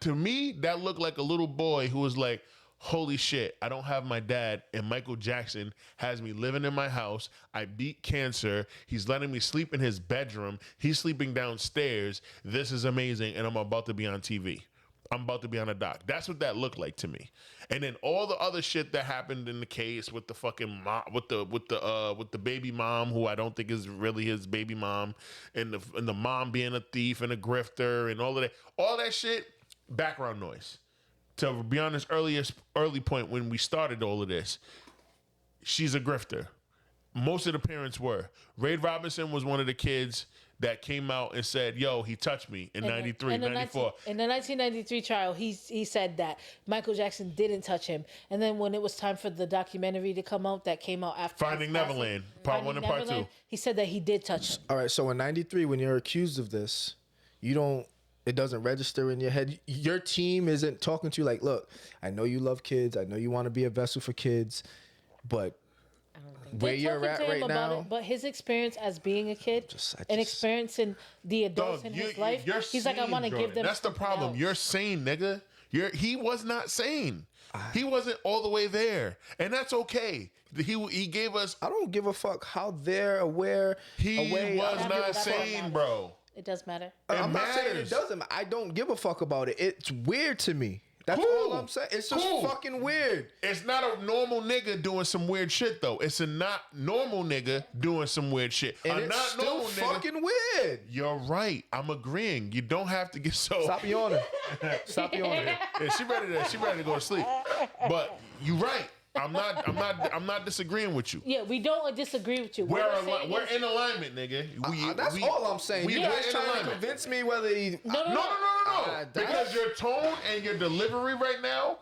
to me, that looked like a little boy who was like, holy shit, I don't have my dad, and Michael Jackson has me living in my house. I beat cancer. He's letting me sleep in his bedroom. He's sleeping downstairs. This is amazing, and I'm about to be on TV. I'm about to be on a doc. That's what that looked like to me. And then all the other shit that happened in the case with the fucking mom, with the baby mom, who I don't think is really his baby mom, and the mom being a thief and a grifter and all that shit, background noise. To be on this early point when we started all of this, she's a grifter. Most of the parents were. Ray Robinson was one of the kids that came out and said, yo, he touched me in 93, 94. In the 1993 trial, he said that Michael Jackson didn't touch him. And then when it was time for the documentary to come out, that came out after Finding Neverland, part 1 and part 2. He said that he did touch him. All right, so in 93, when you're accused of this, it doesn't register in your head. Your team isn't talking to you like, look, I know you love kids. I know you want to be a vessel for kids, but where you're at right now. But his experience as being a kid and experiencing the adults in his life, he's like, I want to give them. That's the problem. Else. You're sane, nigga. He was not sane. He wasn't all the way there, and that's okay. He gave us. I don't give a fuck how they're aware. He was not sane, bro. It does matter. I'm not saying it doesn't. I don't give a fuck about it. It's weird to me. That's all I'm saying. It's just fucking weird. It's not a normal nigga doing some weird shit though. It's a not normal nigga doing some weird shit. And a it's not still normal fucking nigga. weird. You're right. I'm agreeing. You don't have to get so. Stop yawning. Stop yawning. Yeah, she ready to go to sleep. But you're right. I'm not disagreeing with you. Yeah, we don't disagree with you. We're in alignment, nigga. That's all I'm saying. You're just trying to convince me whether he. No. Because your tone and your delivery right now,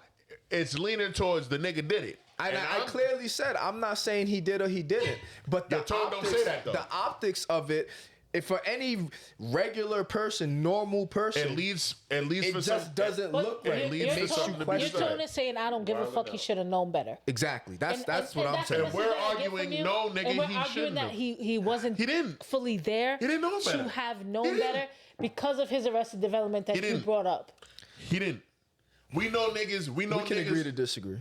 it's leaning towards the nigga did it. I clearly said I'm not saying he did or he didn't, but your tone don't say that though. The optics of it. If for any regular person, normal person, it leads it for just doesn't look right. It leads for something to be Your tone is saying, I don't give a fuck, he should have known better. Exactly. That's what I'm saying. And we're arguing, no, nigga, and we're he arguing shouldn't that have. he wasn't He didn't. fully there He didn't know better. to have known better because of his Arrested Development that you brought up. He didn't. We know niggas. We can agree to disagree.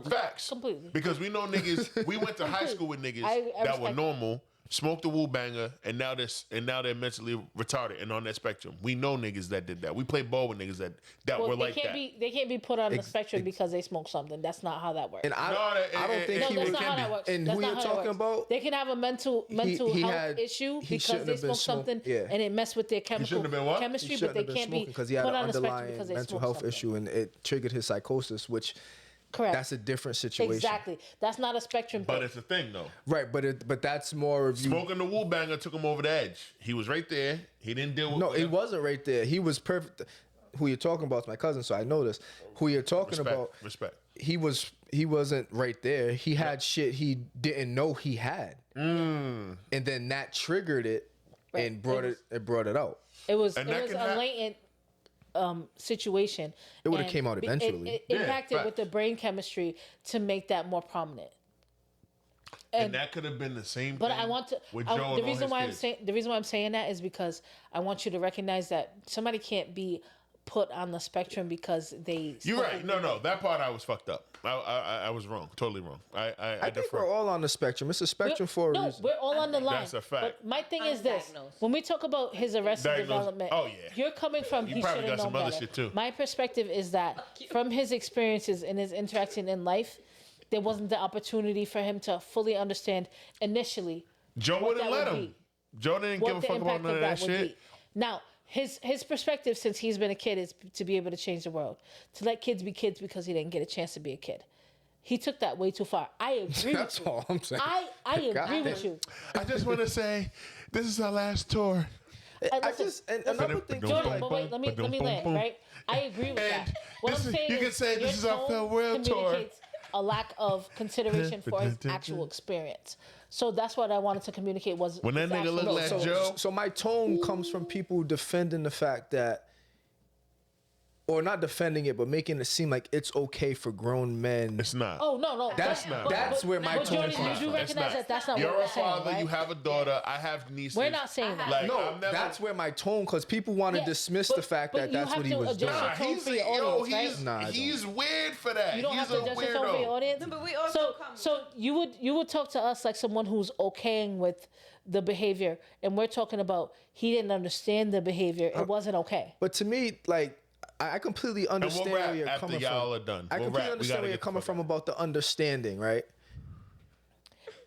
Facts. Completely. Because we know niggas. We went to high school with niggas that were normal, smoked the Wu banger, and now they're mentally retarded and on that spectrum. We know niggas that did that. We played ball with niggas that were like that. They can't be put on the spectrum because they smoke something. That's not how that works. And I don't think no, he that's was. not how that works. And That's who not you're how that talking works. about? They can have a mental health issue he because shouldn't they have been smoke something yeah. and it messed with their chemical shouldn't have been what? chemistry, He but they shouldn't have can't been be smoking because he had put an on the spectrum underlying because they mental smoke health something. issue, and it triggered his psychosis, which Correct. that's a different situation. Exactly. That's not a spectrum But thing. it's a thing though. Right, but that's more of you. Smoking the Wu banger took him over the edge. He was right there. He didn't deal with. No, it wasn't right there. He was perfect. Who you're talking about is my cousin, so I know this. Who you're talking about? Respect. He wasn't right there. He had shit he didn't know he had, and then that triggered it and brought it out. It was And a that can latent situation. It would've and came out eventually. It Yeah, impacted facts. with the brain chemistry to make that more prominent. And that could have been the same. But thing I want to. With Joe and The all reason his why kids. the reason why I'm saying that is because I want you to recognize that somebody can't be put on the spectrum because they. You're right. No, that part I was fucked up. I was wrong. Totally wrong. I I think defer. we're all on the spectrum. It's a spectrum for a No, reason. we're all on the line. That's a fact. But my thing is this: Undiagnosed. when we talk about his Arrested Diagnosed. Development, Oh, yeah. you're coming from he probably should have got known some other better. shit, too. My perspective is that from his experiences and his interaction in life, there wasn't the opportunity for him to fully understand initially. Joe what wouldn't that let would him. be. Joe didn't give a fuck about none of that would shit. be. Now, his perspective since he's been a kid is to be able to change the world, to let kids be kids because he didn't get a chance to be a kid. He took that way too far. I agree That's with you. all I'm saying. I agree God with damn. you. I just want to say, this is our last tour. Another thing too, Jordan, like, but wait, let me land, right? I agree with that. What this I'm is- saying you is can say your this is our tone farewell tour. communicates a lack of consideration for his actual experience. So that's what I wanted to communicate was When that his nigga actual look like experience. Joe. So my tone comes from people defending the fact that, or not defending it, but making it seem like it's okay for grown men. It's not. Oh no, That's not. That's where my but tone Jordan, comes you do from. recognize that that's not You're what we're a saying, father. right? You have a daughter. I have nieces. We're not saying that. Like, No, I'm never, that's where my tone, because people want to Yeah, dismiss but- the fact but that you that's have what he to was doing. adjust your tone for your audience, right? Nah, I don't. he's weird for that. You don't he's have to adjust your tone for your weirdo. audience. No, but we also so you would talk to us like someone who's okaying with the behavior, and we're talking about he didn't understand the behavior. It wasn't okay. But to me, like, I completely understand wrap where you're after coming y'all from. are done. I We'll completely wrap. We understand gotta where you're get the coming fuck from out. about the understanding, right?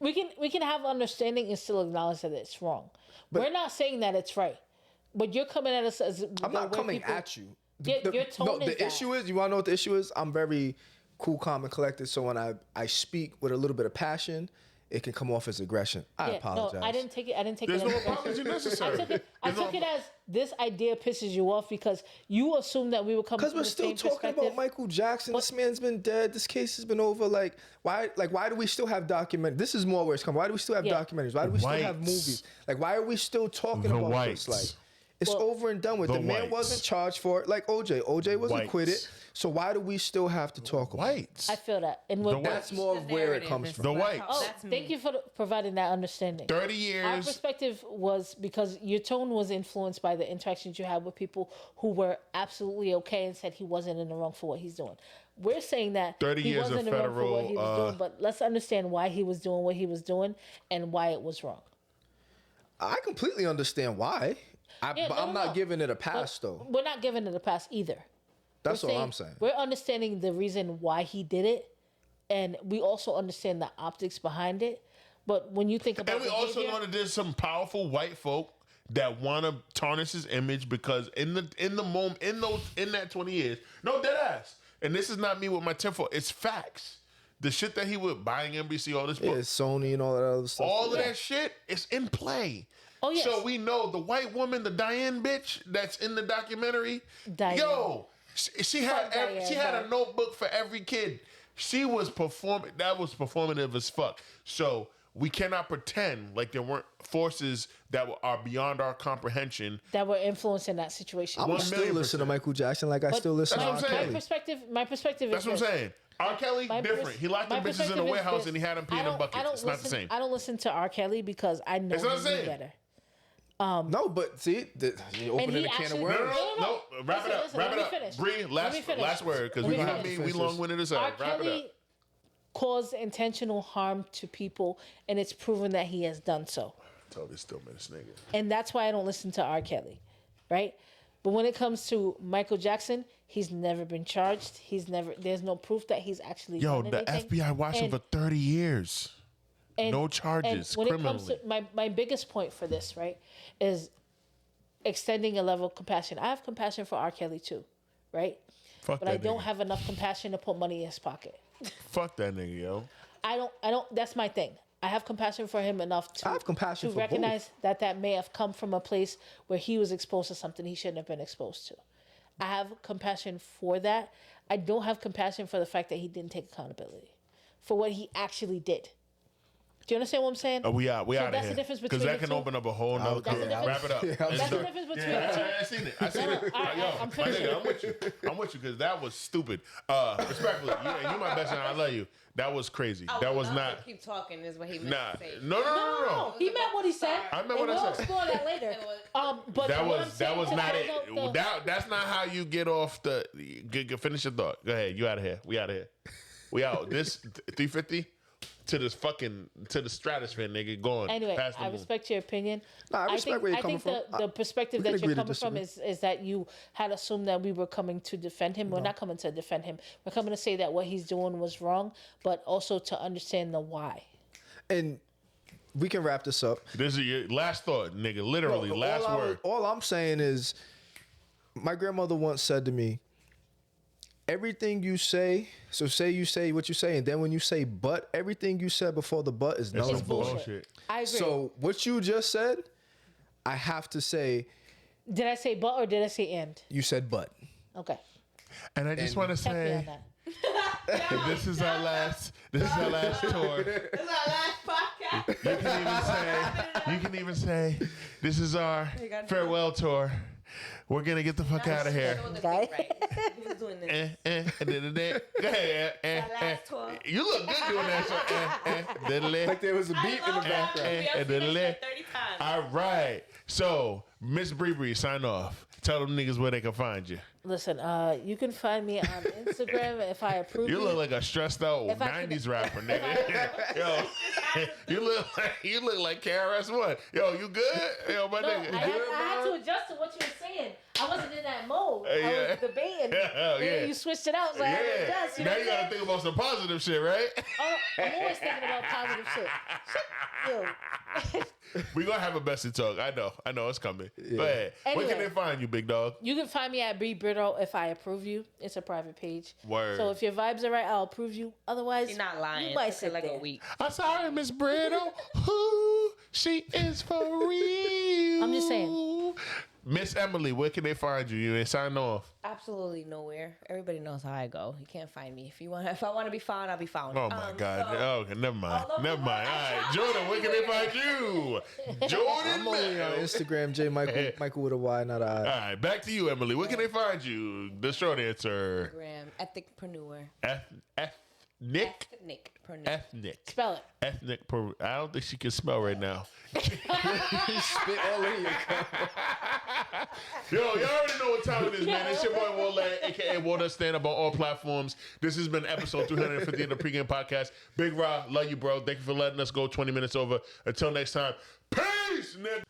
We can have understanding and still acknowledge that it's wrong. We're not saying that it's right, but you're coming at us as I'm not coming at you. Your tone is the that. issue is, you want to know what the issue is? I'm very cool, calm, and collected. So when I speak with a little bit of passion, it can come off as aggression. I apologize. No, I didn't take it. There's as no aggression. apology necessary. I took it as this idea pisses you off because you assume that we were coming Because from we're the still same talking perspective. about Michael Jackson. This man's been dead. This case has been over. Like, why do we still have documentaries? This is more where it's coming. Why do we still have documentaries? Why do we still have Whites. movies? Like, why are we still talking The about whites. this? Like, it's over and done with. The The man whites. wasn't charged for it. Like OJ. OJ was Whites. acquitted. So why do we still have to talk about it? Whites. I feel that. And what, That's more of where it comes from. The whites. oh, That's me. thank you for providing that understanding. 30 Our years. perspective was because your tone was influenced by the interactions you had with people who were absolutely okay and said he wasn't in the wrong for what he's doing. We're saying that 30 he years wasn't of in the wrong for what he was federal, doing, but let's understand why he was doing what he was doing and why it was wrong. I completely understand why. Yeah, But no, I'm no, not giving it a pass, though. We're not giving it a pass either. That's We're all I'm saying. We're understanding the reason why he did it, and we also understand the optics behind it. But when you think about And we also behavior- know that there's some powerful white folk that want to tarnish his image because in the moment in that 20 years, no dead ass. And this is not me with my tinfoil. It's facts. The shit that he was buying NBC, all this, Yeah, Sony and all that other stuff. all of that shit is in play. Oh, yes. So we know the white woman, the Diane bitch that's in the documentary. Diane. Yo, she had Fuck she Diane, had bro. a notebook for every kid. She was performing. That was performative as fuck. So we cannot pretend like there weren't forces that are beyond our comprehension. that were influencing that situation. I would 1 still million listen to %. Michael Jackson like I still listen to That's R. what I'm saying. Kelly. My perspective That's is what I'm this. saying. R. Kelly, My different. He locked them my bitches in perspective a is warehouse this. and he had them I peeing in don't- buckets. I don't It's not the listen- same. I don't listen to R. Kelly because I know It's not he the knew same. better. No, but see, you're opening he a can of actually- worms. No. Wrap it up. Listen, Wrap let it me up. finish. Bree, Let me finish. last word because Let we me gonna finish. be long-winded as hell. R. Wrap it up. Kelly caused intentional harm to people, and it's proven that he has done so. Totally still been this nigga. And that's why I don't listen to R. Kelly, right? But when it comes to Michael Jackson, he's never been charged. There's no proof that he's actually Yo, done the anything. FBI watched him And- for 30 years. and- no charges And when it comes to criminally. my biggest point for this, right, is extending a level of compassion. I have compassion for R. Kelly too, right? Fuck But that I don't nigga. have enough compassion to put money in his pocket. Fuck that nigga, yo. I don't. That's my thing. I have compassion for him enough to I have compassion to for recognize that may have come from a place where he was exposed to something he shouldn't have been exposed to. I have compassion for that. I don't have compassion for the fact that he didn't take accountability for what he actually did. Do you understand what I'm saying? We out of that's the here. difference Because between that the can two. open up a whole nother. That's the difference- Wrap it up. Yeah, It's That's the done. difference between Yeah, the two. I seen it. I seen No, it. all right, Yo, I'm my finishing. nigga, I'm with you because that was stupid. Respectfully, you my best friend. I love you. That was crazy. That was not. Keep talking is what he meant Nah. to say. No. He meant what he said. I meant what I and we'll said. explore that later. But That what I'm was saying to not close it. out the- That's not how you get off the. Finish your thought. Go ahead. You out of here. We out of here. We out. This 350 to the stratosphere, nigga. Going. Anyway, past the I moon. respect your opinion. Nah, I respect where you're coming I think from. the perspective we can that you're agree to coming from is that you had assumed that we were coming to defend him. We're not coming to defend him. We're coming to say that what he's doing was wrong, but also to understand the why. And we can wrap this up. This is your last thought, nigga. Literally, last word. All I'm saying is, my grandmother once said to me, everything you say, so say you say what you say, and then when you say but, everything you said before the but is null It's and some void. bullshit. I agree. So what you just said, I have to say, Did I say but or did I say and? you said but. Okay. And I just want to Check me on say, that. this is our last tour. This is our last podcast. You can even say, this is our farewell tour. We're gonna get the fuck out of here. Guy. He was doing this. Go ahead. last tour. You look good doing that. Like there was a beat in the background. We have finished it 30 times. All right. So, Miss Bre Bre, sign off. Tell them niggas where they can find you. Listen, you can find me on Instagram if I approve. You look like a stressed out If I could- 90s rapper, nigga. Yo, you look like KRS-One. Yo, you good? Yo, my No, nigga. I had to adjust to what you were saying. I wasn't in that mode. I Yeah. was debating. Hell yeah. You switched it out. So I had to adjust, you know Now what you I'm gotta saying? think about some positive shit, right? Oh, I'm always thinking about positive shit. Yo. We gonna have a bestie talk. I know it's coming. Go ahead. Where can Anyway. they find you, big dog? You can find me at Bre Bre if I approve you. It's a private page. Word. So if your vibes are right, I'll approve you. Otherwise, You're not lying. You might It took sit like there. a week. I'm sorry, Miss Brittle. Who she is for real. I'm just saying. Miss Emily, where can they find you? You ain't sign off. Absolutely nowhere. Everybody knows how I go. You can't find me. If I want to be found, I'll be found. Oh my God. Okay, never mind. All over Never the mind. All world. right, Jordan, where can they find you? Jordan. I'm only on Bell. Instagram, J Michael with a Y, not a I. All right, back to you, Emily. Where can they find you? The short answer. Instagram, ethicpreneur. Ethnic. Ethnicpreneur. Ethnic. spell it. Ethnic. I don't think she can spell right now. Spit all in your cup. Yo, y'all already know what time it is, man. It's your boy Wole, aka Water Stand Up on all platforms. This has been episode 350 of the Pregame Podcast. Big Rob, love you, bro. Thank you for letting us go 20 minutes over. Until next time, peace, nigga.